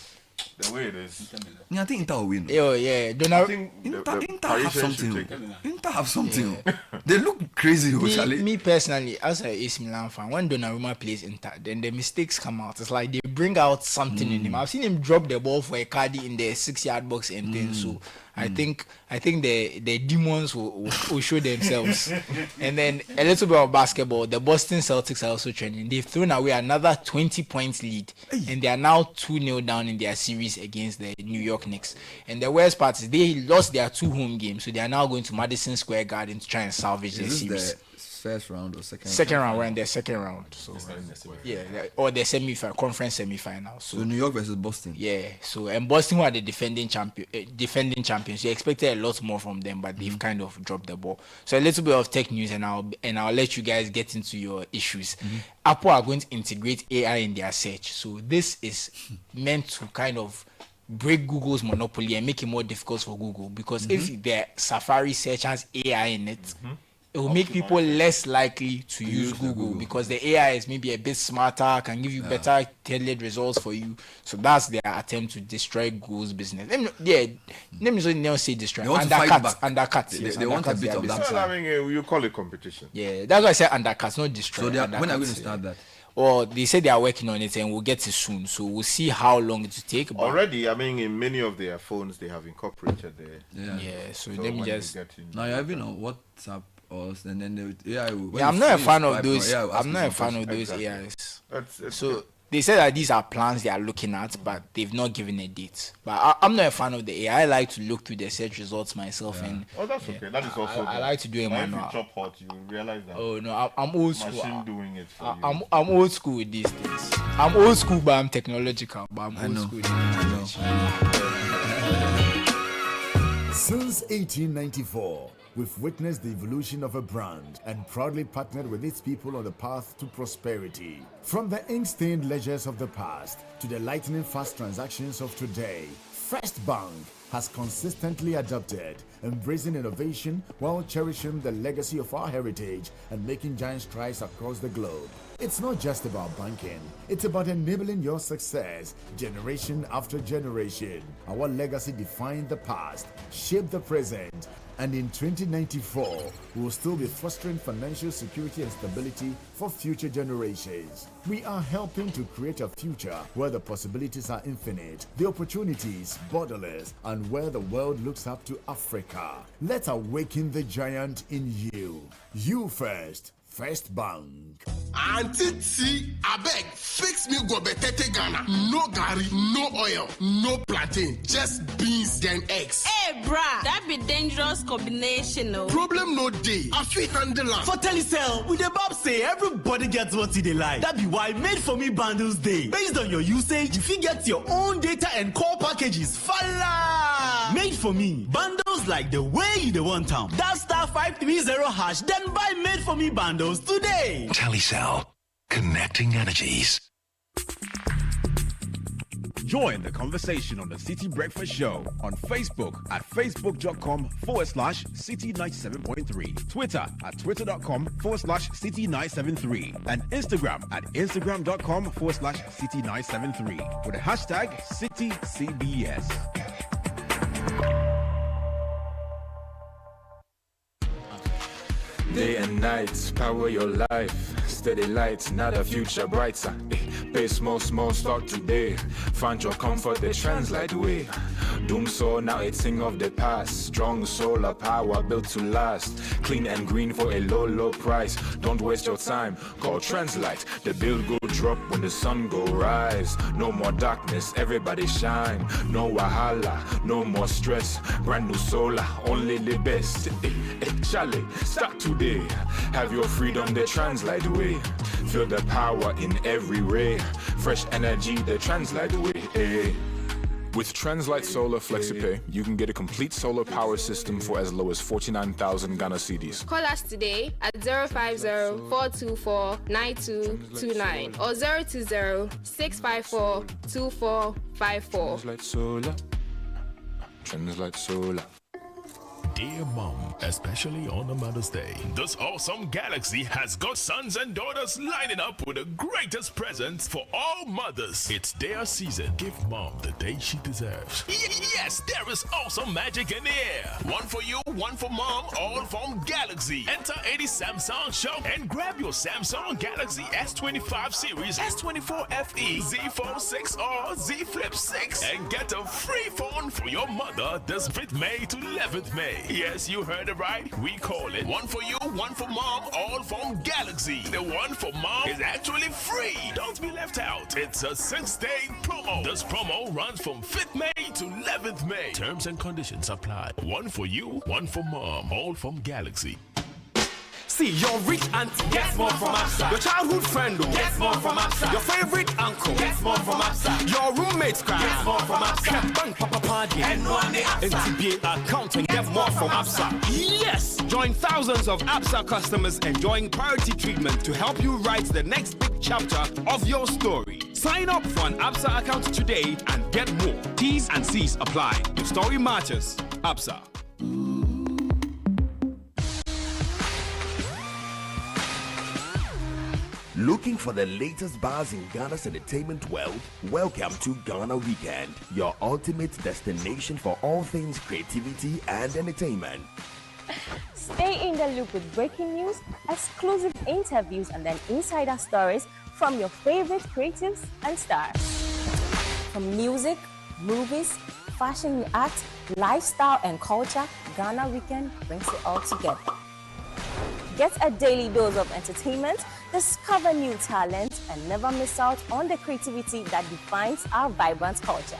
The way it is. Yeah, I think Inter will win. Oh yeah, Inter have something. Inter have something. They look crazy. Me personally, as an AC Milan fan, when Donnarumma plays Inter, then the mistakes come out. It's like they bring out something in him. I've seen him drop the ball for a Cardi in the 6-yard box and things. So I think the demons will show themselves. And then a little bit of basketball. The Boston Celtics are also trending. They've thrown away another 20 points lead, and they are now 2-0 down in their series against the New York Knicks. And the worst part is they lost their 2 home games, so they are now going to Madison Square Garden to try and salvage the series. First round or second round? We're in the second round. So yeah, or the conference semi-final. So New York versus Boston. Yeah. So and Boston, who are the defending champions, you expected a lot more from them, but they've kind of dropped the ball. So a little bit of tech news, and I'll let you guys get into your issues. Apple are going to integrate AI in their search. So this is meant to kind of break Google's monopoly and make it more difficult for Google, because if their Safari search has AI in it, it will make people less likely to use Google, because the AI is maybe a bit smarter, can give you better tailored results for you. So that's their attempt to destroy Google's business. Let me say destroy. Undercut. They want a bit of that. Well, I mean, you call it competition. Yeah, that's why I said undercut, not destroy. So when are we going to start that? Well, they say they are working on it and we'll get it soon. So we'll see how long it will take. But already, I mean, in many of their phones, they have incorporated the... Yeah, so let me just... Now, you're even on WhatsApp and then the AI will... I'm not a fan of those. I'm not a fan of those AIs. That's so they said that these are plans they are looking at, but they've not given a date. But I'm not a fan of the AI. I like to look through the search results myself. And that's okay. That is also I like to do it manual. If you chop hot, you realize that. Oh no, I'm old school. Machine doing it for you. I'm old school with these things. I'm old school, but I'm technological. But I'm old school. Since 1894, we've witnessed the evolution of a brand and proudly partnered with its people on the path to prosperity. From the ink-stained ledgers of the past to the lightning-fast transactions of today, First Bank has consistently adopted, embracing innovation while cherishing the legacy of our heritage and making giant strides across the globe. It's not just about banking, it's about enabling your success generation after generation. Our legacy defined the past, shaped the present, and in 2094, we will still be fostering financial security and stability for future generations. We are helping to create a future where the possibilities are infinite, the opportunities borderless, and where the world looks up to Africa. Let's awaken the giant in you. You first. First Bank. Auntie T, I beg, fix me go betete Ghana. No gari, no oil, no plantain, just beans then eggs. Hey, brah, that be dangerous combination, no? Problem no day. I feel handle am. For Telecel, with the Bob say everybody gets what they like. That be why Made For Me bundles day. Based on your usage, you fit get your own data and call packages. Fala! Made For Me bundles like the way you the want them. That *530#, then buy Made For Me bundles today. Telecel, connecting energies. Join the conversation on the City Breakfast Show on Facebook at facebook.com/City97.3, Twitter at twitter.com/City973, and Instagram at instagram.com/City973 with the hashtag CityCBS. Day and night, power your life. Steady lights, not a future brighter. Pay small, start today. Find your comfort, the translate way. Doom so now it's thing of the past. Strong solar power built to last. Clean and green for a low price. Don't waste your time, call Translite. The bill go drop when the sun go rise. No more darkness, everybody shine. No wahala, no more stress. Brand new solar, only the best. Charlie, start today. Have your freedom, the Translite way. Feel the power in every ray. Fresh energy, the Translite way. With Translite Solar FlexiPay, you can get a complete solar power system for as low as 49,000 Ghana cedis. Call us today at 050-424-9229 or 020-654-2454. Translite Solar. Translite Solar. Dear Mom, especially on a Mother's Day, this awesome galaxy has got sons and daughters lining up with the greatest presents for all mothers. It's their season. Give Mom the day she deserves. Yes, there is awesome magic in the air. One for you, one for Mom, all from Galaxy. Enter any Samsung shop and grab your Samsung Galaxy S25 series, S24 FE, Z Fold 6 or Z Flip 6 and get a free phone for your mother this 5th May to 11th May. Yes, you heard it right. We call it one for you, one for Mom, all from Galaxy. The one for Mom is actually free. Don't be left out. It's a 6-day promo. This promo runs from 5th May to 11th May. Terms and conditions apply. One for you, one for Mom, all from Galaxy. See, your rich auntie gets more from Absa. Your childhood friend gets more from Absa. Your favorite uncle gets more from Absa. Your roommates gets more from Absa. Bank Papa Party and NTBA account and get more from Absa. Yes! Join thousands of Absa customers enjoying priority treatment to help you write the next big chapter of your story. Sign up for an Absa account today and get more. T's and C's apply. Your story matters. Absa. Looking for the latest buzz in Ghana's entertainment world? Welcome to Ghana Weekend, your ultimate destination for all things creativity and entertainment. Stay in the loop with breaking news, exclusive interviews, and then insider stories from your favorite creatives and stars. From music, movies, fashion and art, lifestyle and culture, Ghana Weekend brings it all together. Get a daily dose of entertainment, discover new talent, and never miss out on the creativity that defines our vibrant culture.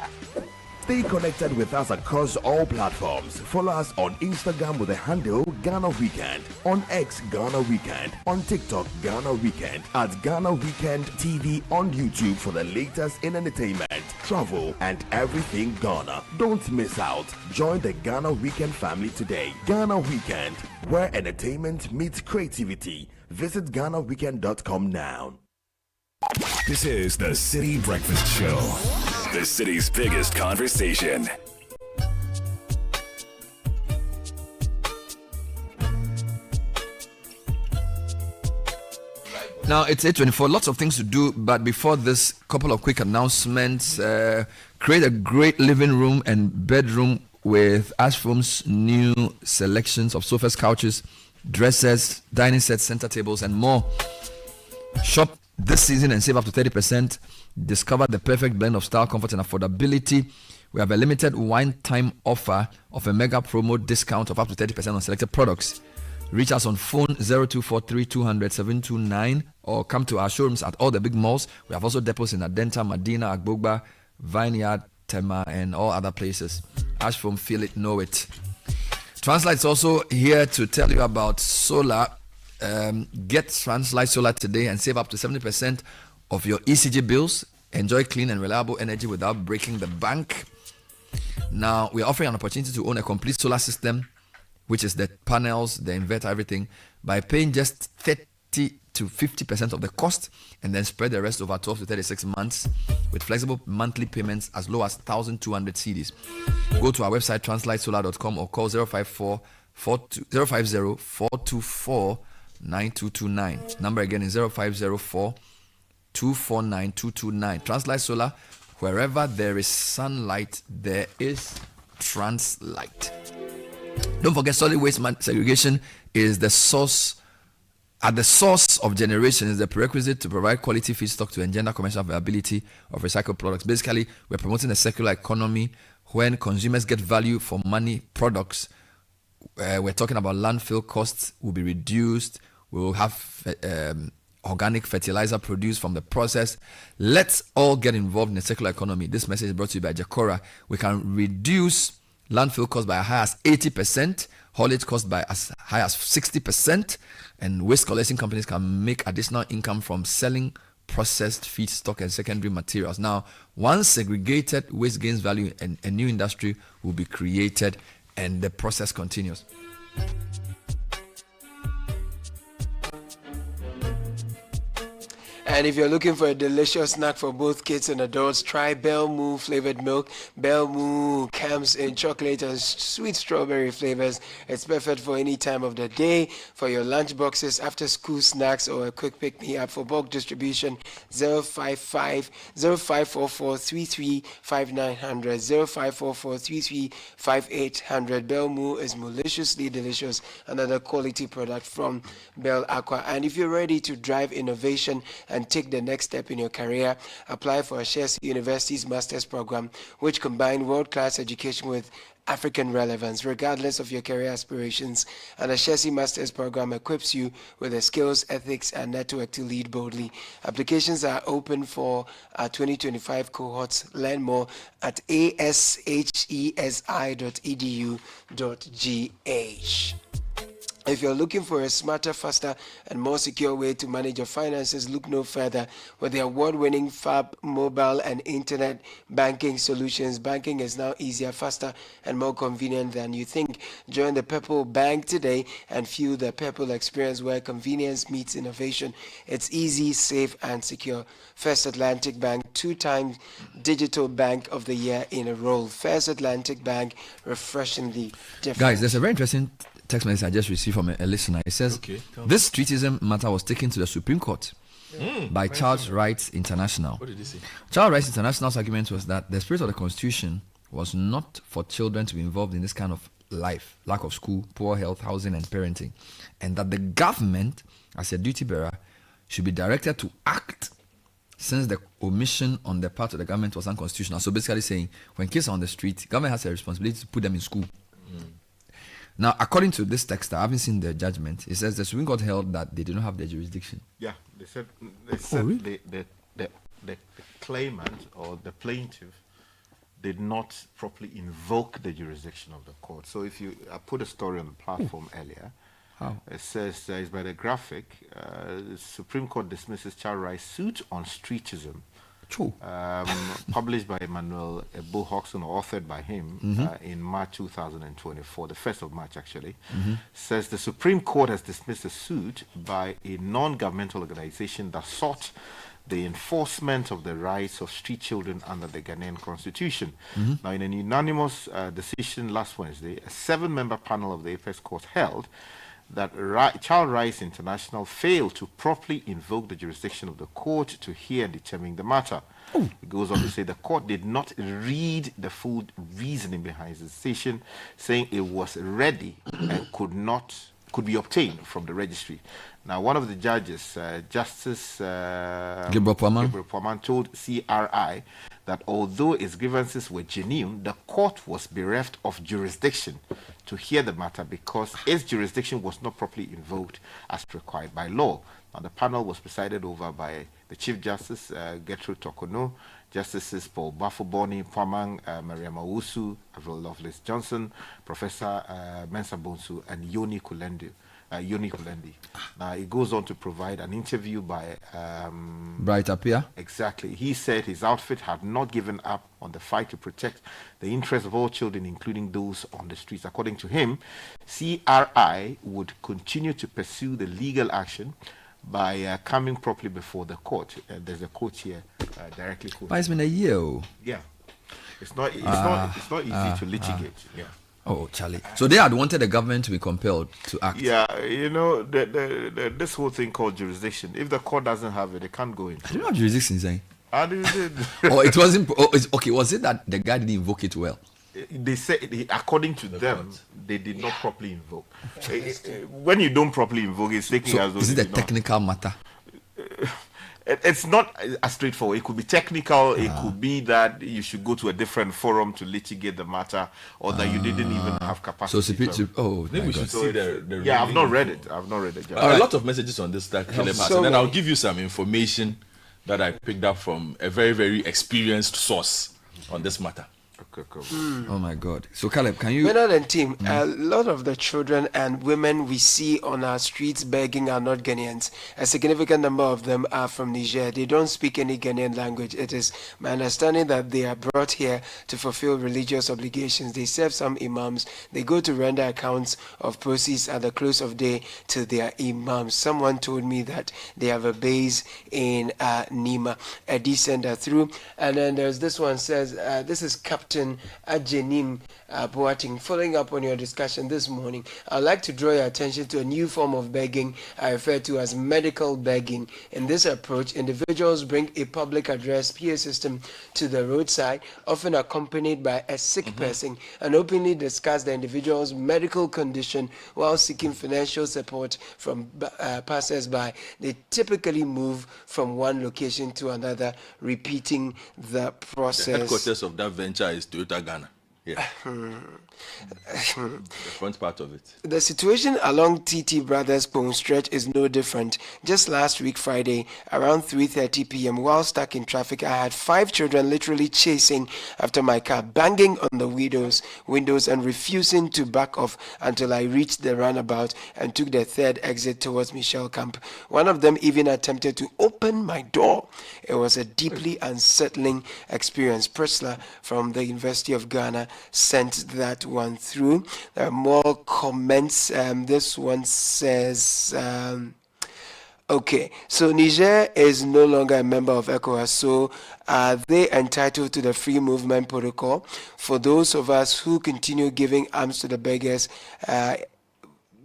Stay connected with us across all platforms. Follow us on Instagram with the handle Ghana Weekend, on X Ghana Weekend, on TikTok Ghana Weekend, at Ghana Weekend TV on YouTube for the latest in entertainment, travel, and everything Ghana. Don't miss out. Join the Ghana Weekend family today. Ghana Weekend, where entertainment meets creativity. Visit GhanaWeekend.com now. This is the City Breakfast Show, the city's biggest conversation. Now it's 8:24. Lots of things to do, but before this, couple of quick announcements. Create a great living room and bedroom with Ashfom's new selections of sofas, couches, dressers, dining sets, center tables, and more. Shop this season and save up to 30%. Discover the perfect blend of style, comfort, and affordability. We have a limited one-time offer of a mega promo discount of up to 30% on selected products. Reach us on phone 0243 200 729 or come to our showrooms at all the big malls. We have also depots in Adenta, Medina, Agbogba, Vineyard, Tema, and all other places. Ashfom, feel it, know it. Translight is also here to tell you about solar. Get Translight Solar today and save up to 70% of your ECG bills. Enjoy clean and reliable energy without breaking the bank. Now, we're offering an opportunity to own a complete solar system, which is the panels, the inverter, everything, by paying just 30 to 50% of the cost and then spread the rest over 12 to 36 months with flexible monthly payments as low as 1,200 cedis. Go to our website, translightsolar.com, or call 050 424 9229. Number again is 0504 249 229. Translight Solar, wherever there is sunlight, there is Translight. Don't forget, solid waste segregation is the source. At the source of generation is the prerequisite to provide quality feedstock to engender commercial viability of recycled products. Basically, we're promoting a circular economy when consumers get value for money products. We're talking about landfill costs will be reduced. We will have organic fertilizer produced from the process. Let's all get involved in the circular economy. This message is brought to you by Jacora. We can reduce landfill costs by as high as 80%, haulage costs by as high as 60%, and waste collection companies can make additional income from selling processed feedstock and secondary materials. Now, once segregated waste gains value, and a new industry will be created, and the process continues. And if you're looking for a delicious snack for both kids and adults, try Bell Moo flavored milk. Bell Moo comes in chocolate and sweet strawberry flavors. It's perfect for any time of the day, for your lunch boxes, after school snacks, or a quick pick-me-up. For bulk distribution, 0544 335900, 0544 335800. Bell Moo is maliciously delicious, another quality product from Bell Aqua. And if you're ready to drive innovation and take the next step in your career, apply for Ashesi University's Master's Program, which combines world-class education with African relevance, regardless of your career aspirations. And the Ashesi Master's Program equips you with the skills, ethics, and network to lead boldly. Applications are open for 2025 cohorts. Learn more at ashesi.edu.gh. If you're looking for a smarter, faster, and more secure way to manage your finances, look no further. With the award-winning FAB mobile and internet banking solutions, banking is now easier, faster, and more convenient than you think. Join the Purple Bank today and fuel the Purple experience where convenience meets innovation. It's easy, safe, and secure. First Atlantic Bank, 2-time Digital Bank of the Year in a row. First Atlantic Bank, refreshingly different. Guys, there's a very interesting text message I just received from a listener. It says, this streetism matter was taken to the Supreme Court by Child Rights International. What did he say? Child Rights International's argument was that the spirit of the Constitution was not for children to be involved in this kind of life, lack of school, poor health, housing, and parenting, and that the government, as a duty bearer, should be directed to act since the omission on the part of the government was unconstitutional. So basically saying, when kids are on the street, government has a responsibility to put them in school. Now, according to this text, I haven't seen the judgment. It says the Supreme Court held that they do not have the jurisdiction. Yeah, They said really? the claimant or the plaintiff did not properly invoke the jurisdiction of the court. So if I put a story on the platform earlier. How? It says it's by the graphic. The Supreme Court dismisses child rights suit on streetism. True. Published by Emmanuel Ebo Hodgson, authored by him in March 2024, the 1st of March actually, says the Supreme Court has dismissed a suit by a non-governmental organization that sought the enforcement of the rights of street children under the Ghanaian constitution. Now, in an unanimous decision last Wednesday, a 7-member panel of the Apex Court held that Child Rights International failed to properly invoke the jurisdiction of the court to hear and determine the matter. It goes on to say the court did not read the full reasoning behind the decision, saying it was ready and could be obtained from the registry. Now, one of the judges, Justice Gabriel Puaman, told CRI that although its grievances were genuine, the court was bereft of jurisdiction to hear the matter because its jurisdiction was not properly invoked as required by law. Now, the panel was presided over by the Chief Justice, Gertrude Tokono, Justices Paul Bafoboni, Puaman, Mariam Awusu, Avril Lovelace Johnson, Professor Mensa Bonsu, and Yoni Kulendi. Now, it goes on to provide an interview by Bright Apia. Exactly. He said his outfit had not given up on the fight to protect the interests of all children, including those on the streets. According to him, CRI would continue to pursue the legal action by coming properly before the court. There's a quote here, directly quoted. But it's been a year. Yeah. It's not easy to litigate. Yeah. Oh, Charlie. So they had wanted the government to be compelled to act. Yeah, this whole thing called jurisdiction, if the court doesn't have it, they can't go in. I don't know what jurisdiction is saying. How do you say? It wasn't. Okay, was it that the guy didn't invoke it well? They said, according to them, they did not properly invoke. When you don't properly invoke, it's taking as though. Is it a technical matter? It's not as straightforward. It could be technical. It could be that you should go to a different forum to litigate the matter, or that you didn't even have capacity. Maybe we should see the yeah, I've not read it. I've not read it. A lot of messages on this that Caleb has, and then I'll give you some information that I picked up from a very, very experienced source on this matter. Okay, cool. Oh my God. So Caleb, can you... Bernard and team, a lot of the children and women we see on our streets begging are not Ghanaians. A significant number of them are from Niger. They don't speak any Ghanaian language. It is my understanding that they are brought here to fulfill religious obligations. They serve some imams. They go to render accounts of proceeds at the close of day to their imams. Someone told me that they have a base in Nima. Eddie sent that through. And then there's this one says, this is Captain Ajenim Boating. Following up on your discussion this morning, I'd like to draw your attention to a new form of begging I refer to as medical begging. In this approach, individuals bring a public address PA system to the roadside, often accompanied by a sick person, and openly discuss the individual's medical condition while seeking financial support from passers-by. They typically move from one location to another, repeating the process. The headquarters of that venture is Toyota Ghana. Yeah. The front part of it. The situation along TT Brothers Pone stretch is no different. Just last week, Friday, around 3:30 p.m., while stuck in traffic, I had 5 children literally chasing after my car, banging on the windows and refusing to back off until I reached the runabout and took the 3rd exit towards Michelle Camp. One of them even attempted to open my door. It was a deeply unsettling experience. Priscilla from the University of Ghana sent that one through. There are more comments. This one says, okay, so Niger is no longer a member of ECOWAS, so are they entitled to the free movement protocol? For those of us who continue giving arms to the beggars,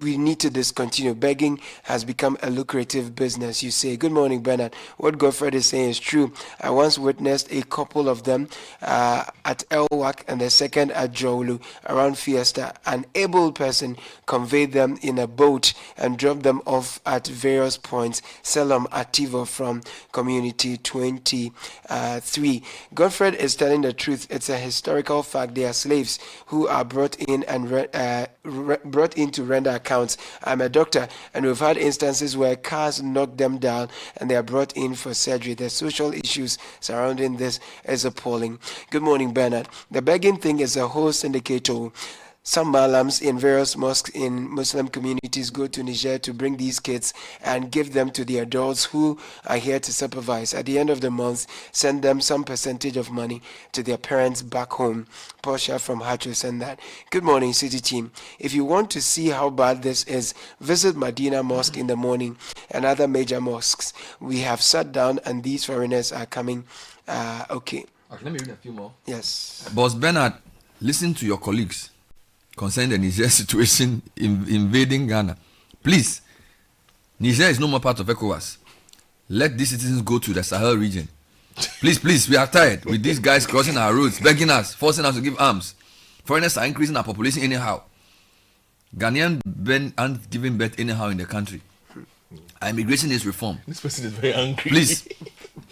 we need to discontinue. Begging has become a lucrative business, you say. Good morning, Bernard. What Godfred is saying is true. I once witnessed a couple of them at Elwak and the second at Jowlu around Fiesta. An able person conveyed them in a boat and dropped them off at various points. Selam Ativo from Community 23. Godfred is telling the truth. It's a historical fact. They are slaves who are brought in and brought in to render accounts. I'm a doctor, and we've had instances where cars knock them down and they are brought in for surgery. The social issues surrounding this is appalling. Good morning, Bernard. The begging thing is a whole syndicate. Some malams in various mosques in Muslim communities go to Niger to bring these kids and give them to the adults who are here to supervise. At the end of the month, send them some percentage of money to their parents back home. Portia from Hacho sent that. Good morning, City team. If you want to see how bad this is, visit Medina Mosque in the morning and other major mosques. We have sat down and these foreigners are coming. Okay. Let me read a few more. Yes. Boss Bernard, listen to your colleagues concerning the Niger situation invading Ghana. Please, Niger is no more part of ECOWAS. Let these citizens go to the Sahel region. Please, we are tired with these guys crossing our roads, begging us, forcing us to give arms. Foreigners are increasing our population anyhow. Ghanaian men aren't giving birth anyhow in the country. Our immigration is reformed. This person is very angry. Please,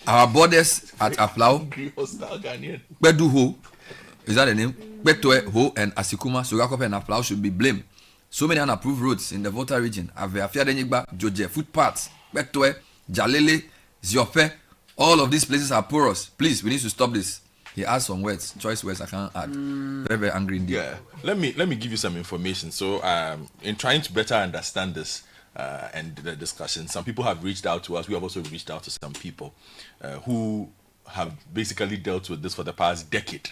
our borders at Aflao, Angry, hostile Ghanaian. Beduho, is that the name? Betue, Ho, and Asikuma, Sugakope, and Aflao should be blamed. So many unapproved roads in the Volta region. Afia Denigba, Joje, footpaths, Betue, Jalele, Ziope, all of these places are porous. Please, we need to stop this. He asked some words, choice words I can't add. Very, very angry indeed. Yeah. Let me give you some information. So, in trying to better understand this and the discussion, some people have reached out to us. We have also reached out to some people who have basically dealt with this for the past decade.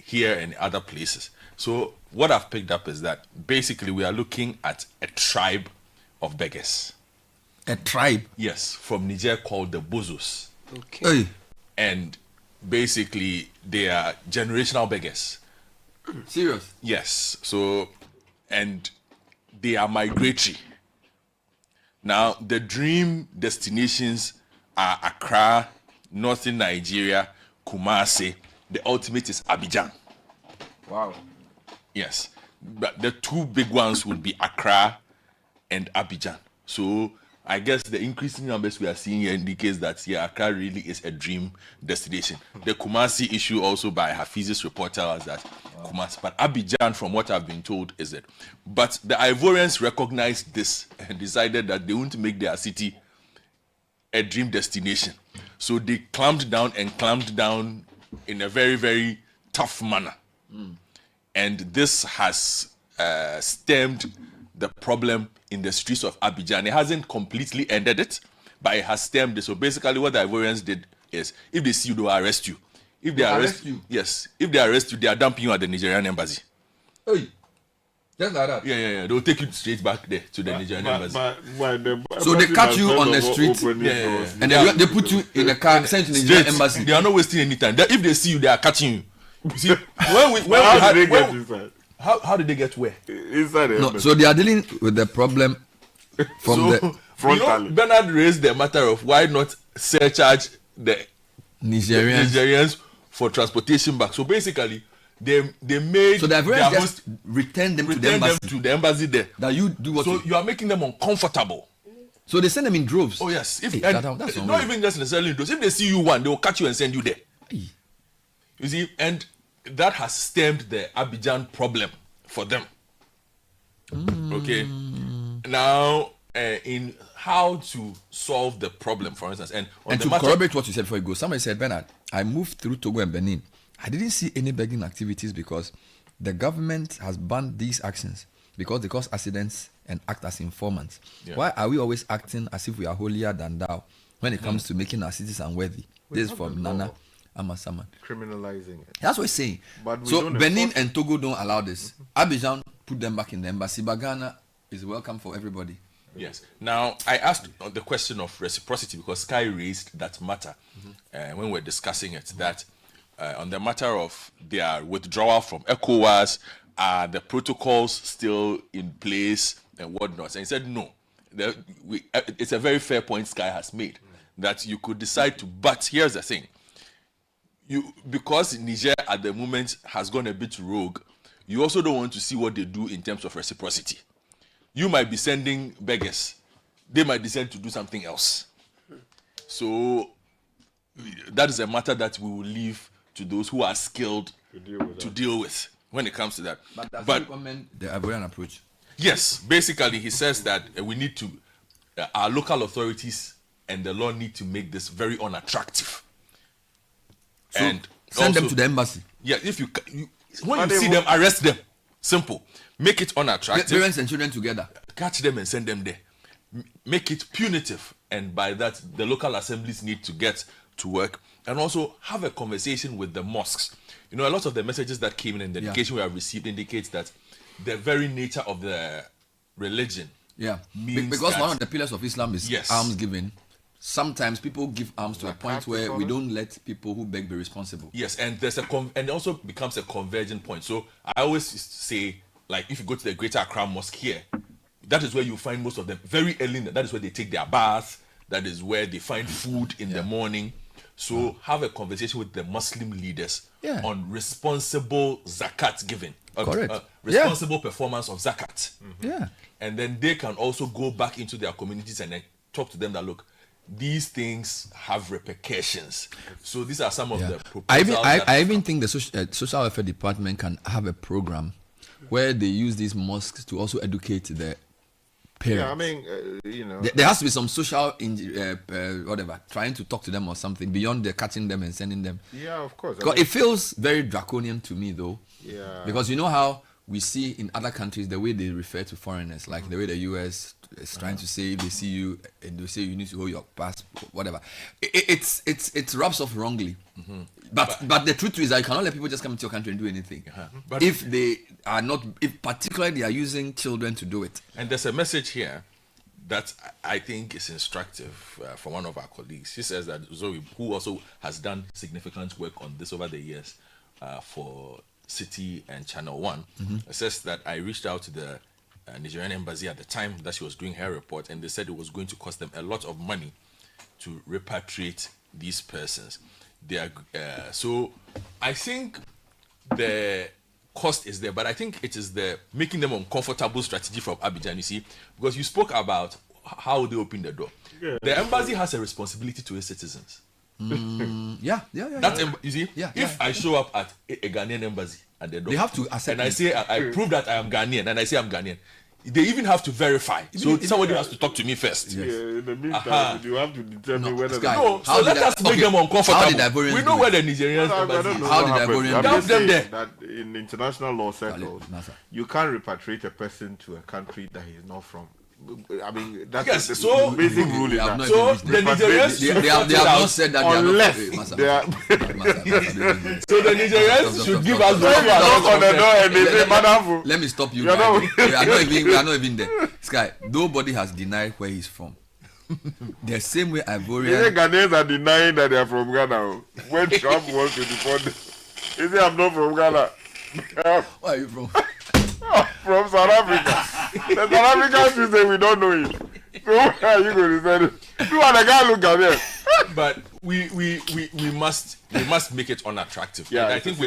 Here and other places. So what I've picked up is that basically we are looking at a tribe of beggars. A tribe? Yes, from Niger called the Bozos. Okay. Hey. And basically they are generational beggars. Serious? Yes. So, and they are migratory. Now, the dream destinations are Accra, northern Nigeria, Kumasi. The ultimate is Abidjan. Wow. Yes. But the two big ones would be Accra and Abidjan. So I guess the increasing numbers we are seeing here indicates that Accra really is a dream destination. The Kumasi issue also by Hafiz's report tells us that Kumasi, but Abidjan, from what I've been told, is it. But the Ivorians recognized this and decided that they wouldn't make their city a dream destination. So they clamped down in a very, very tough manner. And this has stemmed the problem in the streets of Abidjan. It hasn't completely ended it, but it has stemmed it. So basically what the Ivorians did is, if they see you, they will arrest you. If they arrest you? Yes. If they arrest you, they are dumping you at the Nigerian embassy. Hey. Just like that? Yeah. They will take you straight back there to the Nigerian embassy. So they catch you on the street, and they put you in a car and send you to the Nigerian embassy. They are not wasting any time. If they see you, they are catching you. You see, how did they get where? Inside the embassy. So they are dealing with the problem from the frontally. Bernard raised the matter of why not surcharge the Nigerians for transportation back. So basically, they made so the Ivorians just return them to the embassy there. That you do what? So you are making them uncomfortable. So they send them in droves. Oh yes, that's not even just necessarily in droves. If they see you one, they will catch you and send you there. Hey. You see, and that has stemmed the Abidjan problem for them. Okay. Now, in how to solve the problem, for instance, and to corroborate what you said before you go, somebody said, Bernard, I moved through Togo and Benin. I didn't see any begging activities because the government has banned these actions because they cause accidents and act as informants. Yeah. Why are we always acting as if we are holier than thou when it comes to making our cities unworthy? This is from Nana Amasaman. Criminalizing it. That's what he's saying. So Benin and Togo don't allow this. Abidjan put them back in the embassy, but Ghana is welcome for everybody. Yes. Now, I asked the question of reciprocity because Sky raised that matter when we're discussing it, that on the matter of their withdrawal from ECOWAS, are the protocols still in place and whatnot? And he said no. It's a very fair point Sky has made, that you could decide to, but here's the thing. Because Niger at the moment has gone a bit rogue, you also don't want to see what they do in terms of reciprocity. You might be sending beggars. They might decide to do something else. So that is a matter that we will leave to those who are skilled to deal with when it comes to that. But does it recommend the Ivorian approach? Yes, basically he says that we need to, our local authorities and the law need to make this very unattractive. So and send also, them to the embassy. Yeah, if when you see them, arrest them. Simple. Make it unattractive. Get parents and children together. Catch them and send them there. Make it punitive, and by that the local assemblies need to get to work, and also have a conversation with the mosques. You know, a lot of the messages that came in and the education we have received indicates that the very nature of the religion. Yeah, means because that, one of the pillars of Islam is alms giving. Sometimes people give alms to a point where we don't let people who beg be responsible. Yes, and there's and it also becomes a convergent point. So I always say, like, if you go to the Greater Accra Mosque here, that is where you find most of them very early. That is where they take their bath. That is where they find food in the morning. So have a conversation with the Muslim leaders on responsible zakat giving. Correct. Responsible performance of zakat. Yeah. And then they can also go back into their communities and then talk to them that, look, these things have repercussions. So these are some of the proposals. I even think the social welfare department can have a program where they use these mosques to also educate the parents. Yeah, I mean, you know, there has to be some social whatever, trying to talk to them or something beyond the catching them and sending them. Yeah, of course. Because it feels very draconian to me, though. Yeah. Because you know how we see in other countries the way they refer to foreigners, like the way the US is trying to say, if they see you and they say you need to hold your passport, whatever. It rubs off wrongly. Mm-hmm. But the truth is that you cannot let people just come into your country and do anything. But if they are not, if particularly they are using children to do it. And there's a message here that I think is instructive from one of our colleagues. She says that Zoe, who also has done significant work on this over the years for Citi and Channel One, says that I reached out to the Nigerian embassy at the time that she was doing her report, and they said it was going to cost them a lot of money to repatriate these persons. They are, so I think the cost is there, but I think it is the making them uncomfortable strategy from Abidjan, you see, because you spoke about how they open the door. Yeah. The embassy has a responsibility to its citizens. Yeah. That's you see, if I show up at a Ghanaian embassy at the door, they have to accept and I say I prove that I am Ghanaian, and I say I'm Ghanaian, they even have to verify. So somebody has to talk to me first. Yeah, in the meantime, you have to determine whether they so let us make them uncomfortable. We know where the Nigerians How did Ivorians dump them there? That in international law circles, you can't repatriate a person to a country that he is not from. I mean, that's the basic rule in that. So the Nigerians they have not said that unless they are. So the Nigerians should give us the on the door and they say, "Madam, let me stop you. We are not even there. Sky, nobody has denied where he's from. The same way Ivorians. Ghanaians are denying that they are from Ghana. When Trump wants to deport them, he say, "I'm not from Ghana." Where are you from? From South Africa. The South Africans will say we don't know him. So where are you going to send him? You are the guy look at him. But we must make it unattractive. Yeah, and I think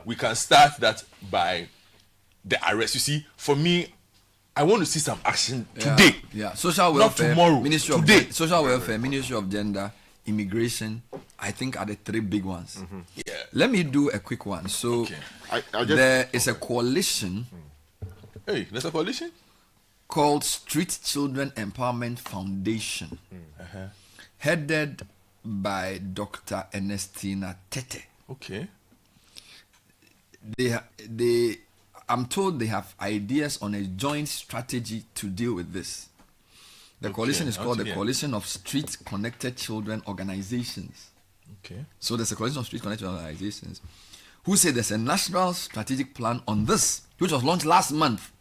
we can start that by the arrest. You see, for me, I want to see some action today. Yeah. Social welfare, not tomorrow. Ministry today. Of social welfare, Ministry of Gender, Immigration. I think are the three big ones. Yeah. Let me do a quick one. So there is a coalition. Hey, there's a coalition called Street Children Empowerment Foundation, headed by Dr. Ernestina Tete. Okay. I'm told they have ideas on a joint strategy to deal with this. The coalition is called the Coalition of Street Connected Children Organizations. Okay. So there's a coalition of street connected organizations who say there's a national strategic plan on this, which was launched last month.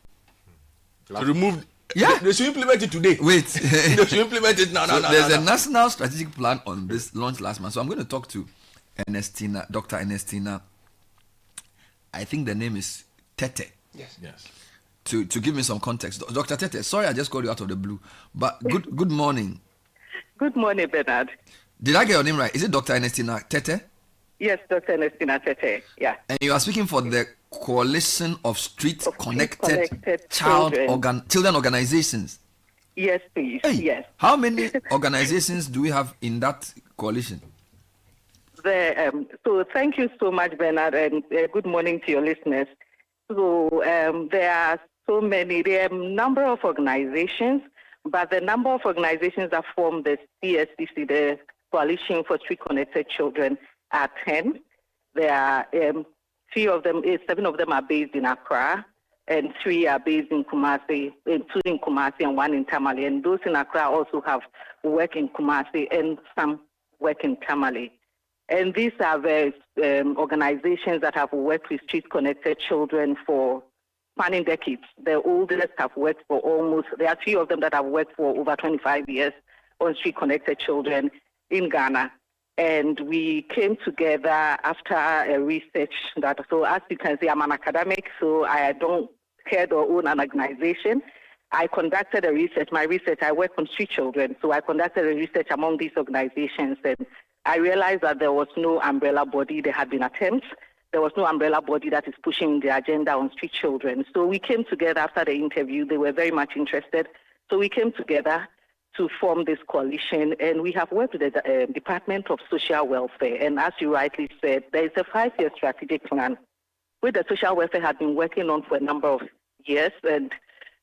To remove. Yeah. They should implement it today. Wait. They should implement it now. There's a national strategic plan on this launched last month. So I'm going to talk to Dr. Ernestina. I think the name is Tete. Yes. To give me some context. Dr. Tete, sorry I just called you out of the blue. But good morning. Good morning, Bernard. Did I get your name right? Is it Dr. Ernestina Tete? Yes, Dr. Ernestina Tete, yeah. And you are speaking for the Coalition of Street Connected Children Organizations? Yes, please, yes. How many organizations do we have in that coalition? So thank you so much, Bernard, and good morning to your listeners. So there are so many. There are a number of organizations, but the number of organizations that form the CSCC, the Coalition for Street Connected Children, are 10. There are 7 of them are based in Accra, and 3 are based in Kumasi, 2 in Kumasi and 1 in Tamale. And those in Accra also have work in Kumasi and some work in Tamale. And these are various organizations that have worked with street-connected children for spanning decades. The oldest have worked for there are 3 of them that have worked for over 25 years on street-connected children in Ghana. And we came together after a research so as you can see, I'm an academic, so I don't head or own an organization. I conducted a research. I work on street children, so I conducted a research among these organizations, and I realized that there was no umbrella body. There had been attempts. There was no umbrella body that is pushing the agenda on street children. So we came together after the interview. They were very much interested. So we came together to form this coalition, and we have worked with the Department of Social Welfare. And as you rightly said, there is a 5-year strategic plan which the social welfare had been working on for a number of years, and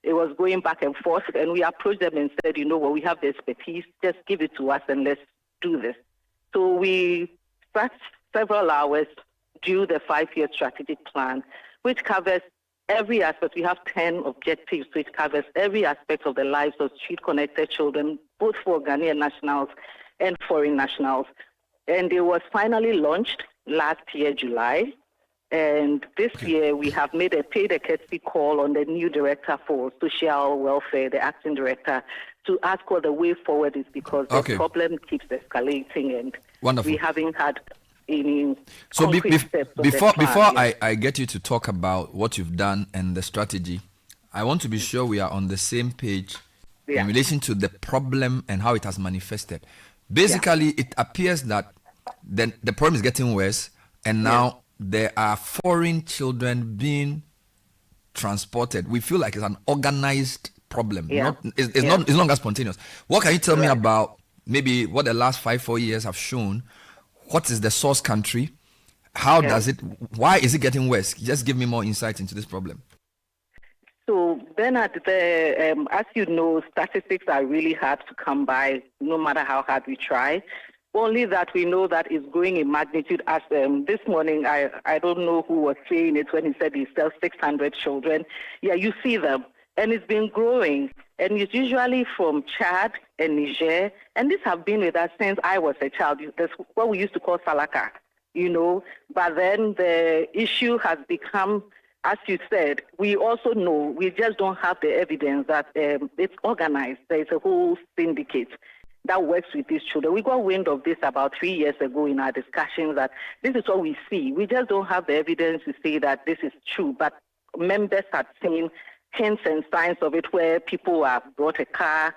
it was going back and forth. And we approached them and said, we have the expertise, just give it to us and let's do this. So we spent several hours, do the 5-year strategic plan, which covers every aspect. We have 10 objectives, which covers every aspect of the lives of street-connected children, both for Ghanaian nationals and foreign nationals. And it was finally launched last year, July. And this year, we have made a courtesy call on the new director for social welfare, the acting director, to ask what the way forward is, because the problem keeps escalating, and we haven't had any. So before I get you to talk about what you've done and the strategy, I want to be sure we are on the same page in relation to the problem and how it has manifested. Basically, it appears that the problem is getting worse, and now there are foreign children being transported. We feel like it's an organized problem. It's not longer spontaneous. What can you tell me about maybe what the last 4 years have shown? What is the source country? How does it? Why is it getting worse? Just give me more insight into this problem. So, Bernard, as you know, statistics are really hard to come by, no matter how hard we try. Only that we know that it's growing in magnitude. As this morning, I don't know who was saying it when he said he sells 600 children. Yeah, you see them. And it's been growing. And it's usually from Chad and Niger. And these have been with us since I was a child. That's what we used to call Salaka, But then the issue has become, as you said, we also know, we just don't have the evidence that it's organized. There's a whole syndicate that works with these children. We got wind of this about 3 years ago in our discussions, that this is what we see. We just don't have the evidence to say that this is true, but members had seen hints and signs of it, where people have brought a car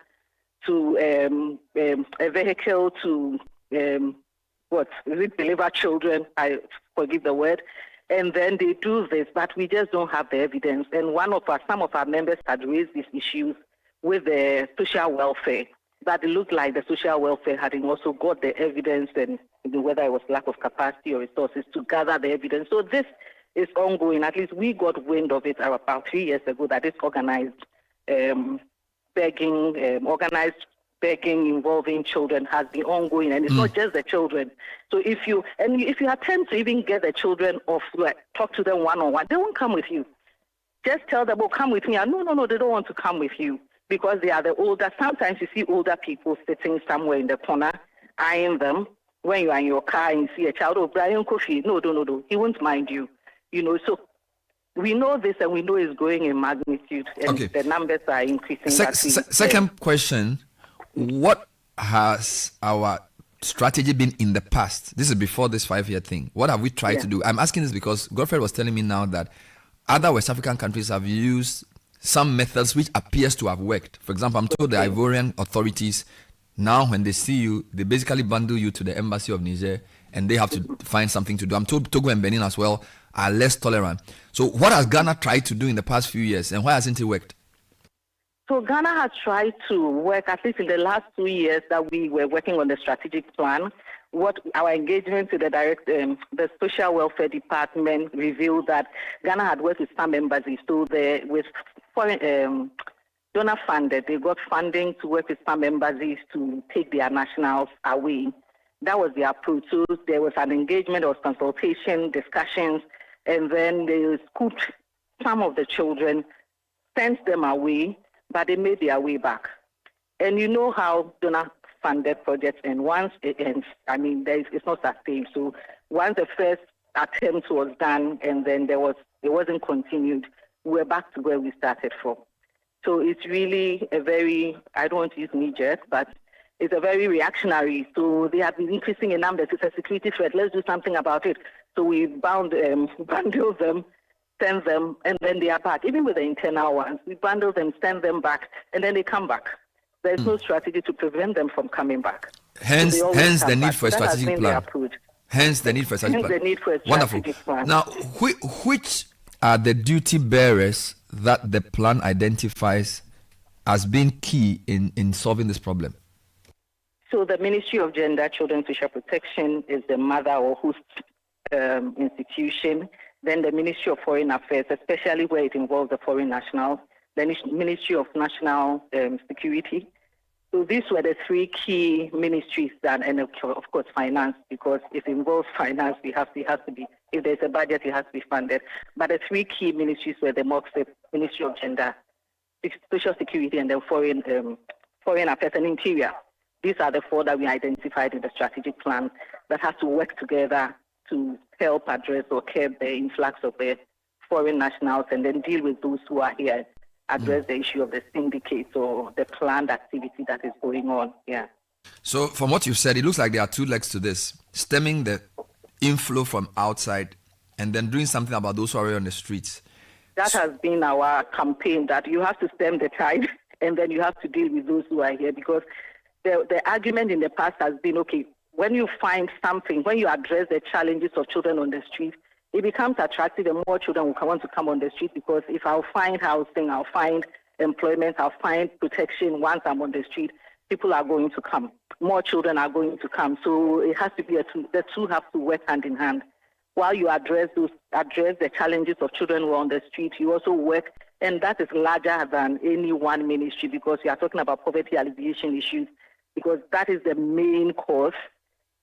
to a vehicle to deliver children, I forgive the word, and then they do this, but we just don't have the evidence. And some of our members had raised these issues with the social welfare, that it looked like the social welfare hadn't also got the evidence, and whether it was lack of capacity or resources to gather the evidence. So this is ongoing. At least we got wind of it about 3 years ago, that this organized begging involving children has been ongoing, and it's not just the children. So if you attempt to even get the children off, talk to them one-on-one, they won't come with you. Just tell them, come with me. And no, they don't want to come with you, because they are the older. Sometimes you see older people sitting somewhere in the corner, eyeing them. When you are in your car and you see a child, Brian Kofi, no, he won't mind you. So we know this, and we know it's growing in magnitude, and the numbers are increasing. Second question, what has our strategy been in the past? This is before this 5-year thing. What have we tried to do? I'm asking this because Godfred was telling me now that other West African countries have used some methods which appears to have worked. For example, I'm told the Ivorian authorities, now when they see you, they basically bundle you to the embassy of Niger, and they have to find something to do. I'm told Togo and Benin as well are less tolerant. So what has Ghana tried to do in the past few years, and why hasn't it worked? So Ghana has tried to work, at least in the last 2 years that we were working on the strategic plan. What our engagement with the social welfare department revealed that Ghana had worked with some embassies. So with foreign donor funded. They got funding to work with some embassies to take their nationals away. That was the approach. So there was an engagement, there was consultation, discussions, and then they scooped some of the children, sent them away, but they made their way back. And you know how donor-funded projects, and once it ends, I mean, it's not sustained. So once the first attempt was done, and then it wasn't continued, we're back to where we started from. So it's really a very, I don't want to use knee-jerk, but it's a very reactionary. So they have been increasing in numbers. It's a security threat. Let's do something about it. So we bundle them, send them, and then they are back. Even with the internal ones, we bundle them, send them back, and then they come back. There's no strategy to prevent them from coming back. Hence the need for a That has strategic been plan. the approach. Hence the need for a strategic Hence plan. the need for a Wonderful. strategic plan. Now, which are the duty bearers that the plan identifies as being key in solving this problem? So the Ministry of Gender, Children, Social Protection is the mother or host institution. Then the Ministry of Foreign Affairs, especially where it involves the foreign nationals. The Ministry of National Security. So these were the three key ministries that, and of course, finance, because if it involves finance, it has to be, if there's a budget, it has to be funded. But the three key ministries were the Ministry of Gender, Social Security, and then Foreign Affairs and Interior. These are the four that we identified in the strategic plan that have to work together to help address or curb the influx of the foreign nationals and then deal with those who are here, address the issue of the syndicates or the planned activity that is going on. Yeah. So from what you've said, it looks like there are two legs to this: stemming the inflow from outside and then doing something about those who are on the streets. That has been our campaign, that you have to stem the tide and then you have to deal with those who are here, because the argument in the past has been, okay, when you find something, when you address the challenges of children on the street, it becomes attractive and more children will want to come on the street, because if I'll find housing, I'll find employment, I'll find protection once I'm on the street, people are going to come. More children are going to come. So it has to be the two have to work hand in hand. While you address the challenges of children who are on the street, you also work, and that is larger than any one ministry, because you are talking about poverty alleviation issues, because that is the main cause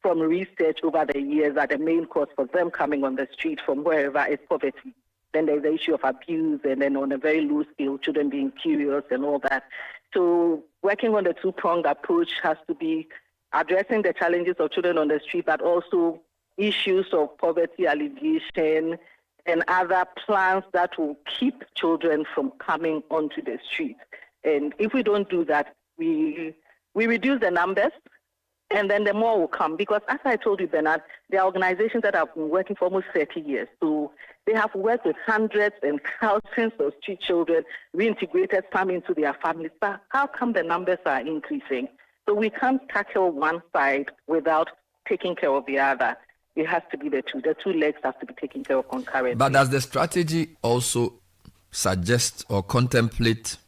from research over the years, that the main cause for them coming on the street from wherever is poverty. Then there's the issue of abuse, and then on a very low scale, children being curious and all that. So working on the two-pronged approach has to be addressing the challenges of children on the street, but also issues of poverty alleviation and other plans that will keep children from coming onto the street. And if we don't do that, we reduce the numbers, and then the more will come. Because as I told you, Bernard, there are organizations that have been working for almost 30 years. So they have worked with hundreds and thousands of street children, reintegrated some into their families. But how come the numbers are increasing? So we can't tackle one side without taking care of the other. It has to be the two. The two legs have to be taken care of concurrently. But does the strategy also suggest or contemplate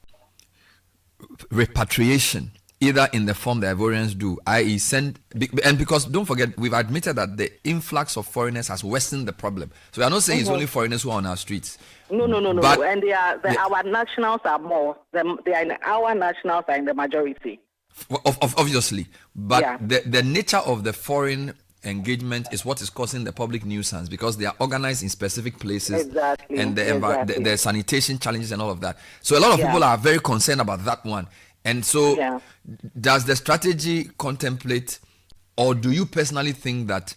repatriation, either in the form the Ivorians do, i.e. send, and because don't forget, we've admitted that the influx of foreigners has worsened the problem. So we are not saying it's only foreigners who are on our streets. No. But and our nationals are more. Our nationals are in the majority. Obviously. But Yeah. the nature of the foreign engagement is what is causing the public nuisance, because they are organized in specific places. Exactly. And the Exactly. sanitation challenges and all of that. So a lot of Yeah. people are very concerned about that one. And so Yeah. does the strategy contemplate, or do you personally think that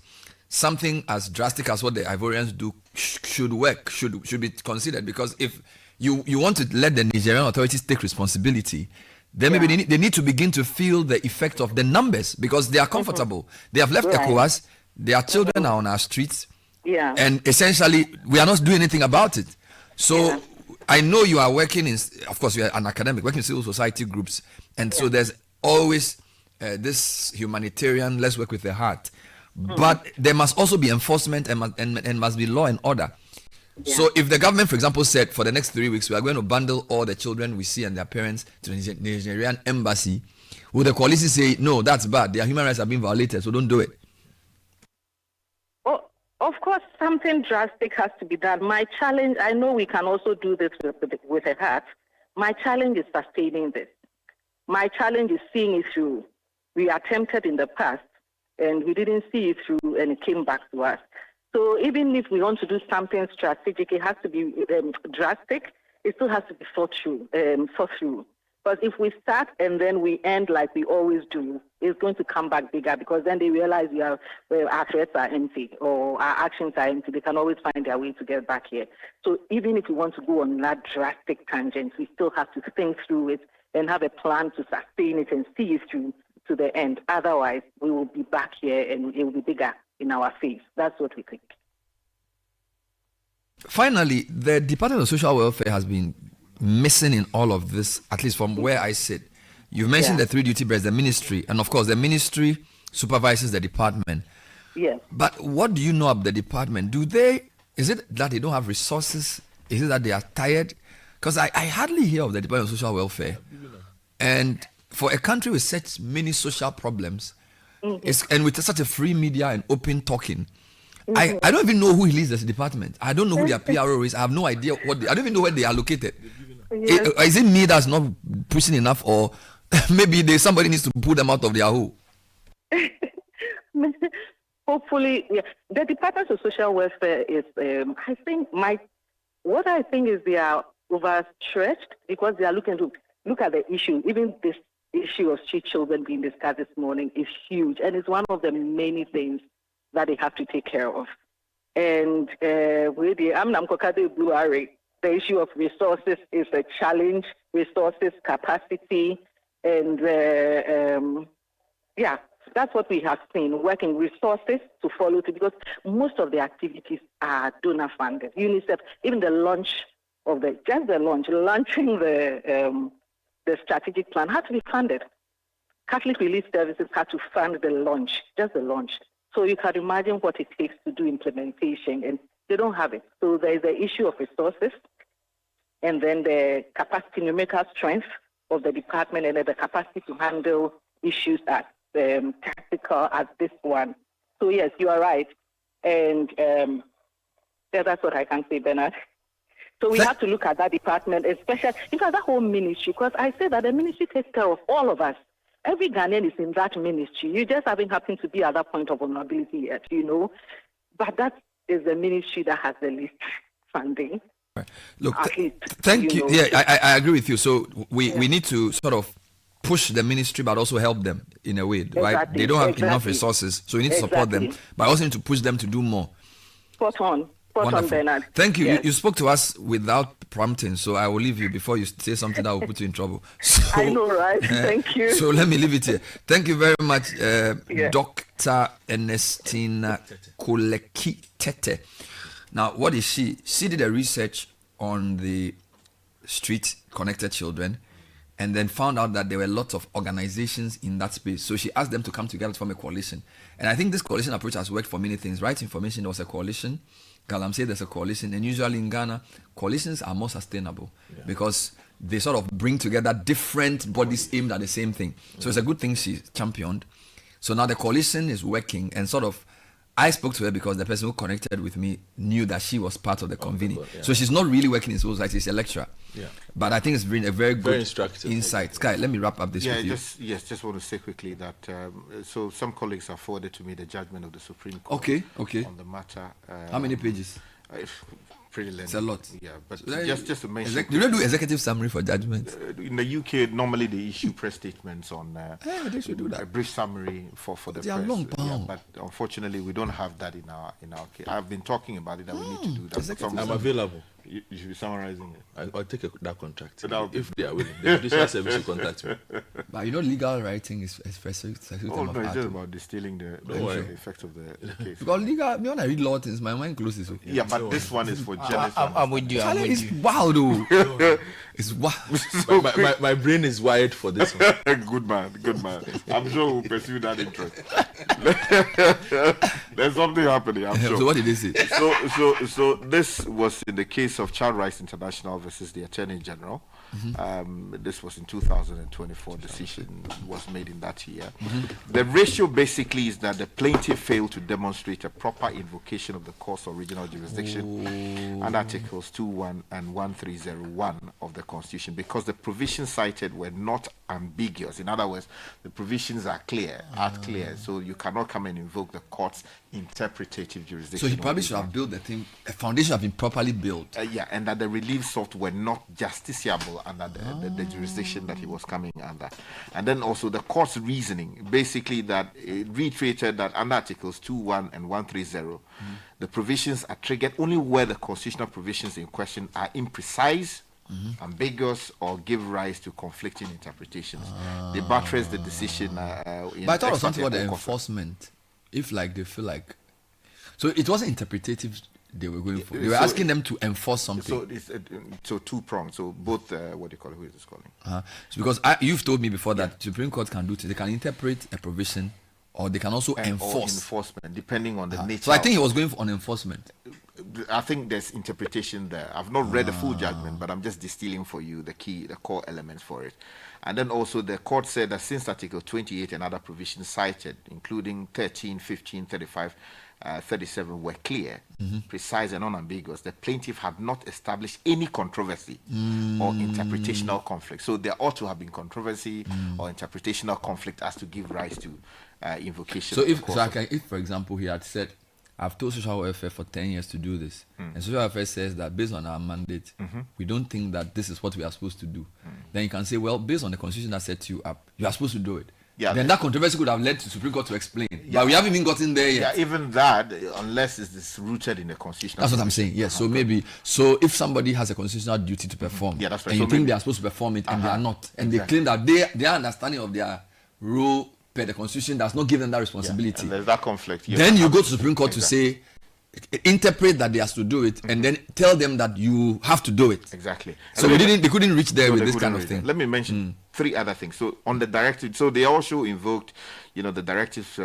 something as drastic as what the Ivorians do should work, should be considered? Because if you want to let the Nigerian authorities take responsibility, then maybe they need to begin to feel the effect of the numbers, because they are comfortable. They have left Right. ECOWAS, their children are on our streets, Yeah. and essentially we are not doing anything about it. So I know you are working in, of course you are an academic, working in civil society groups, and so there's always this humanitarian, let's work with the heart. But there must also be enforcement and must be law and order. So if the government, for example, said for the next 3 weeks we are going to bundle all the children we see and their parents to the Nigerian embassy, will the coalition say, no, that's bad, their human rights are being violated, so don't do it? Of course, something drastic has to be done. My challenge, I know we can also do this with a heart, My challenge is sustaining this. My challenge is seeing it through. We attempted in the past, and we didn't see it through, and it came back to us. So even if we want to do something strategic, it has to be drastic. It still has to be thought through. Because if we start and then we end like we always do, it's going to come back bigger, because then they realize our threats are empty or our actions are empty. They can always find their way to get back here. So even if we want to go on that drastic tangent, we still have to think through it and have a plan to sustain it and see it through to the end. Otherwise, we will be back here and it will be bigger in our face. That's what we think. Finally, the Department of Social Welfare has been missing in all of this, at least from where I sit. You've mentioned the three duty bearers, the ministry, and of course the ministry supervises the department. Yes. But what do you know of the department? Is it that they don't have resources? Is it that they are tired? Because I hardly hear of the Department of Social Welfare. And for a country with such many social problems, and with such a free media and open talking, I don't even know who leads this department. I don't know who their PRO is. I have no idea I don't even know where they are located. Yes. Is it me that's not pushing enough, or maybe somebody needs to pull them out of their hole? Hopefully, yeah. The Department of Social Welfare is, what I think is they are overstretched, because they are looking to look at the issue. Even this issue of street children being discussed this morning is huge, and it's one of the many things that they have to take care of. And with the Amnam Blue Array, the issue of resources is a challenge, resources, capacity, and that's what we have seen, working resources to follow through, because most of the activities are donor funded. UNICEF, even the launching the strategic plan had to be funded. Catholic Relief Services had to fund the launch, just the launch. So you can imagine what it takes to do implementation, and they don't have it. So there is the issue of resources, and then the capacity, numerical strength of the department, and then the capacity to handle issues as tactical as this one. So yes, you are right. And that's what I can say, Bernard. So we have to look at that department, especially, in fact, that whole ministry, because I say that the ministry takes care of all of us. Every Ghanaian is in that ministry. You just haven't happened to be at that point of vulnerability yet, But that is the ministry that has the least funding. Right. Look, thank you. Yeah, I agree with you. So we need to sort of push the ministry, but also help them in a way, right? Exactly. They don't have enough resources, so we need to support them, but also need to push them to do more. Spot on, Bernard. Thank you. Yes. You spoke to us without prompting, so I will leave you before you say something that will put you in trouble. So, I know, right? Thank you. So let me leave it here. Thank you very much, Dr. Ernestina Koleki-Tete. Now, what is she? She did a research on the street connected children, and then found out that there were lots of organizations in that space. So she asked them to come together to form a coalition. And I think this coalition approach has worked for many things. Right information, there was a coalition. Galamsey, there's a coalition. And usually in Ghana, coalitions are more sustainable because they sort of bring together different bodies aimed at the same thing. So it's a good thing she championed. So now the coalition is working, and sort of, I spoke to her because the person who connected with me knew that she was part of the convening. So she's not really working in civil society, she's a lecturer. Yeah. But I think it's been a very good insight. Sky, let me wrap up this with you. Just want to say quickly that so some colleagues have forwarded to me the judgment of the Supreme Court on the matter. How many pages? Pretty lengthy. It's a lot. Yeah, but just to mention... Do they do executive summary for judgment? In the UK, normally they issue press statements on they should do that. A brief summary for the they press. Are long but unfortunately, we don't have that in our case. I've been talking about it, that we need to do that. I'm available. You should be summarizing it. I'll take that contract. If they are willing. The judicial service will contact me. But legal writing is very no, it's just about distilling the effect of the case. Because legal, when I read law things, my mind closes. Yeah, but this one is for journalists. I'm with you. It's wild, though. It's wild. So my brain is wired for this one. Good man. I'm sure we'll pursue that interest. There's something happening, I'm sure. So what did they say? So this was in the case of Child Rights International versus the Attorney General. This was in 2024. Decision was made in that year. The ratio basically is that the plaintiff failed to demonstrate a proper invocation of the court's original jurisdiction under Articles 2.1 and 1301 of the the Constitution because the provisions cited were not ambiguous. In other words, the provisions are clear, so you cannot come and invoke the court's interpretative jurisdiction. So he probably should have built the thing, a foundation have been properly built. And that the relief sought were not justiciable under the jurisdiction that he was coming under. And then also the court's reasoning, basically that it reiterated that under Articles 2.1 and 130, the provisions are triggered only where the constitutional provisions in question are imprecise, ambiguous, or give rise to conflicting interpretations. They buttress the decision. But I thought of something about the enforcement. If like they feel like, so it wasn't interpretative they were going for. They were asking them to enforce something. So it's so two pronged. So both what do you call it? Who is this calling? So because you've told me before that Supreme Court can do. They can interpret a provision, or they can also enforce. Or enforcement, depending on the nature. So I think he was going on enforcement. I think there's interpretation there. I've not read the full judgment, but I'm just distilling for you the core elements for it. And then also the court said that since Article 28 and other provisions cited, including 13, 15, 35, 37 were clear, precise and unambiguous, the plaintiff had not established any controversy or interpretational conflict. So there ought to have been controversy or interpretational conflict as to give rise to invocation. So if for example, he had said, I've told social welfare for 10 years to do this. And social welfare says that based on our mandate, we don't think that this is what we are supposed to do. Then you can say, well, based on the constitution that sets you up, you are supposed to do it. Then that controversy could have led to Supreme Court to explain. But we haven't even gotten there yet. Yeah, even that, unless it's rooted in the constitution. That's what I'm saying. Yes. So maybe, if somebody has a constitutional duty to perform, that's right. and you think they are supposed to perform it and they are not, and they claim that their understanding of their role per the constitution does not give them that responsibility. And there's that conflict. Then you go to Supreme Court to say, interpret that they have to do it, and then tell them that you have to do it. Exactly. So they couldn't reach there with this kind of thing. Let me mention three other things. So on the directive, so they also invoked, the directives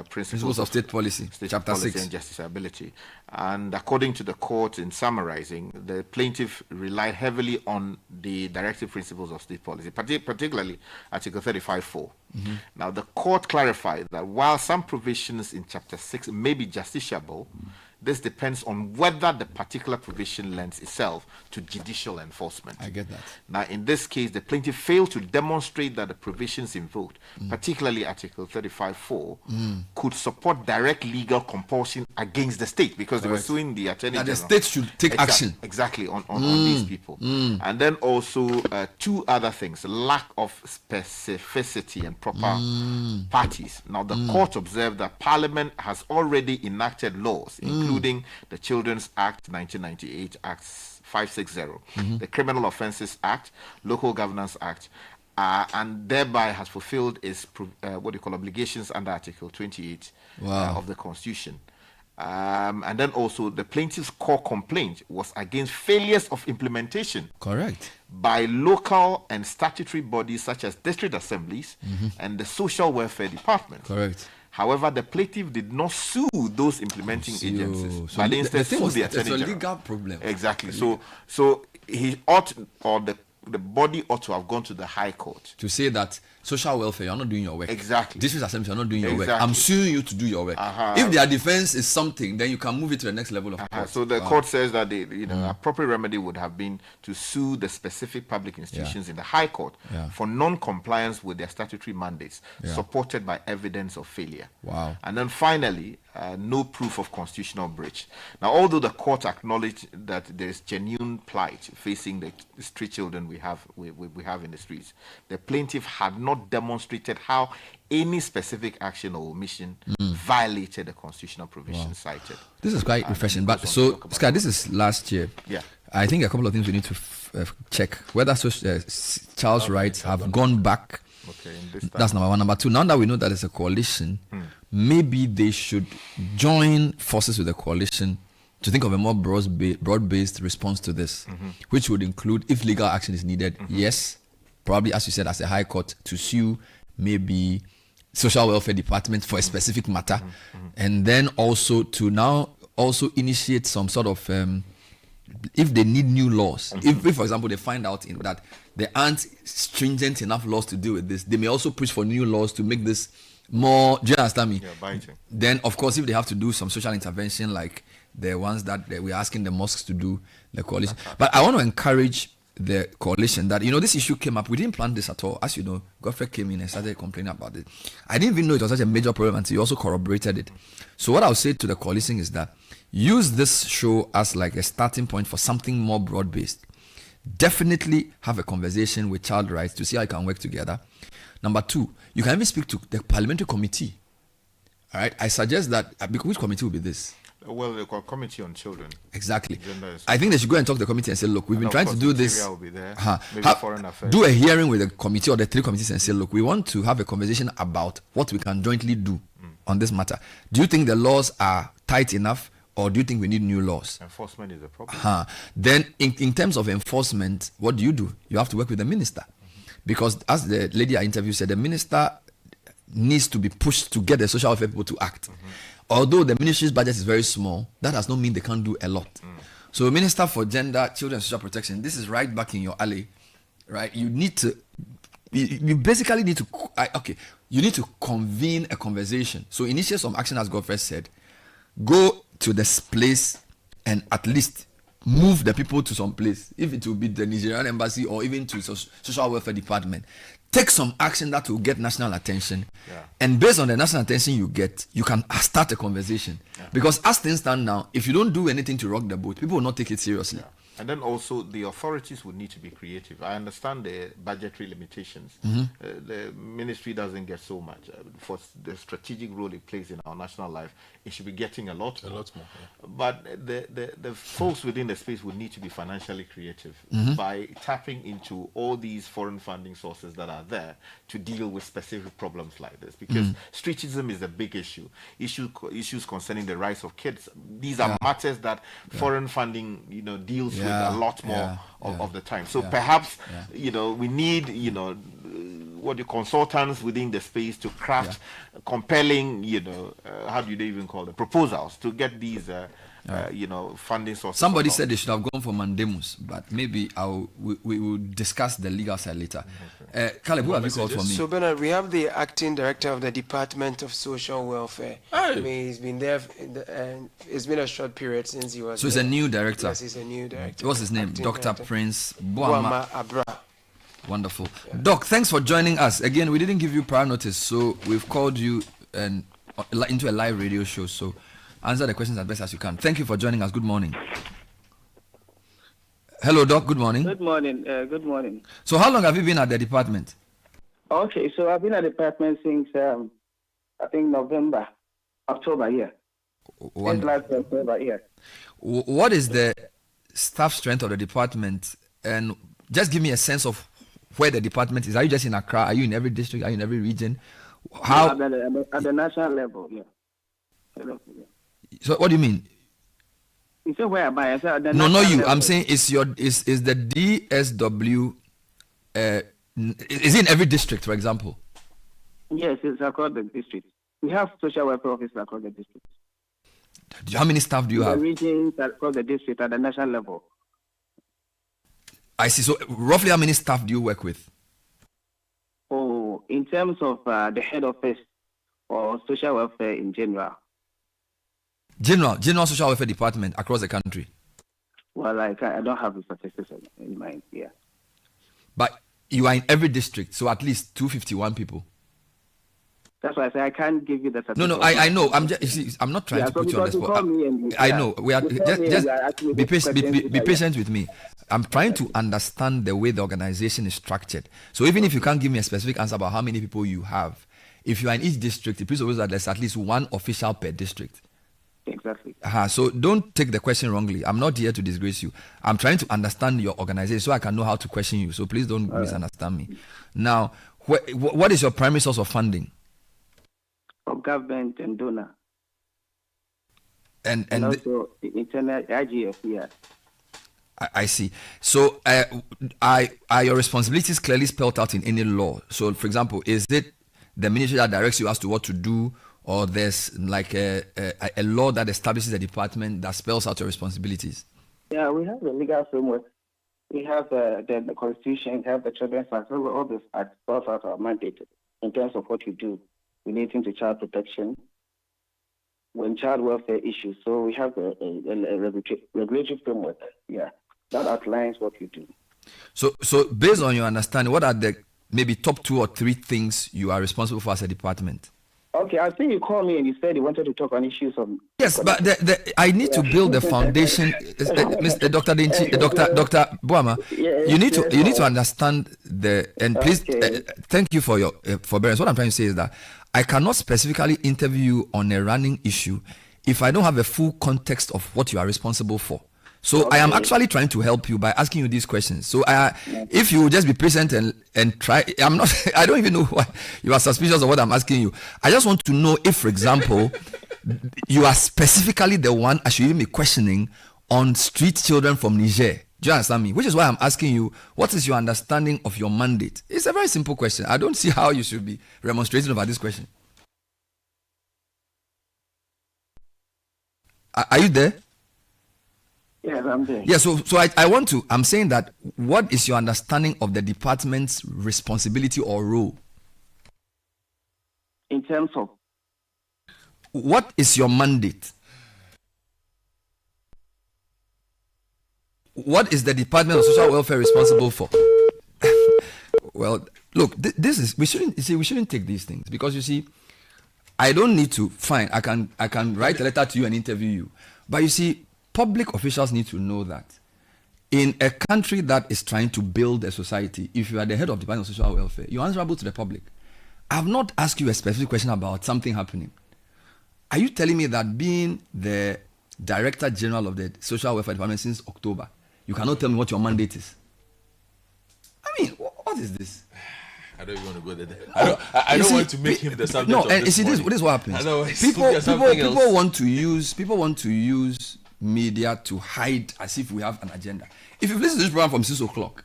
principles of state policy, chapter 6, and justiciability. And according to the court, in summarizing, the plaintiff relied heavily on the directive principles of state policy, particularly Article 35.4. Now, the court clarified that while some provisions in chapter 6 may be justiciable, this depends on whether the particular provision lends itself to judicial enforcement. I get that. Now, in this case, the plaintiff failed to demonstrate that the provisions invoked, particularly Article 35.4, could support direct legal compulsion against the state, because they were suing the Attorney General. The state should take action. Exactly, on these people. And then also two other things: lack of specificity and proper parties. Now, the court observed that Parliament has already enacted laws, including the Children's Act 1998, Act 560, the Criminal Offences Act, Local Governance Act, and thereby has fulfilled its obligations under Article 28 of the Constitution. And then also the plaintiff's core complaint was against failures of implementation. Correct. By local and statutory bodies such as district assemblies and the social welfare department. Correct. However, the plaintiff did not sue those implementing agencies, but instead sued the Attorney General. It's a legal problem. Exactly. So he ought, or the body ought to have gone to the High Court to say that social welfare, you're not doing your work. Exactly. District assembly, you're not doing your work. I'm suing you to do your work. If their defense is something, then you can move it to the next level of court. So the court says that the appropriate remedy would have been to sue the specific public institutions in the High Court for non-compliance with their statutory mandates, supported by evidence of failure. Wow. And then finally, no proof of constitutional breach. Now, although the court acknowledged that there is genuine plight facing the street children we have in the streets, the plaintiff had not demonstrated how any specific action or omission violated the constitutional provisions cited. This is quite refreshing. But so, Sky, this is last year. Yeah. I think a couple of things we need to check whether child's rights have gone back. Okay, that's number one. Number two, now that we know that it's a coalition, maybe they should join forces with the coalition to think of a more broad-based response to this, which would include, if legal action is needed, yes, probably, as you said, as a High Court, to sue maybe social welfare department for a specific matter, and then also to now also initiate some sort of if they need new laws, if for example they find out that there aren't stringent enough laws to deal with this, they may also push for new laws to make this more, do you understand me? Then of course, if they have to do some social intervention like the ones that we're asking the mosques to do, the coalition. But I want to encourage the coalition that, this issue came up. We didn't plan this at all. As you know, Godfrey came in and started complaining about it. I didn't even know it was such a major problem until you also corroborated it. So what I'll say to the coalition is that use this show as like a starting point for something more broad-based. Definitely have a conversation with child rights to see how you can work together. Number 2, you can even speak to the parliamentary committee. All right, I suggest that, which committee will be this? Well, the committee on children. Exactly. I think they should go and talk to the committee and say, look, we've been trying to do this. Will be there. Maybe foreign affairs. Do a hearing with the committee or the 3 committees and say, look, we want to have a conversation about what we can jointly do on this matter. Do you think the laws are tight enough, or do you think we need new laws? Enforcement is a problem. Then in terms of enforcement, what do? You have to work with the minister. Because as the lady I interviewed said, the minister needs to be pushed to get the social welfare people to act. Although the ministry's budget is very small, that does not mean they can't do a lot. So Minister for Gender, Children and Social Protection, this is right back in your alley, right? You basically need to, you need to convene a conversation. So initiate some action, as Godfrey said. Go to this place and at least move the people to some place. If it will be the Nigerian embassy or even to social welfare department. Take some action that will get national attention. And based on the national attention you get, you can start a conversation. Because as things stand now, if you don't do anything to rock the boat, people will not take it seriously. And then also the authorities would need to be creative. I understand the budgetary limitations. The ministry doesn't get so much. For the strategic role it plays in our national life, it should be getting a lot more. But the folks within the space would need to be financially creative by tapping into all these foreign funding sources that are there to deal with specific problems like this. Because streetism is a big issue. Issues concerning the rights of kids. These are matters that foreign funding, deals with a lot more of the time. So perhaps, we need, consultants within the space to craft compelling, how do you even call it, proposals to get these, funding sources. Somebody said they should have gone for mandamus, but maybe we will discuss the legal side later. Caleb, who have you called for me? So Bernard, we have the acting director of the Department of Social Welfare. I mean, he's been there, and it's been a short period since he was. So he's a new director. Yes, he's a new director. What's his name? Acting Dr. director. Prince Boama Abra. Wonderful. Doc, thanks for joining us. Again, we didn't give you prior notice, so we've called you into a live radio show. So answer the questions as best as you can. Thank you for joining us. Good morning. Hello, Doc. Good morning. Good morning. Good morning. So how long have you been at the department? Okay, so I've been at the department since, I think, October, yeah. Since last October, yeah. What is the staff strength of the department? And just give me a sense of where the department is. Are you just in Accra? Are you in every district? Are you in every region? How? At the national level, yeah. So what do you mean? You say where am I? No, not you. I'm saying is the DSW is it in every district, for example? Yes, it's across the district. We have social welfare officers across the district. How many staff do you have? The regions across the district at the national level. I see. So roughly how many staff do you work with? Oh, in terms of the head office or social welfare in general. General social welfare department across the country. Well, I don't have the statistics in mind. Yeah. But you are in every district, so at least 251 people. That's why I say I can't give you the statistics. No, I know. I'm not trying to put you on the spot. I know. We are just be patient with me. I'm trying to understand the way the organization is structured. So even if you can't give me a specific answer about how many people you have, if you are in each district, it presupposes that there's at least one official per district. Exactly. So don't take the question wrongly. I'm not here to disgrace you. I'm trying to understand your organization so I can know how to question you. So please don't misunderstand me. Now, what is your primary source of funding? From government and donor. And also internal IGF, yeah. I see. So are your responsibilities clearly spelled out in any law? So, for example, is it the ministry that directs you as to what to do, or there's like a law that establishes a department that spells out your responsibilities? Yeah, we have the legal framework. We have the constitution, we have the children's act. All this spells out our mandate in terms of what you do relating to child protection when child welfare issues. So we have a regulatory framework, yeah, that outlines what you do. So based on your understanding, what are the maybe top 2 or 3 things you are responsible for as a department? Okay, I think you called me and you said you wanted to talk on issues of... Yes, but I need to build the foundation. Mr. Dr. Dinchi, Dr. Boama, you need to understand please, thank you for your forbearance. What I'm trying to say is that I cannot specifically interview you on a running issue if I don't have a full context of what you are responsible for. So I am actually trying to help you by asking you these questions. So if you just be patient and try, I don't even know why you are suspicious of what I'm asking you. I just want to know if, for example, you are specifically the one I should even be questioning on street children from Niger. Do you understand me? Which is why I'm asking you, what is your understanding of your mandate? It's a very simple question. I don't see how you should be remonstrating over this question. Are you there? Yes, I'm there. Yeah, so I'm saying that what is your understanding of the department's responsibility or role? In terms of? What is your mandate? What is the Department of Social Welfare responsible for? Well, look, we shouldn't take these things because you see, I don't need to I can write a letter to you and interview you. But you see, public officials need to know that in a country that is trying to build a society, if you are the head of the Department of Social Welfare, you're answerable to the public. I have not asked you a specific question about something happening. Are you telling me that being the Director General of the Social Welfare Department since October, you cannot tell me what your mandate is? I mean, what is this? I don't even want to go there. I don't want to make him the subject of this. This is what happens. People want to use media to hide as if we have an agenda. If you've listened to this program from 6 o'clock,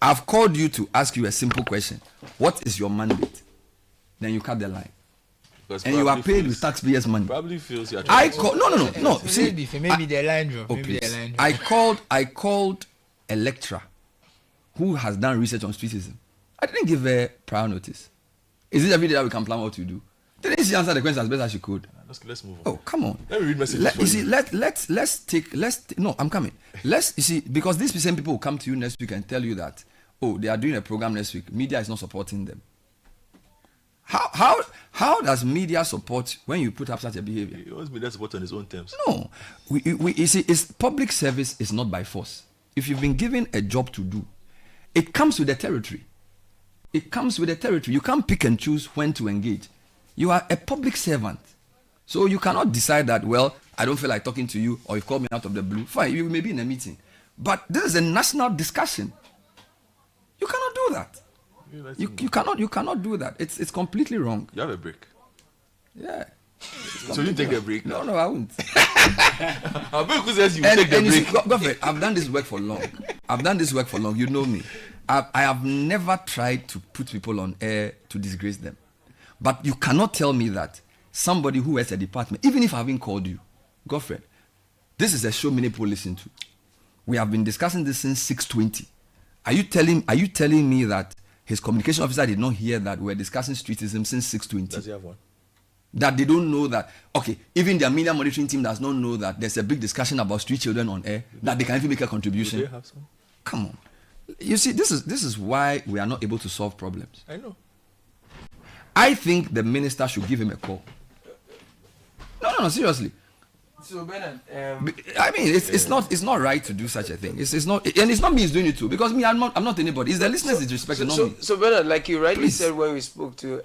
I've called you to ask you a simple question. What is your mandate? Then you cut the line. And you are paid with taxpayers' money. Probably feels you're trying No. See, maybe the line drop. I called a lecturer who has done research on streetism. I didn't give a prior notice. Is it every day that we can plan what to do? Didn't she answer the question as best as she could? Let's move on. Oh, come on. Let me read messages. I'm coming. You see, because these same people will come to you next week and tell you that, they are doing a program next week. Media is not supporting them. How does media support when you put up such a behavior? He wants media support on his own terms. No. You see, public service is not by force. If you've been given a job to do, it comes with the territory. You can't pick and choose when to engage. You are a public servant. So you cannot decide that, I don't feel like talking to you, or you call me out of the blue. Fine, you may be in a meeting. But this is a national discussion. You cannot do that. You cannot do that. It's completely wrong. You have a break. Yeah. So you take a break? No, I won't. Our break says you take the break. Godfrey, I've done this work for long. You know me. I have never tried to put people on air to disgrace them. But you cannot tell me that somebody who has a department, even if I haven't called you, Godfrey, this is a show many people listen to. We have been discussing this since 6:20. Are you telling me that his communication officer did not hear that we're discussing streetism since 6:20? Does he have one? That they don't know that, even their media monitoring team does not know that there's a big discussion about street children on air, that they can even make a contribution. Do they have some? Come on. You see, this is why we are not able to solve problems. I know. I think the minister should give him a call. No, seriously. So Bernard, I mean, it's not right to do such a thing. It's not, and it's not me who's doing it too. Because me, I'm not anybody. It's the listeners that disrespect, not me. So Bernard, like you rightly said when we spoke to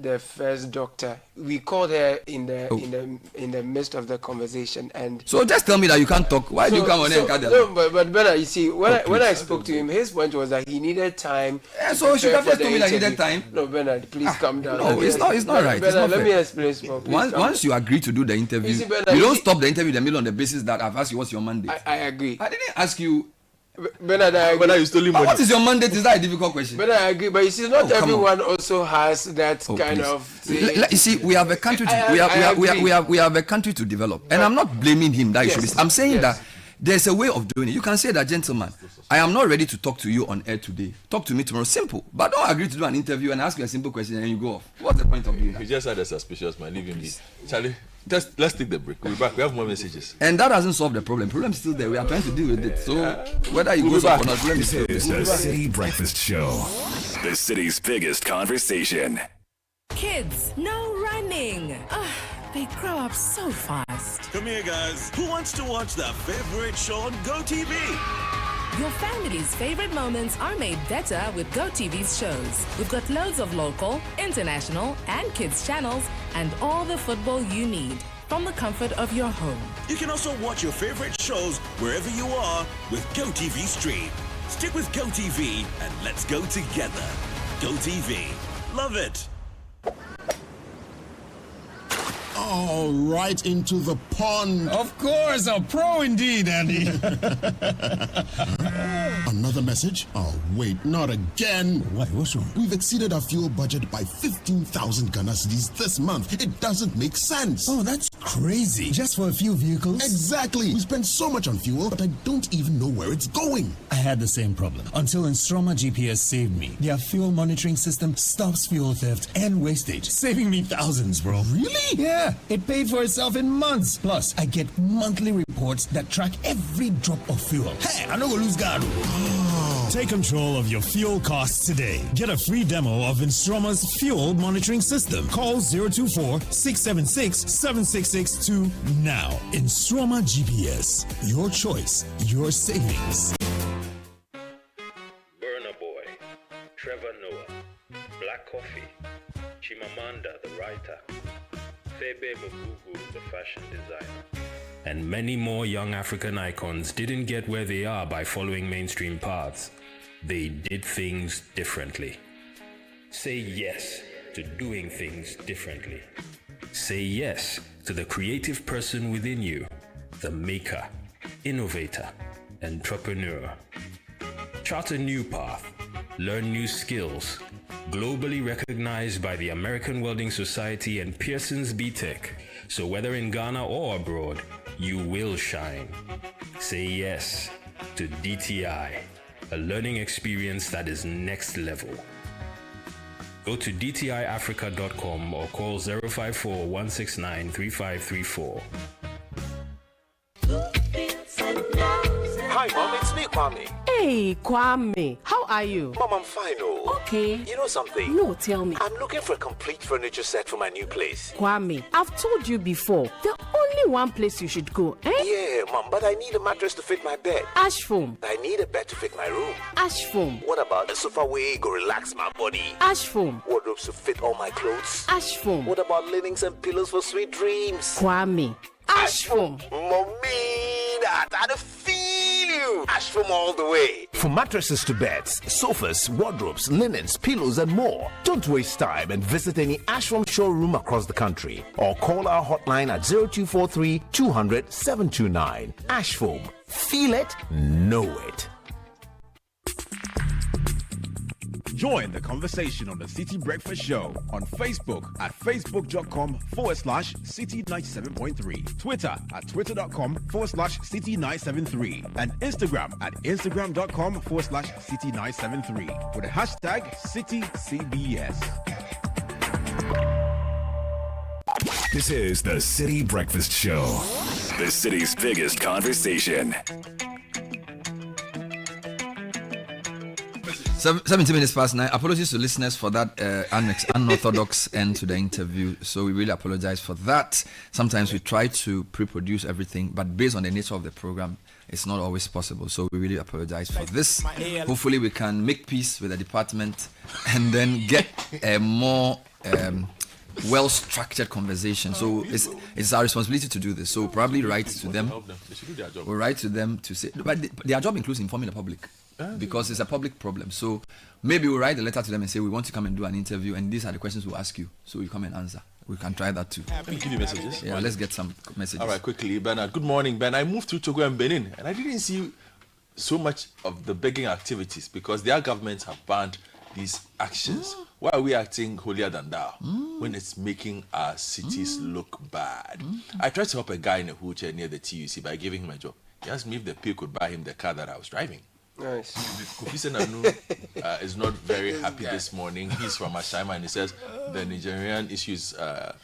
the first doctor, we called her in the midst of the conversation, and so just tell me that you can't talk. Why do you come on here and cut them? No, but Bernard, you see, when I spoke to him, his point was that he needed time. So you should have just told me that he needed time. No, Bernard, please calm down. No, it's not right. Bernard, let me explain. Once you agree to do the interview, you don't stop the interview in the middle on the basis that I've asked you what's your mandate. I agree. I didn't ask you. Bernard, I agree. Bernard, you stole him money. What is your mandate? Is that a difficult question? Bernard, I agree, but you see, not everyone also has that kind of. You see, we have a country. We have a country to develop, and I'm not blaming him. That should be. I'm saying that there's a way of doing it. You can say that, gentleman, I am not ready to talk to you on air today. Talk to me tomorrow. Simple. But don't agree to do an interview and ask you a simple question and you go off. What's the point of doing that? He just had a suspicious man. Leave him be. Charlie, let's take the break. We'll be back. We have more messages. And that hasn't solved the problem. The problem is still there. We are trying to deal with it. So whether you go back or not, This is the City Breakfast Show. The city's biggest conversation. Kids, no running. They grow up so fast. Come here, guys. Who wants to watch their favorite show on GoTV? Your family's favorite moments are made better with GoTV's shows. We've got loads of local, international, and kids channels, and all the football you need from the comfort of your home. You can also watch your favorite shows wherever you are with GoTV Stream. Stick with GoTV and let's go together. GoTV. Love it. Oh, right into the pond. Of course, a pro indeed, Andy. Another message? Oh, wait, not again. Why, what's wrong? We've exceeded our fuel budget by 15,000 Ghana cedis this month. It doesn't make sense. Oh, that's crazy. Just for a few vehicles? Exactly. We spend so much on fuel, but I don't even know where it's going. I had the same problem until Instroma GPS saved me. Their fuel monitoring system stops fuel theft and wastage, saving me thousands, bro. Really? Yeah, it paid for itself in months. Plus, I get monthly reports that track every drop of fuel. Hey, I'm not gonna lose guard. Take control of your fuel costs today. Get a free demo of Instroma's fuel monitoring system. Call 024-676-7662 now. Instroma GPS. Your choice, your savings. Burna Boy, Trevor Noah, Black Coffee, Chimamanda the writer, Febe Mugugu the fashion designer, and many more young African icons didn't get where they are by following mainstream paths. They did things differently. Say yes to doing things differently. Say yes to the creative person within you, the maker, innovator, entrepreneur. Chart a new path, learn new skills, globally recognized by the American Welding Society and Pearson's BTech. So whether in Ghana or abroad, you will shine. Say yes to DTI, a learning experience that is next level. Go to dtiafrica.com or call 054-169-3534. Hi, Mom, it's me, Kwame. Hey, Kwame. How are you? Mom, I'm fine, oh. Okay. You know something? No, tell me. I'm looking for a complete furniture set for my new place. Kwame, I've told you before, the only one place you should go, eh? Yeah, Mom, but I need a mattress to fit my bed. Ash foam. I need a bed to fit my room. Ash foam. What about a sofa where go relax my body? Ash foam. Wardrobes to fit all my clothes? Ash foam. What about linens and pillows for sweet dreams? Kwame. Ash foam. Mommy, that I feel you. Ash foam all the way. For mattresses to beds, sofas, wardrobes, linens, pillows, and more, don't waste time and visit any Ashram showroom across the country or call our hotline at 0243 200 729. Ashfoam. Feel it, know it. Join the conversation on the City Breakfast Show on Facebook at facebook.com/City97.3, Twitter at twitter.com/City973, and Instagram at instagram.com/City973 with the hashtag CityCBS. This is the City Breakfast Show, the city's biggest conversation. 17 minutes past 9. Apologies to listeners for that unorthodox end to the interview. So we really apologize for that. Sometimes we try to pre-produce everything, but based on the nature of the program, it's not always possible. So we really apologize for this. Hopefully we can make peace with the department and then get a more well-structured conversation. So it's our responsibility to do this. So probably write to them. We'll write to them to say, but their job includes informing the public. Because it's a public problem. So maybe we'll write a letter to them and say we want to come and do an interview and these are the questions we'll ask you. So you come and answer. We can try that too. Let me give you messages. Yeah, let's get some messages. All right, quickly, Bernard. Good morning, Ben. I moved to Togo and Benin and I didn't see so much of the begging activities because their governments have banned these actions. Why are we acting holier than thou when it's making our cities look bad? I tried to help a guy in a wheelchair near the TUC by giving him a job. He asked me if the pay could buy him the car that I was driving. Nice. Kofi Senanu is not very happy this morning. He's from Ashima and he says the Nigerian issue is a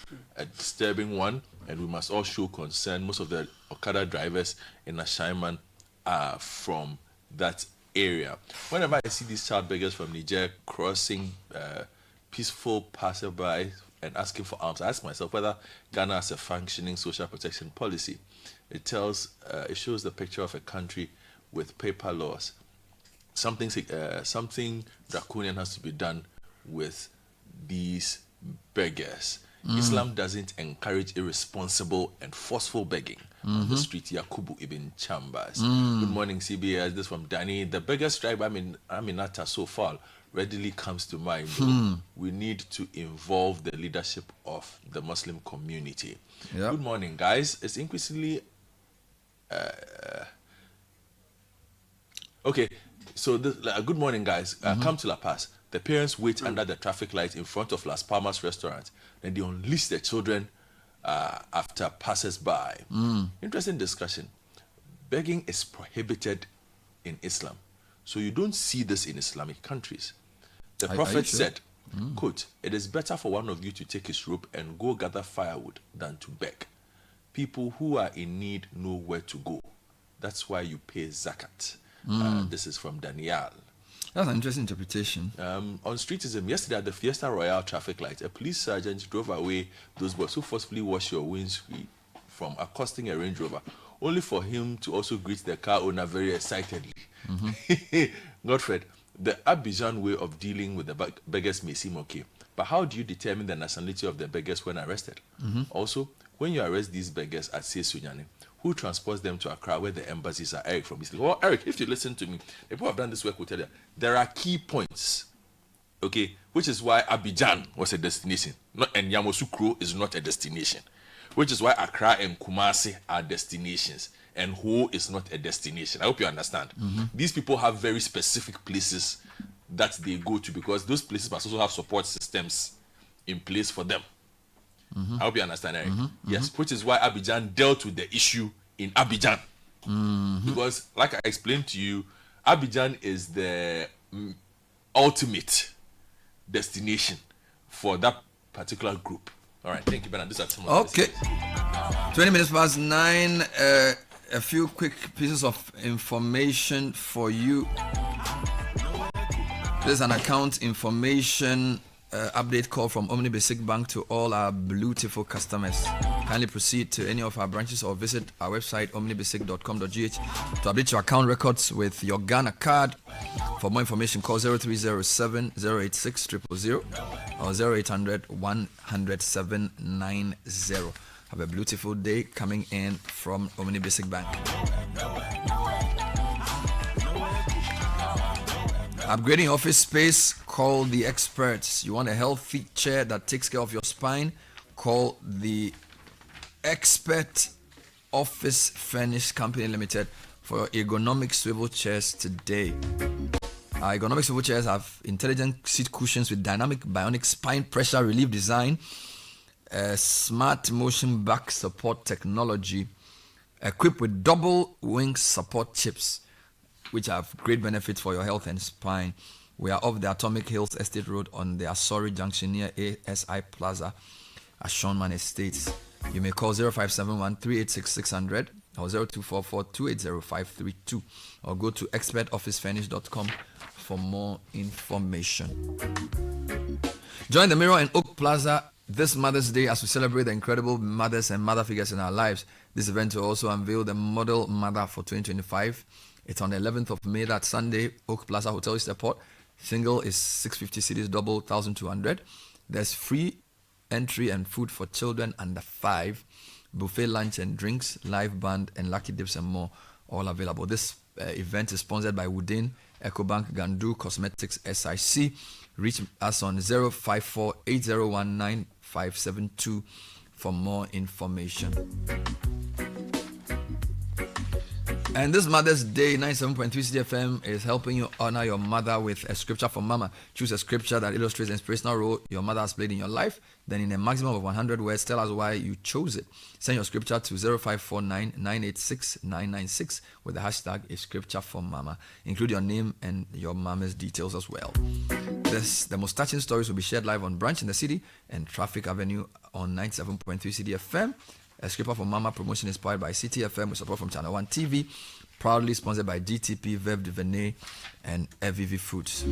disturbing one and we must all show concern. Most of the Okada drivers in Ashaiman are from that area. Whenever I see these child beggars from Niger crossing peaceful passerby and asking for alms, I ask myself whether Ghana has a functioning social protection policy. It shows the picture of a country with paper laws. Something draconian has to be done with these beggars. Islam doesn't encourage irresponsible and forceful begging on the street. Yakubu Ibn Chambers. Good morning, CBS. This from Danny. The biggest tribe Aminata so far readily comes to mind. We need to involve the leadership of the Muslim community. Good morning, guys. It's increasingly okay. So good morning, guys. Come to La Paz. The parents wait under the traffic light in front of Las Palmas restaurant. Then they unleash their children after passers-by. Interesting discussion. Begging is prohibited in Islam. So you don't see this in Islamic countries. The Prophet said, quote, "It is better for one of you to take his rope and go gather firewood than to beg. People who are in need know where to go. That's why you pay zakat." This is from Daniel. That's an interesting interpretation. On streetism, yesterday at the Fiesta Royale traffic light, a police sergeant drove away those boys who forcefully washed your windscreen from accosting a Range Rover, only for him to also greet the car owner very excitedly. Godfred, the Abidjan way of dealing with the beggars may seem okay, but how do you determine the nationality of the beggars when arrested? Also, when you arrest these beggars at Sesunyane, who transports them to Accra where the embassies are? Eric from East. Well, Eric, if you listen to me, the people who have done this work will tell you there are key points, okay, which is why Abidjan was a destination, and Yamoussoukro is not a destination, which is why Accra and Kumasi are destinations, and Ho is not a destination. I hope you understand. These people have very specific places that they go to because those places must also have support systems in place for them. I hope you understand, Eric. Yes, which is why Abidjan dealt with the issue in Abidjan. Because, like I explained to you, Abidjan is the ultimate destination for that particular group. All right, thank you, Bernard. These are some of the 20 minutes past 9. A few quick pieces of information for you. There's an account information update call from Omni Basic Bank to all our beautiful customers. Kindly proceed to any of our branches or visit our website omnibasic.com.gh to update your account records with your Ghana card. For more information, call 0307 086 000 or 0800 100 790. Have a beautiful day coming in from Omni Basic Bank. Upgrading office space, call the experts. You want a healthy chair that takes care of your spine? Call the Expert Office Furnish Company Limited for your ergonomic swivel chairs today. Our ergonomic swivel chairs have intelligent seat cushions with dynamic bionic spine pressure relief design, smart motion back support technology, equipped with double wing support chips, which have great benefits for your health and spine. We are off the Atomic Hills Estate Road on the Asori Junction near ASI Plaza at Shawman Estates. You may call 0571 386 600 or 0244 280 532 or go to expertofficefurnish.com for more information. Join the Mirror in Oak Plaza this Mother's Day as we celebrate the incredible mothers and mother figures in our lives. This event will also unveil the model mother for 2025. It's on the 11th of May, that Sunday, Oak Plaza Hotel East Airport. Single is 650 cedis, double 1,200. There's free entry and food for children under 5. Buffet lunch and drinks, live band, and lucky dips and more, all available. This event is sponsored by Woodin, EcoBank, Gandu, Cosmetics, SIC. Reach us on 054 8019 572 for more information. And this Mother's Day, 97.3 CDFM is helping you honor your mother with a scripture from Mama. Choose a scripture that illustrates the inspirational role your mother has played in your life. Then in a maximum of 100 words, tell us why you chose it. Send your scripture to 0549 986 996 with the hashtag is scripture from Mama. Include your name and your mama's details as well. The most touching stories will be shared live on Branch in the City and Traffic Avenue on 97.3 CDFM. A scraper for Mama promotion is powered by Citi FM with support from Channel 1 TV. Proudly sponsored by GTP, Veuve Duvenet, and FVV Foods.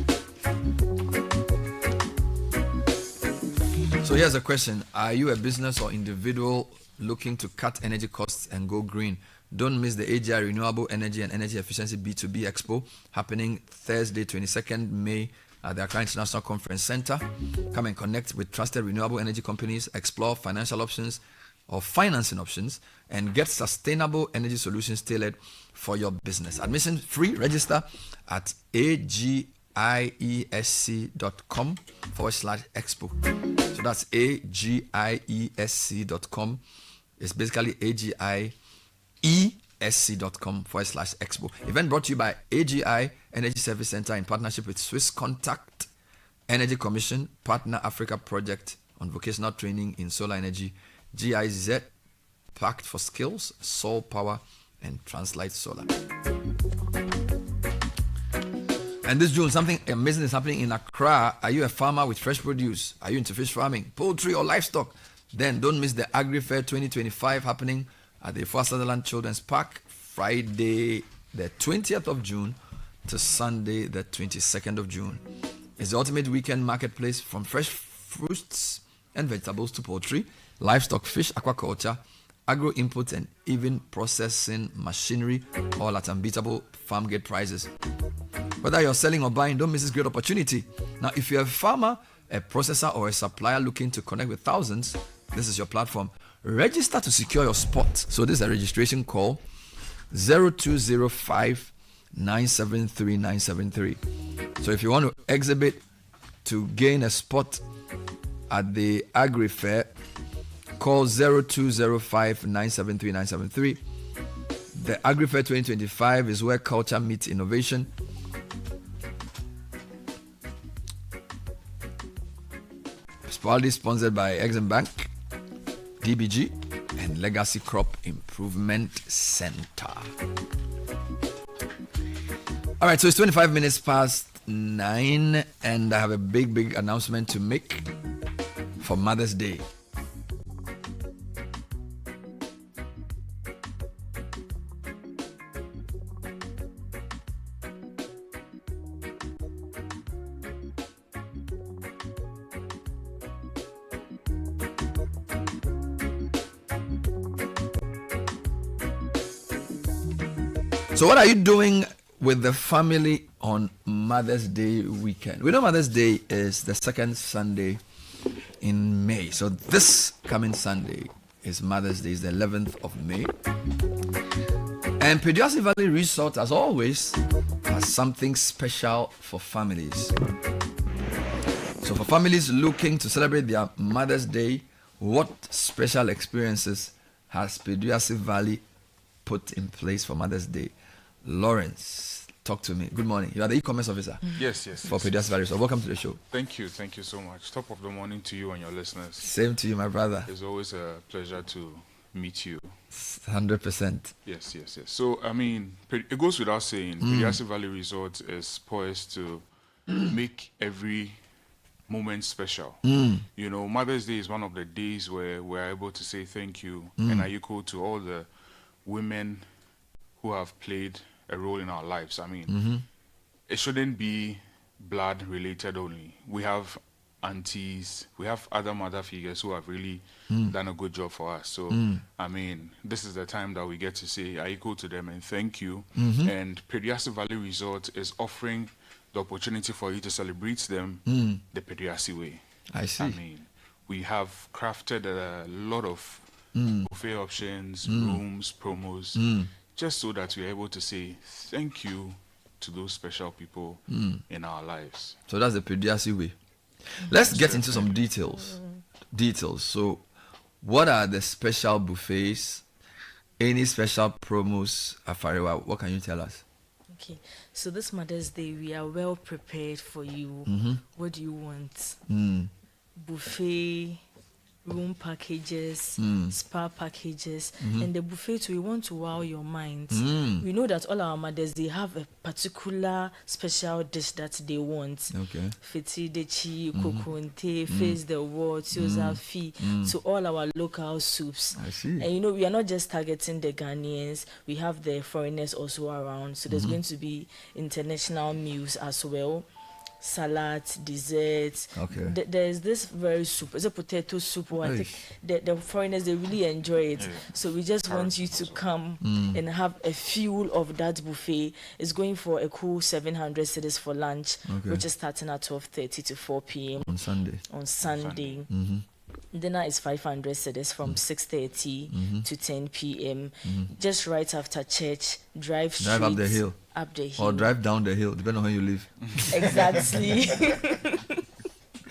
So here's a question. Are you a business or individual looking to cut energy costs and go green? Don't miss the AGI Renewable Energy and Energy Efficiency B2B Expo happening Thursday, 22nd May at the Accra International Conference Center. Come and connect with trusted renewable energy companies, explore financial options or financing options, and get sustainable energy solutions tailored for your business. Admission free. Register at agiesc.com/expo. So that's agiesc.com. It's basically agiesc.com/expo. Event brought to you by AGI Energy Service Center in partnership with Swiss Contact Energy Commission, Partner Africa Project on Vocational Training in Solar Energy, GIZ, Pact for Skills, Soul Power, and Translight Solar. And this June, something amazing is happening in Accra. Are you a farmer with fresh produce? Are you into fish farming, poultry, or livestock? Then don't miss the Agri Fair 2025 happening at the Ifwa Sutherland Children's Park, Friday the 20th of June to Sunday the 22nd of June. It's the ultimate weekend marketplace from fresh fruits and vegetables to poultry, livestock, fish, aquaculture, agro inputs, and even processing machinery, all at unbeatable farm gate prices. Whether you're selling or buying, don't miss this great opportunity. Now, if you're a farmer, a processor, or a supplier looking to connect with thousands, this is your platform. Register to secure your spot. So this is a registration call, 0205 973 973. So if you want to exhibit to gain a spot at the Agri Fair, call 0205 973 973. The Agri Fair 2025 is where culture meets innovation. It's proudly sponsored by Exim Bank, DBG, and Legacy Crop Improvement Center. All right, so it's 25 minutes past 9, and I have a big announcement to make for Mother's Day. So what are you doing with the family on Mother's Day weekend? We know Mother's Day is the second Sunday in May. So this coming Sunday is Mother's Day, is the 11th of May. And Pediasi Valley Resort, as always, has something special for families. So for families looking to celebrate their Mother's Day, what special experiences has Pediasi Valley put in place for Mother's Day? Lawrence, talk to me. Good morning. You are the e-commerce officer. Yes. For Pediasi Valley. So welcome to the show. Thank you so much. Top of the morning to you and your listeners. Same to you, my brother. It's always a pleasure to meet you. 100%. Yes. So, I mean, it goes without saying, Pediasi Valley Resort is poised to make every moment special. You know, Mother's Day is one of the days where we're able to say thank you and are equal to all the women who have played a role in our lives. I mean, it shouldn't be blood related only. We have aunties, we have other mother figures who have really done a good job for us. So, I mean, this is the time that we get to say I equal to them and thank you. And Pediasi Valley Resort is offering the opportunity for you to celebrate them the Pediasi way. I see. I mean, we have crafted a lot of buffet options, rooms, promos, just so that we're able to say thank you to those special people in our lives. So that's the Pediasi way. Let's get into some details. So what are the special buffets? Any special promos, Afariwa? What can you tell us? Okay, so this Mother's Day, we are well prepared for you. What do you want? Buffet, room packages, spa packages, and the buffet too. We want to wow your minds. We know that all our mothers, they have a particular special dish that they want. Okay. Fiti dechi, kokonte, face the world, tioza fi, to all our local soups. I see. And we are not just targeting the Ghanaians. We have the foreigners also around. So there's going to be international meals as well. Salad, desserts. Okay. There's this very soup. It's a potato soup. I think the foreigners, they really enjoy it. So we just want you to come and have a few of that buffet. It's going for a cool 700 cedis for lunch, which is starting at 12:30 to 4 p.m. on Sunday. Dinner is 500 cedis from 6:30 to 10 p.m. Just right after church. Drive up the hill. Or drive down the hill, depending on where you live. Exactly.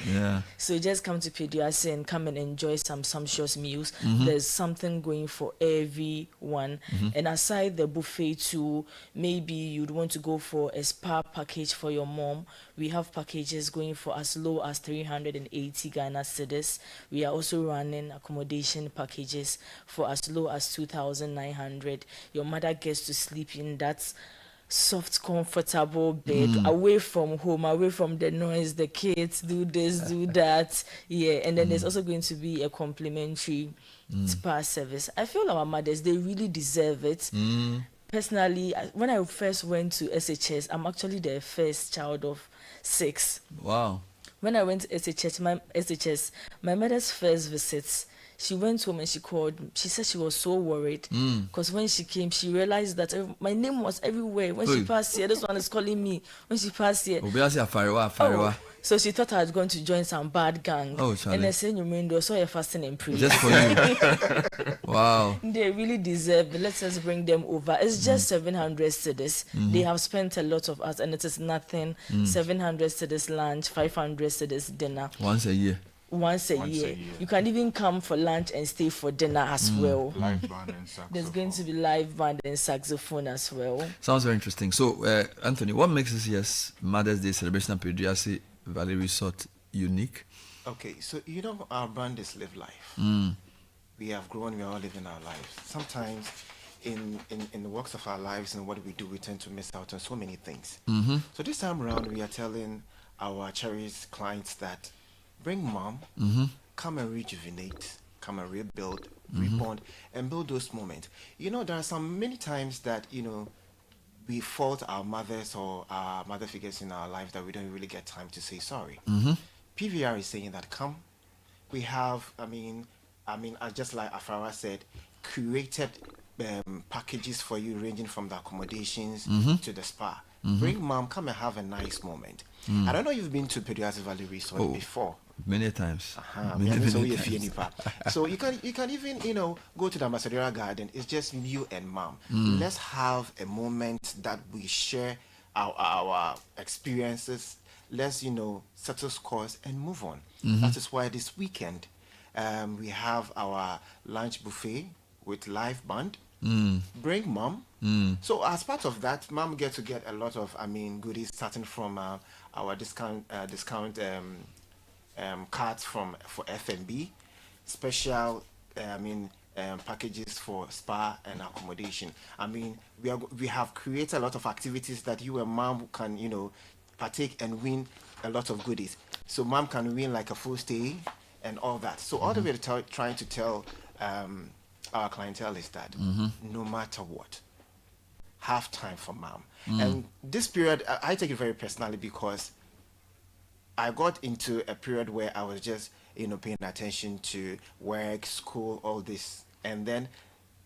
Yeah. So just come to Peduase and come and enjoy some sumptuous meals. There's something going for everyone. And aside the buffet too, maybe you'd want to go for a spa package for your mom. We have packages going for as low as 380 Ghana cedis. We are also running accommodation packages for as low as 2,900. Your mother gets to sleep in that soft, comfortable bed, away from home, away from the noise, the kids, do this, do that. Yeah, and then there's also going to be a complimentary spa service. I feel our mothers, they really deserve it. Personally, when I first went to SHS, I'm actually the first child of 6. Wow. When I went to SHS, my mother's first visit, she went home and she called me. She said she was so worried because when she came, she realized that my name was everywhere. When she passed here, this one is calling me. When she passed here, so she thought I was going to join some bad gang. And I said, "You saw your fasting and prayer." Just for you. Wow. They really deserve it. Let's just bring them over. It's just 700 cedis. They have spent a lot of us, and it is nothing. 700 cedis lunch, 500 cedis dinner. Once a year. Once a year. You can even come for lunch and stay for dinner as well. Live band and saxophone. There's going to be live band and saxophone as well. Sounds very interesting. So, Anthony, what makes this year's Mother's Day celebration at Peduase Valley Resort unique? Okay, so our brand is Live Life. We have grown, we are all living our lives. Sometimes in the works of our lives and what we do, we tend to miss out on so many things. So this time around, we are telling our cherished clients that bring mom, come and rejuvenate, come and rebuild, rebond, and build those moments. There are many times that, we fault our mothers or our mother figures in our life that we don't really get time to say sorry. PVR is saying that come, we have, just like Afara said, curated packages for you ranging from the accommodations to the spa. Bring mom, come and have a nice moment. I don't know if you've been to Peduase Valley Resort before. Many times. So you can even go to the Ambassadorial Garden. It's just you and mom. Let's have a moment that we share our experiences. Let's settle scores and move on. That is why this weekend we have our lunch buffet with live band. Bring mom. So as part of that, mom gets to get a lot of goodies starting from our discount cards for F&B, special packages for spa and accommodation. We have created a lot of activities that you and mom can partake and win a lot of goodies. So mom can win like a full stay and all that. So all the way to trying to tell our clientele is that no matter what, have time for mom. And this period, I take it very personally because I got into a period where I was just, paying attention to work, school, all this. And then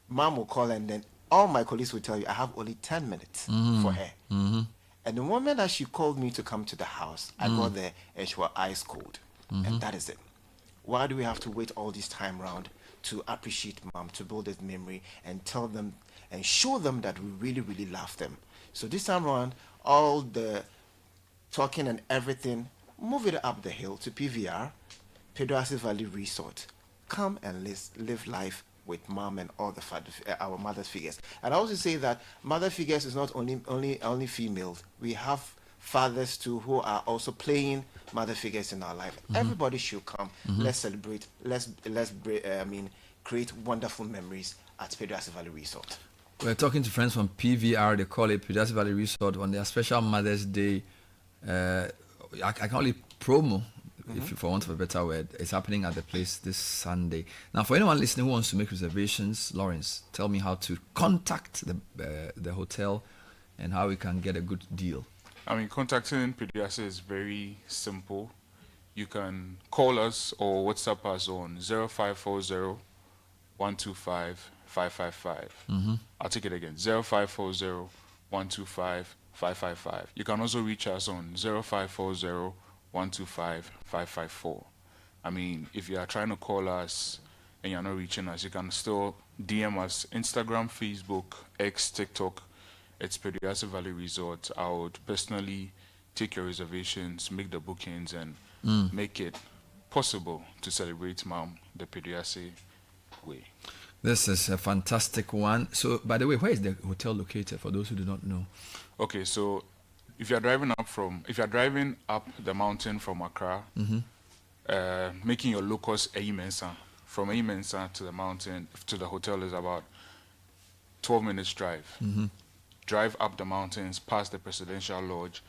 mom will call and then all my colleagues will tell you, I have only 10 minutes for her. And the moment that she called me to come to the house, I got there and she was ice cold. And that is it. Why do we have to wait all this time around to appreciate mom, to build this memory and tell them and show them that we really, really love them? So this time around, all the talking and everything, move it up the hill to PVR, Peduase Valley Resort. Come and live life with mom and all our mother figures. And I also say that mother figures is not only females. We have fathers too who are also playing mother figures in our life. Everybody should come. Let's celebrate. Let's create wonderful memories at Peduase Valley Resort. We're talking to friends from PVR. They call it Peduase Valley Resort on their special Mother's Day. I can call it promo, if you, for want of a better word. It's happening at the place this Sunday. Now, for anyone listening who wants to make reservations, Lawrence, tell me how to contact the hotel and how we can get a good deal. I mean, contacting Peduase is very simple. You can call us or WhatsApp us on 0540 125 555. I'll take it again, 0540 125 555. You can also reach us on 0540 125 554. I mean, if you are trying to call us and you're not reaching us, you can still DM us, Instagram, Facebook, X, TikTok. It's Peduase Valley Resort. I would personally take your reservations, make the bookings, and make it possible to celebrate Mom the Peduase way. This is a fantastic one. So, by the way, where is the hotel located for those who do not know? Okay, so if you're driving up the mountain from Accra, making your locus Eyimensa, from Eyimensa to the mountain to the hotel is about 12 minutes drive. Drive up the mountains past the Presidential Lodge.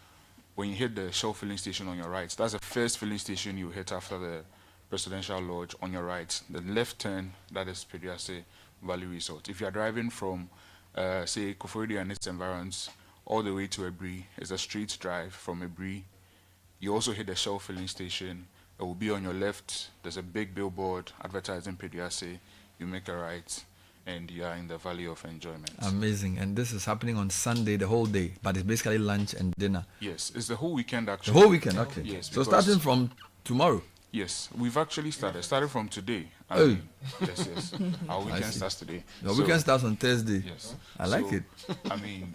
When you hit the Shell filling station on your right, that's the first filling station you hit after the Presidential Lodge on your right. The left turn, that is Peduase Valley Resort. If you are driving from, say, Koforidua and its environs all the way to Ebri, it's a straight drive from Ebri. You also hit the Shell filling station. It will be on your left. There's a big billboard advertising Peduase. You make a right, and you are in the Valley of Enjoyment. Amazing. And this is happening on Sunday, the whole day, but it's basically lunch and dinner. Yes, it's the whole weekend actually. The whole weekend, okay. Yes. So starting from tomorrow? Yes, we've actually started from today. Yes. Our weekend starts today. Your weekend starts on Thursday. Yes. I like it. I mean,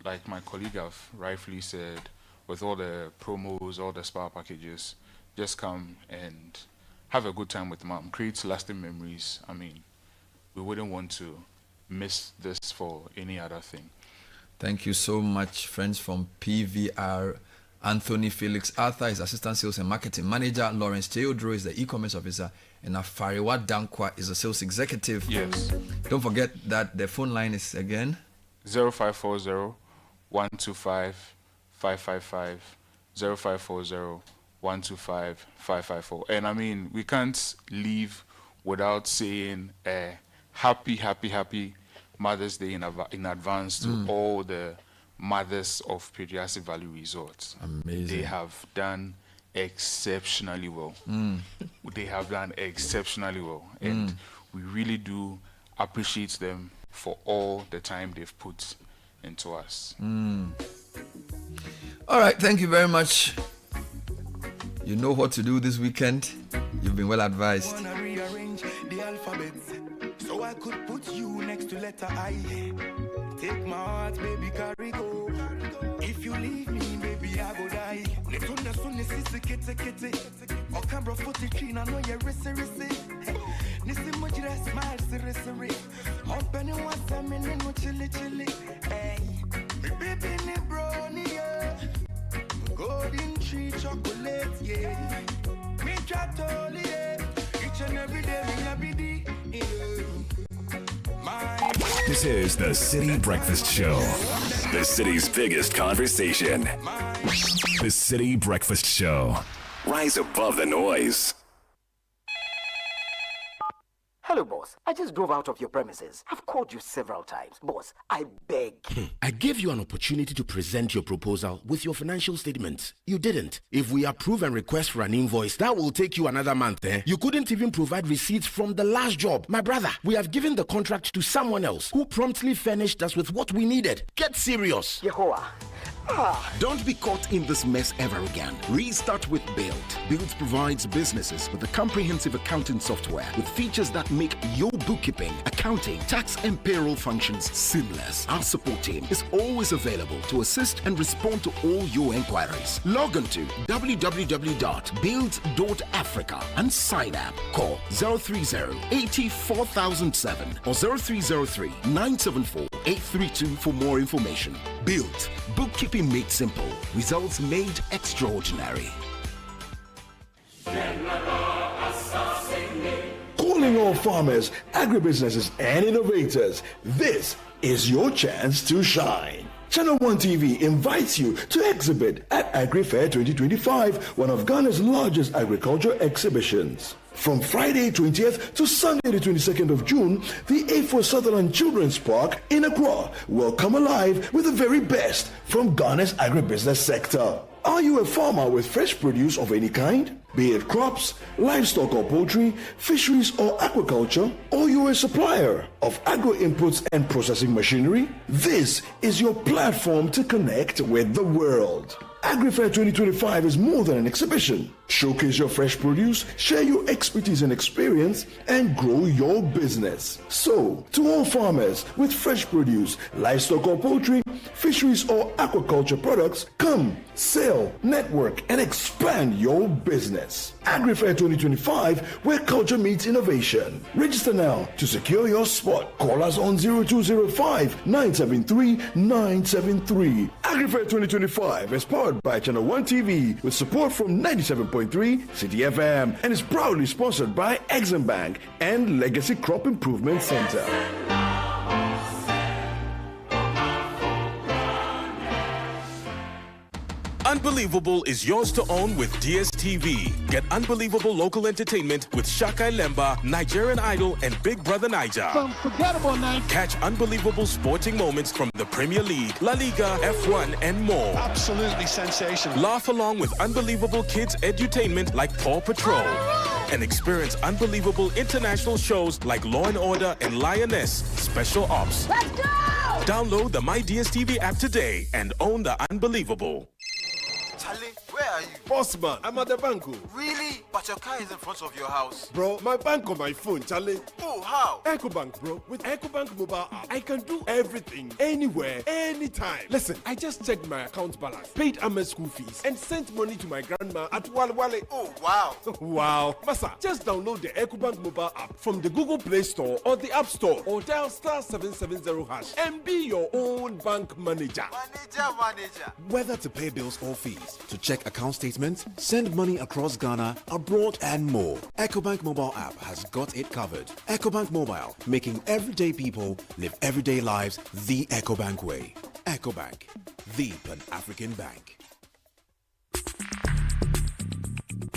like my colleague have rightfully said, with all the promos, all the spa packages, just come and have a good time with Mom. Create lasting memories. I mean, we wouldn't want to miss this for any other thing. Thank you so much, friends from PVR. Anthony Felix Arthur is Assistant Sales and Marketing Manager. Lawrence Theodore is the E-Commerce Officer. And Afariwa Dankwa is a Sales Executive. Yes. Don't forget that the phone line is again 0540 125 555 0540 125 554. And I mean, we can't leave without saying happy Mother's Day in advance to all the mothers of Peduase Valley Resort. Amazing. They have done exceptionally well. They have done exceptionally well. And we really do appreciate them for all the time they've put into us. All right, thank you very much. You know what to do this weekend. You've been well advised. I wanna rearrange the alphabets so I could put you next to letter I. Take my heart, baby, carry go. If you leave me, baby, I go die. Netunda sunni sisi kete kete. O cambro 43, I know you're risi. Nisi mujira smile siri. Open one semin no chili. Hey, me baby ni brownie, yeah. Golden tree chocolate, yeah. Me chatoli, yeah. Each and every day, me happy day, yeah. This is the City Breakfast Show, the city's biggest conversation. The City Breakfast Show. Rise above the noise. Hello, boss. I just drove out of your premises. I've called you several times. Boss, I beg. I gave you an opportunity to present your proposal with your financial statements. You didn't. If we approve and request for an invoice, that will take you another month, eh? You couldn't even provide receipts from the last job. My brother, we have given the contract to someone else who promptly furnished us with what we needed. Get serious. Yehoah. Don't be caught in this mess ever again. Restart with Build. Build provides businesses with a comprehensive accounting software with features that make your bookkeeping, accounting, tax, and payroll functions seamless. Our support team is always available to assist and respond to all your inquiries. Log on to www.build.africa and sign up. Call 030-80-4007 or 0303-974-832 for more information. Build. Bookkeeping made simple. results made extraordinary. Calling all farmers, agribusinesses, and innovators, this is your chance to shine. Channel One TV invites you to exhibit at AgriFair 2025, one of Ghana's largest agriculture exhibitions. From Friday 20th to Sunday the 22nd of June, the A4 Sutherland Children's Park in Accra will come alive with the very best from Ghana's agribusiness sector. Are you a farmer with fresh produce of any kind? Be it crops, livestock or poultry, fisheries or aquaculture, or you're a supplier of agro inputs and processing machinery? This is your platform to connect with the world. AgriFair 2025 is more than an exhibition. Showcase your fresh produce, share your expertise and experience, and grow your business. So, to all farmers with fresh produce, livestock or poultry, fisheries or aquaculture products, come, sell, network, and expand your business. AgriFair 2025, where culture meets innovation. Register now to secure your spot. Call us on 0205 973 973. AgriFair 2025 is powered by Channel One TV with support from 97.3 Citi FM and is proudly sponsored by Exim Bank and Legacy Crop Improvement Center. Unbelievable is yours to own with DSTV. Get unbelievable local entertainment with Shakai Lemba, Nigerian Idol, and Big Brother Niger. Unforgettable night. Catch unbelievable sporting moments from the Premier League, La Liga, F1, and more. Absolutely sensational. Laugh along with unbelievable kids' edutainment like Paw Patrol. And experience unbelievable international shows like Law & Order and Lioness Special Ops. Let's go! Download the My DSTV app today and own the unbelievable. Charlie, where are you? Boss man, I'm at the bank. Really? But your car is in front of your house. Bro, my bank on my phone, Charlie. Oh, how? EcoBank, bro. With EcoBank mobile app, I can do everything, anywhere, anytime. Listen, I just checked my account balance, paid Ahmed's school fees, and sent money to my grandma at Walwale. Oh, wow. Wow. Masa, just download the EcoBank mobile app from the Google Play Store or the App Store or dial *770# and be your own bank manager. Manager. Whether to pay bills or fees, to check account statements, send money across Ghana, abroad, and more, EcoBank mobile app has got it covered. EcoBank Mobile, making everyday people live everyday lives the EcoBank way. EcoBank, the Pan-African bank.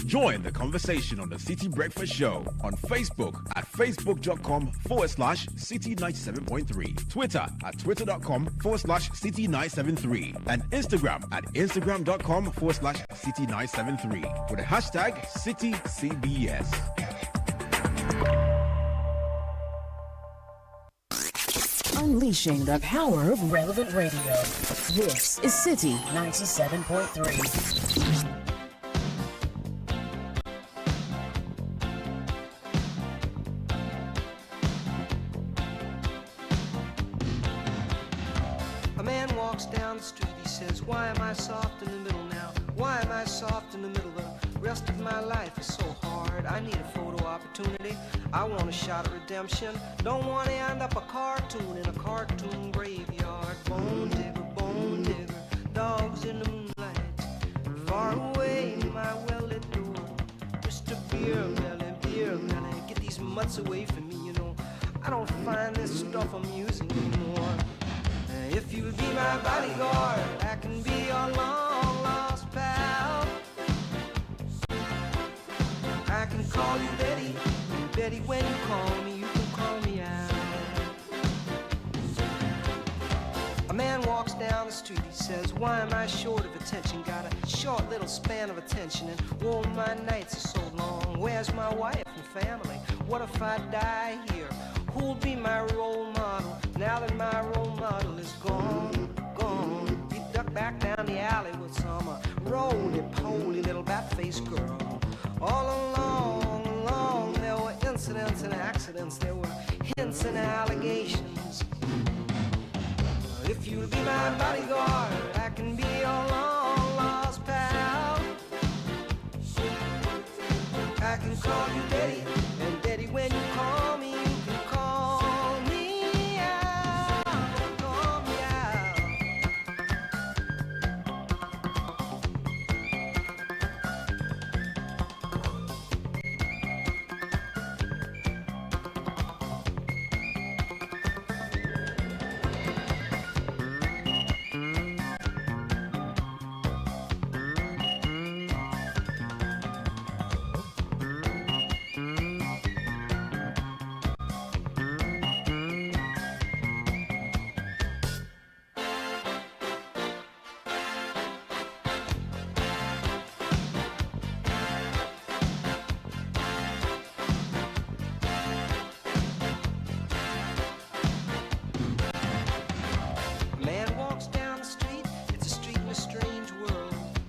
Join the conversation on the Citi Breakfast Show on Facebook at facebook.com/Citi97.3, Twitter at twitter.com/Citi973, and Instagram at instagram.com/Citi973 with the hashtag CitiCBS. Unleashing the power of relevant radio. This is Citi 97.3. Down the street, he says, why am I soft in the middle now? Why am I soft in the middle? The rest of my life is so hard. I need a photo opportunity. I want a shot of redemption. Don't want to end up a cartoon in a cartoon graveyard. Bone digger, dogs in the moonlight. Far away, my well-lit door. Mr. Beer Melly, get these mutts away from me, you know. I don't find this stuff amusing anymore. If you'll be my bodyguard, I can be your long-lost pal. I can call you Betty, Betty, when you call me, you can call me out. A man walks down the street, he says, why am I short of attention? Got a short little span of attention, and oh, my nights are so long. Where's my wife and family? What if I die here? Who'll be my role model now that my role model is gone? He ducked back down the alley with some roly-poly little bat-faced girl. All along, there were incidents and accidents. There were hints and allegations. If you'll be my bodyguard, I can be your long-lost pal. I can call you Daddy, and Daddy, when you call me,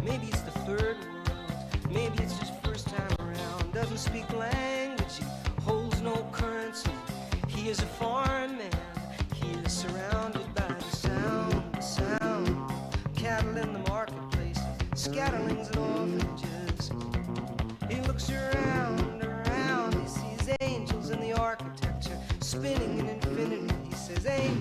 Maybe it's the third world, maybe it's just first time around. Doesn't speak language, he holds no currency. He is a foreign man, he is surrounded by the sound. Cattle in the marketplace, scatterlings and orphanages. He looks around, he sees angels in the architecture, spinning in infinity. He says, amen,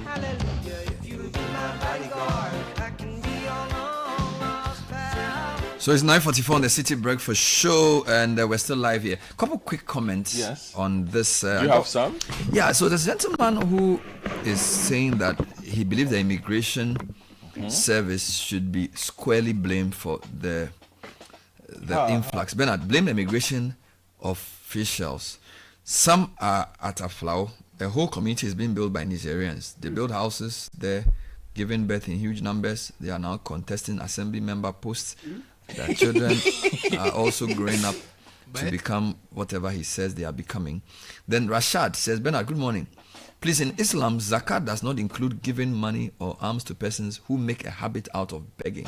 hallelujah. If you be my bodyguard, I can be your long lost pal. So it's 9:44 on the City Breakfast Show, and we're still live here. Couple quick comments on this. Do you have some? Yeah, so there's a gentleman who is saying that he believes the immigration service should be squarely blamed for the influx. Bernard, blame the immigration officials. Some are at a flow. A whole community is being built by Nigerians. They build houses there, giving birth in huge numbers. They are now contesting assembly member posts. Their children are also growing up to become whatever he says they are becoming. Then Rashad says, Bernard, good morning. Please, in Islam, zakat does not include giving money or alms to persons who make a habit out of begging.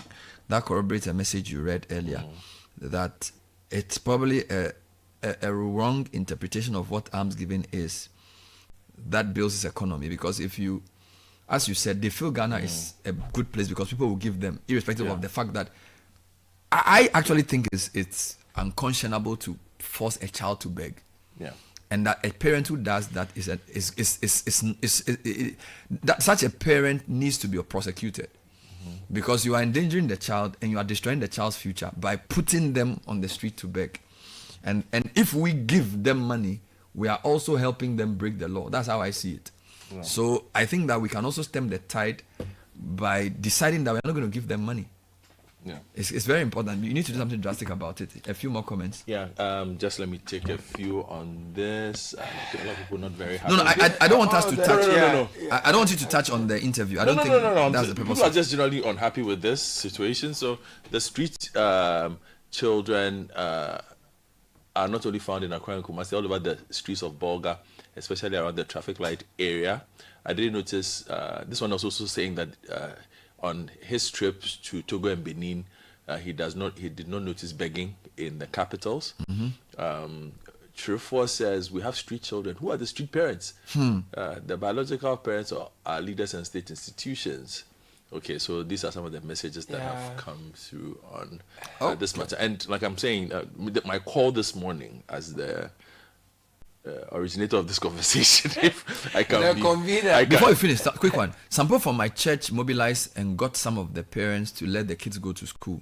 That corroborates a message you read earlier, that it's probably a wrong interpretation of what alms giving is. That builds its economy, because if you, as you said, they feel Ghana is a good place because people will give them, irrespective of the fact that I actually think it's unconscionable to force a child to beg. Yeah. And that a parent who does that that such a parent needs to be prosecuted, because you are endangering the child and you are destroying the child's future by putting them on the street to beg. And if we give them money, we are also helping them break the law. That's how I see it. Yeah. So I think that we can also stem the tide by deciding that we're not going to give them money. Yeah, it's very important. You need to do something drastic about it. A few more comments. Yeah, just let me take a few on this. A lot of people not very happy. No, I don't want us to touch. No. I don't want you to touch on the interview. I don't think that's the purpose. People are just generally unhappy with this situation. So the street children are not only found in Accra and Kumasi, all over the streets of Bolga, especially around the traffic light area. I did notice this one was also saying that on his trips to Togo and Benin, he did not notice begging in the capitals. Chirifo says we have street children. Who are the street parents? The biological parents are leaders and state institutions. Okay, so these are some of the messages that have come through on this matter. And like I'm saying, my call this morning as the originator of this conversation, if I can Before you finish, quick one. Some people from my church mobilized and got some of the parents to let the kids go to school.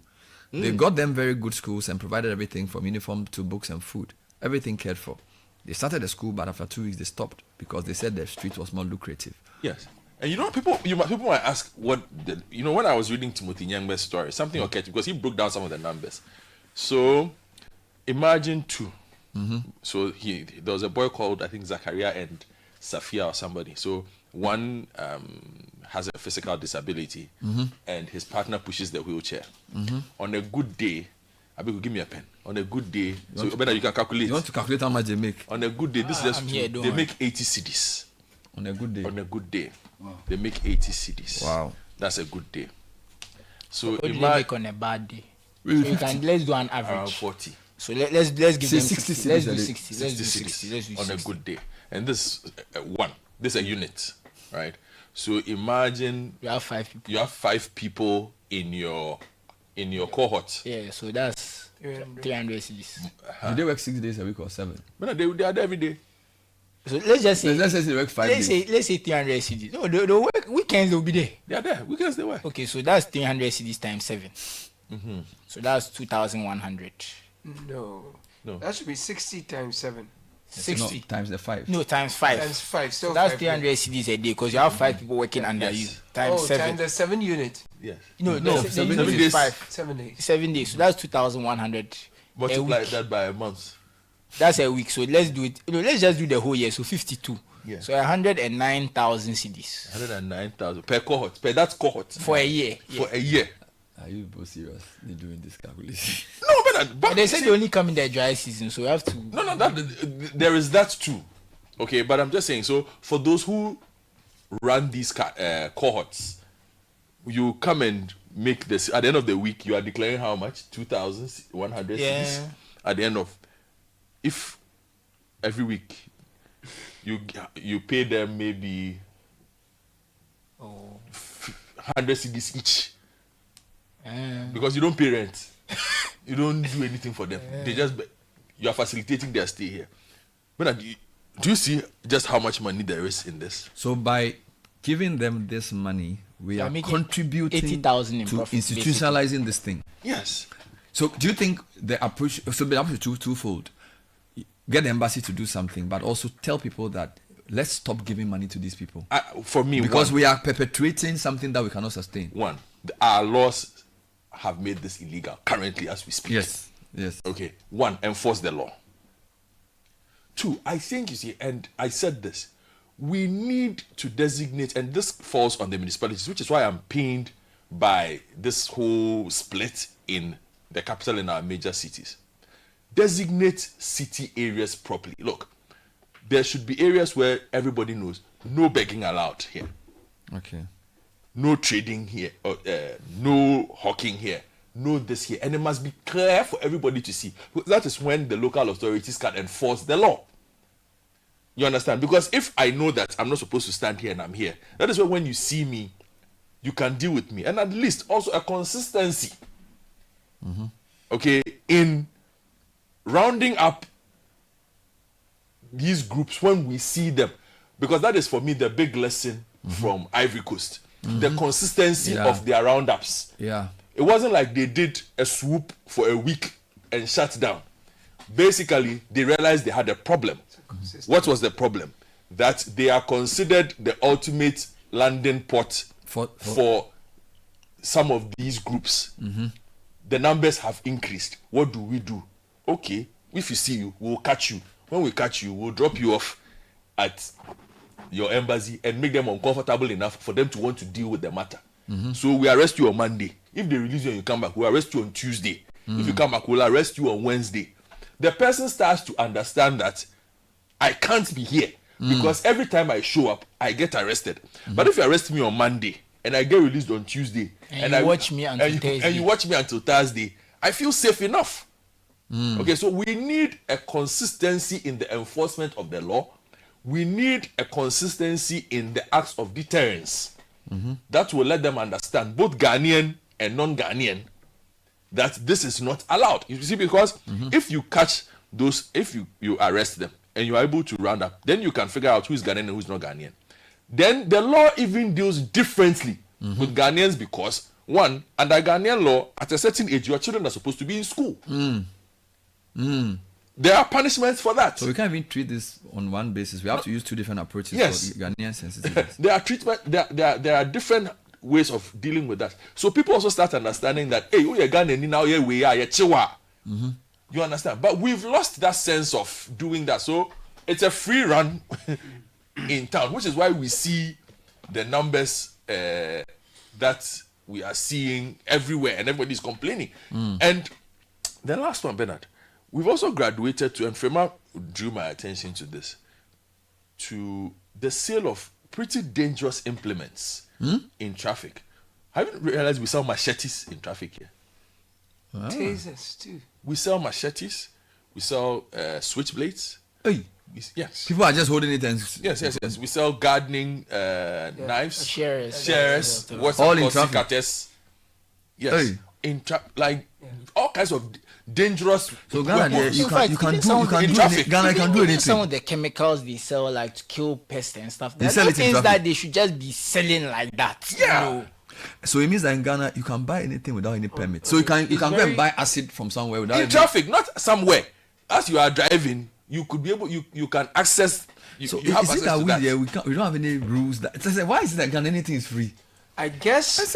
They got them very good schools and provided everything from uniform to books and food. Everything cared for. They started the school, but after 2 weeks they stopped because they said the street was more lucrative. Yes. And people might ask when I was reading Timothy Nyangbe's story, something occurred because he broke down some of the numbers. So imagine two. So there was a boy called, I think, Zachariah and Safia or somebody. So one has a physical disability and his partner pushes the wheelchair. On a good day, Abiku, give me a pen. On a good day, so better you can calculate. You want to calculate how much they make? On a good day, this is just they make 80 cedis. On a good day. On a good day, they make 80 cedis. Wow, that's a good day. So what do they make on a bad day? So let's do an average. Around 40. So let's give them 60. Let's do 60. 60 on a good day. And this this is a unit, right? So imagine you have 5 people. You have 5 people in your cohort. Yeah, so that's 300 cedis. Do they work 6 days a week or 7? No, they are there every day. So let's just say they work 5 days. Let's say 300 cedis. No, the work weekends they'll be there. They are there. Weekends they work. Okay, so that's 300 cedis times 7. So that's 2,100. No, that should be 60 times 7. 60 no, times the 5. No, times 5. Times 5. So that's 300 cedis a day because you have 5 people working under you. Times 7. Times the 7 unit. Yes. No, 7 days. 7 days. 7 days. So that's 2,100. Multiply that by a month. That's a week. So let's do it. Let's just do the whole year. So 52. Yeah. So 109,000 cedis. 109,000 per cohort. Per that cohort. For a year. For a year. Are you both serious? They're doing this calculation. No, but they said they only come in the dry season, so we have to. No, there is that too. Okay, but I'm just saying. So for those who run these cohorts, you come and make this at the end of the week. You are declaring how much? 2,100 cedis. At the end of, if every week you pay them maybe 100 cedis each, because you don't pay rent, you don't do anything for them. They just you are facilitating their stay here. But do you see just how much money there is in this? So by giving them this money, we are contributing 80,000 to institutionalizing this thing. Yes. So do you think the approach? So the approach is twofold: get the embassy to do something, but also tell people that let's stop giving money to these people. For me, because we are perpetuating something that we cannot sustain. One, our laws have made this illegal currently as we speak. Yes. Okay. One, enforce the law. Two, I think, you see, and I said this, we need to designate, and this falls on the municipalities, which is why I'm pained by this whole split in the capital and our major cities. Designate city areas properly. Look, there should be areas where everybody knows no begging allowed here. Okay. No trading here, no hawking here, no this here. And it must be clear for everybody to see. That is when the local authorities can enforce the law. You understand? Because if I know that I'm not supposed to stand here and I'm here, that is when you see me, you can deal with me. And at least also a consistency. Okay, in rounding up these groups when we see them. Because that is for me the big lesson from Ivory Coast. The consistency of their roundups. Yeah. It wasn't like they did a swoop for a week and shut down. Basically, they realized they had a problem. What was the problem? That they are considered the ultimate landing port for some of these groups. The numbers have increased. What do? Okay, if you see you, we'll catch you. When we catch you, we'll drop you off at your embassy and make them uncomfortable enough for them to want to deal with the matter. So we arrest you on Monday. If they release you and you come back, we'll arrest you on Tuesday. If you come back, we'll arrest you on Wednesday. The person starts to understand that I can't be here because every time I show up, I get arrested. But if you arrest me on Monday and I get released on Tuesday and you watch me until Thursday, and you watch me until Thursday, I feel safe enough. Okay, so we need a consistency in the enforcement of the law. We need a consistency in the acts of deterrence. That will let them understand, both Ghanaian and non-Ghanaian, that this is not allowed. You see, because if you catch those, if you arrest them and you are able to round up, then you can figure out who is Ghanaian and who is not Ghanaian. Then the law even deals differently with Ghanaians because, one, under Ghanaian law, at a certain age, your children are supposed to be in school. There are punishments for that. So we can't even treat this on one basis. We have to use two different approaches for Ghanaian sensitivities. There are different ways of dealing with that. So people also start understanding that, hey, we are Ghanaian now, we are chiwa. You understand? But we've lost that sense of doing that. So it's a free run in town, which is why we see the numbers that we are seeing everywhere and everybody's complaining. And the last one, Bernard, we've also graduated to, and Frema drew my attention to this, to the sale of pretty dangerous implements in traffic. Have you realized we sell machetes in traffic here? Tasers too. We sell machetes, we sell switchblades. Hey. Yes. People are just holding it and... Yes. We sell gardening knives, shears, all in traffic. Cutters. Yes. Hey. All kinds of dangerous. So Ghana, you can do anything. Some of the chemicals they sell, like to kill pests and stuff. They sell it in things traffic. that they should just be selling like that. Yeah. So it means that in Ghana you can buy anything without any permit. So you can go and buy acid from somewhere without in traffic, not somewhere. As you are driving, you could be able. You can access. So you have access to that. We don't have any rules. Why is it that Ghana anything is free? I guess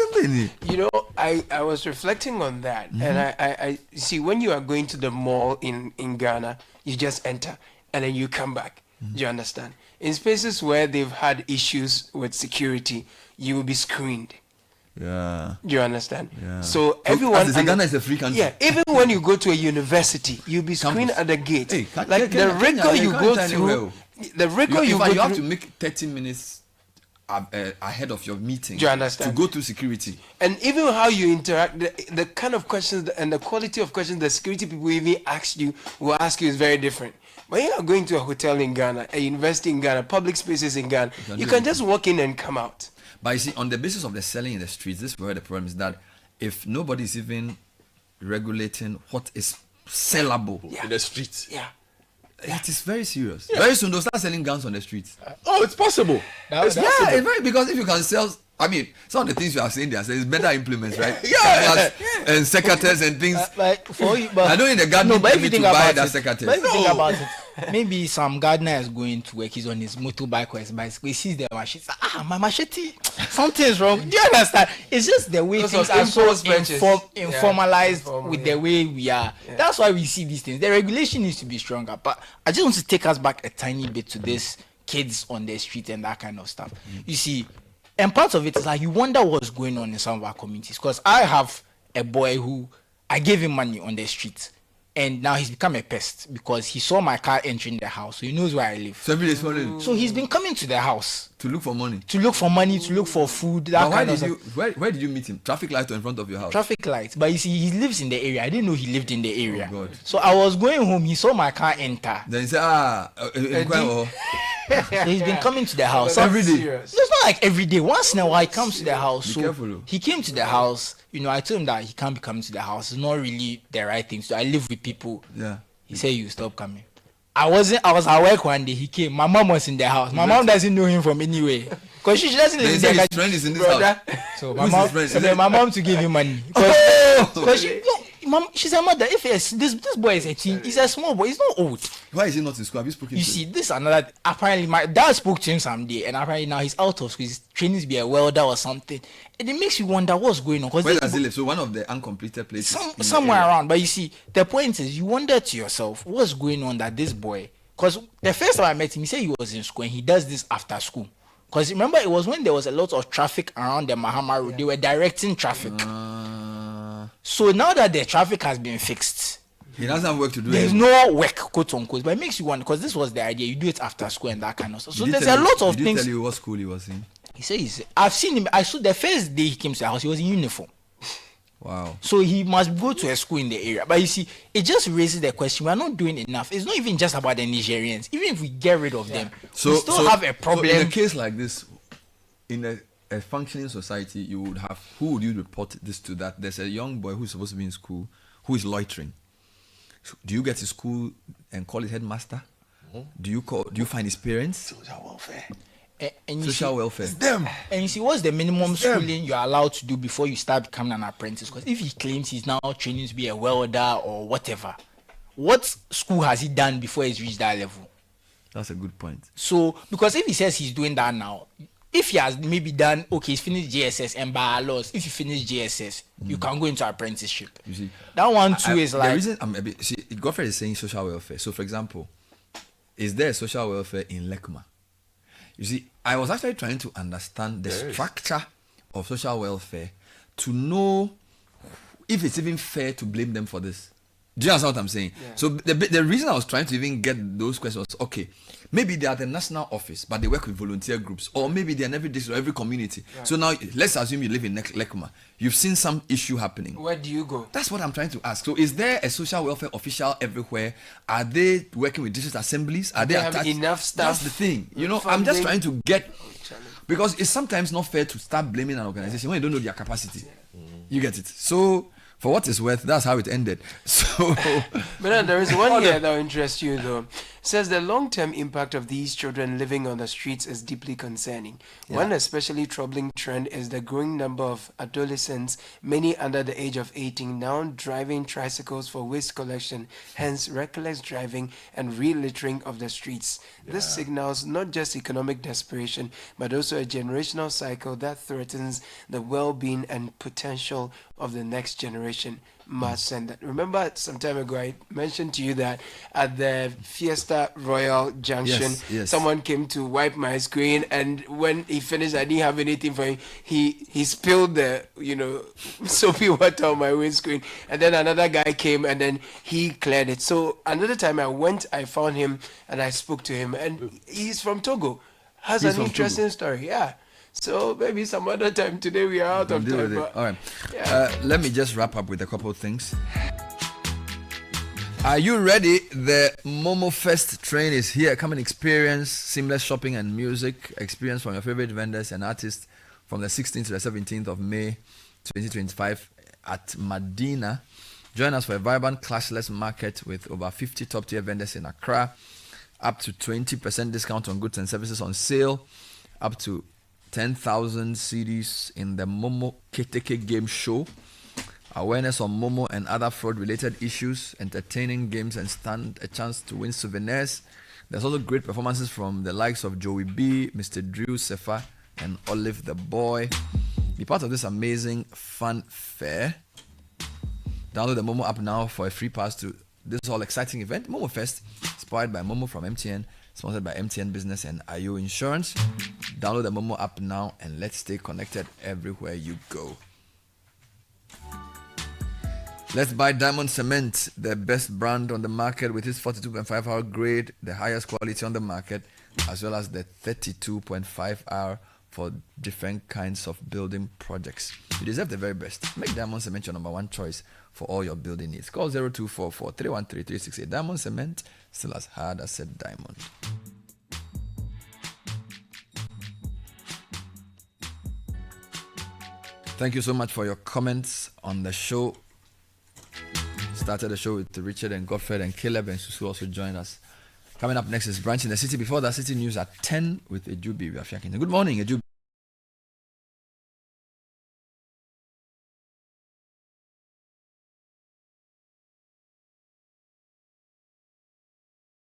you know. I was reflecting on that, and I see when you are going to the mall in Ghana, you just enter and then you come back. Do you understand? In spaces where they've had issues with security, you will be screened. Yeah. Do you understand? Yeah. So everyone. Ghana is a free country. Yeah. Even when you go to a university, you'll be screened at the gate. The rigor you go through. The rigor you go through. You have to make 30 minutes ahead of your meeting. Do you understand? To go through security. And even how you interact, the kind of questions and the quality of questions the security people even will ask you is very different. When you are going to a hotel in Ghana, a university in Ghana, public spaces in Ghana, you can just walk in and come out. But you see, on the basis of the selling in the streets, this is where the problem is that if nobody is even regulating what is sellable in the streets, it is very serious. Very soon they'll start selling guns on the streets. Oh, it's possible. It's very, because if you can sell, I mean, some of the things you are saying there, so it's better implements, right? And secateurs and things. Like for you, but I know in the garden, but if you think about it, secateurs. Maybe some gardener is going to work, he's on his motorbike or his bicycle, he sees the machete, my machete, something's wrong. Do you understand? It's just the way things are so informalized with the way we are. That's why we see these things. The regulation needs to be stronger. But I just want to take us back a tiny bit to this kids on the street and that kind of stuff. You see, and part of it is like you wonder what's going on in some of our communities. Because I have a boy who I gave him money on the street, and now he's become a pest because he saw my car entering the house, so he knows where I live. So every day following. So he's been coming to the house to look for money. To look for food. That kind of stuff. Where did you meet him? Traffic light or in front of your house? Traffic light. But you see, he lives in the area. I didn't know he lived in the area. Oh God. So I was going home. He saw my car enter. Then he said, so he's been coming to the house every day. It's not like every day. Once in a while, he comes to the house. Be careful. He came to the house. You know, I told him that he can't be coming to the house. It's not really the right thing. So I live with people. Yeah. He said, you stop coming. I was at work one day. He came. My mom was in the house. My mom doesn't know him from anywhere. Because she doesn't live in the his friend is in this house. So my mom to give him money. Because she said, mother, if this boy is 18, he's a small boy, he's not old. Why is he not in school? Have you spoken to him? You see, this another, apparently my dad spoke to him someday, and apparently now he's out of school, he's training to be a welder or something. And it makes you wonder what's going on. Where does he live? So one of the uncompleted places. Somewhere around. But you see, the point is, you wonder to yourself, what's going on that this boy, because the first time I met him, he said he was in school and he does this after school. Because remember, it was when there was a lot of traffic around the Mahama Road, they were directing traffic. So now that the traffic has been fixed, he doesn't have work to do. There's no work, quote unquote, but it makes you wonder, because this was the idea. You do it after school and that kind of stuff. So there's a lot of things. Did he tell you what school he was in? He said, I've seen him. I saw the first day he came to the house, he was in uniform. Wow. So he must go to a school in the area. But you see, it just raises the question, we are not doing enough. It's not even just about the Nigerians. Even if we get rid of them, we still have a problem. So in a case like this, in a functioning society, you would have, who would you report this to? That there's a young boy who's supposed to be in school who is loitering. So do you get to school and call his headmaster? Do you find his parents? Social welfare. Social welfare. It's them. And you see, what's the minimum schooling you're allowed to do before you start becoming an apprentice? Because if he claims he's now training to be a welder or whatever, what school has he done before he's reached that level? That's a good point. So, because if he says he's doing that now, if he has maybe done, okay, he's finished JSS, and by our laws, if you finish JSS, you can go into apprenticeship. You see, that one too is like. The reason I'm a bit, see, Godfrey is saying social welfare. So, for example, is there a social welfare in Lekuma? You see, I was actually trying to understand the structure of social welfare to know if it's even fair to blame them for this. Do you understand what I'm saying? Yeah. So the reason I was trying to even get those questions was, okay, maybe they are the national office, but they work with volunteer groups, or maybe they're in every district or every community. Right. So now, let's assume you live in Lekuma. You've seen some issue happening. Where do you go? That's what I'm trying to ask. So is there a social welfare official everywhere? Are they working with district assemblies? Are they have enough staff? That's the thing. You know, I'm just trying to get... Because it's sometimes not fair to start blaming an organization when you don't know their capacity. You get it? So... for what it's worth, that's how it ended. So, but then there is one here that will interest you, though. It says the long-term impact of these children living on the streets is deeply concerning. Yeah. One especially troubling trend is the growing number of adolescents, many under the age of 18, now driving tricycles for waste collection, hence reckless driving and re-littering of the streets. Yeah. This signals not just economic desperation, but also a generational cycle that threatens the well-being and potential of the next generation. Must send that. Remember some time ago I mentioned to you that at the Fiesta Royal Junction, someone came to wipe my screen, and when he finished I didn't have anything for him. He spilled the soapy water on my windscreen, and then another guy came and then he cleared it. So another time I went, I found him and I spoke to him, and he's from Togo. Has an interesting story. Yeah. So maybe some other time. Today we are out of time. But, all right. Yeah. Let me just wrap up with a couple of things. Are you ready? The Momo Fest train is here. Come and experience seamless shopping and music experience from your favorite vendors and artists from the 16th to the 17th of May 2025 at Medina. Join us for a vibrant, clashless market with over 50 top-tier vendors in Accra. Up to 20% discount on goods and services on sale. Up to 10,000 CDs in the Momo Keteke Game Show. Awareness on Momo and other fraud-related issues, entertaining games, and stand a chance to win souvenirs. There's also great performances from the likes of Joey B, Mr. Drew Sefa, and Olive the Boy. Be part of this amazing fun fair. Download the Momo app now for a free pass to this all exciting event. Momo Fest, inspired by Momo from MTN, sponsored by MTN Business and IO Insurance. Download the Momo app now and let's stay connected everywhere you go. Let's buy Diamond Cement, the best brand on the market with its 42.5 hour grade, the highest quality on the market, as well as the 32.5 hour for different kinds of building projects. You deserve the very best. Make Diamond Cement your number one choice for all your building needs. Call 0244 313 368. Diamond Cement, still as hard as a diamond. Thank you so much for your comments on the show. Started the show with Richard and Godfred and Caleb, and Susu also joined us. Coming up next is Branch in the City. Before that, City News at 10 with Ejubi Rafiakin. Good morning, Ejubi.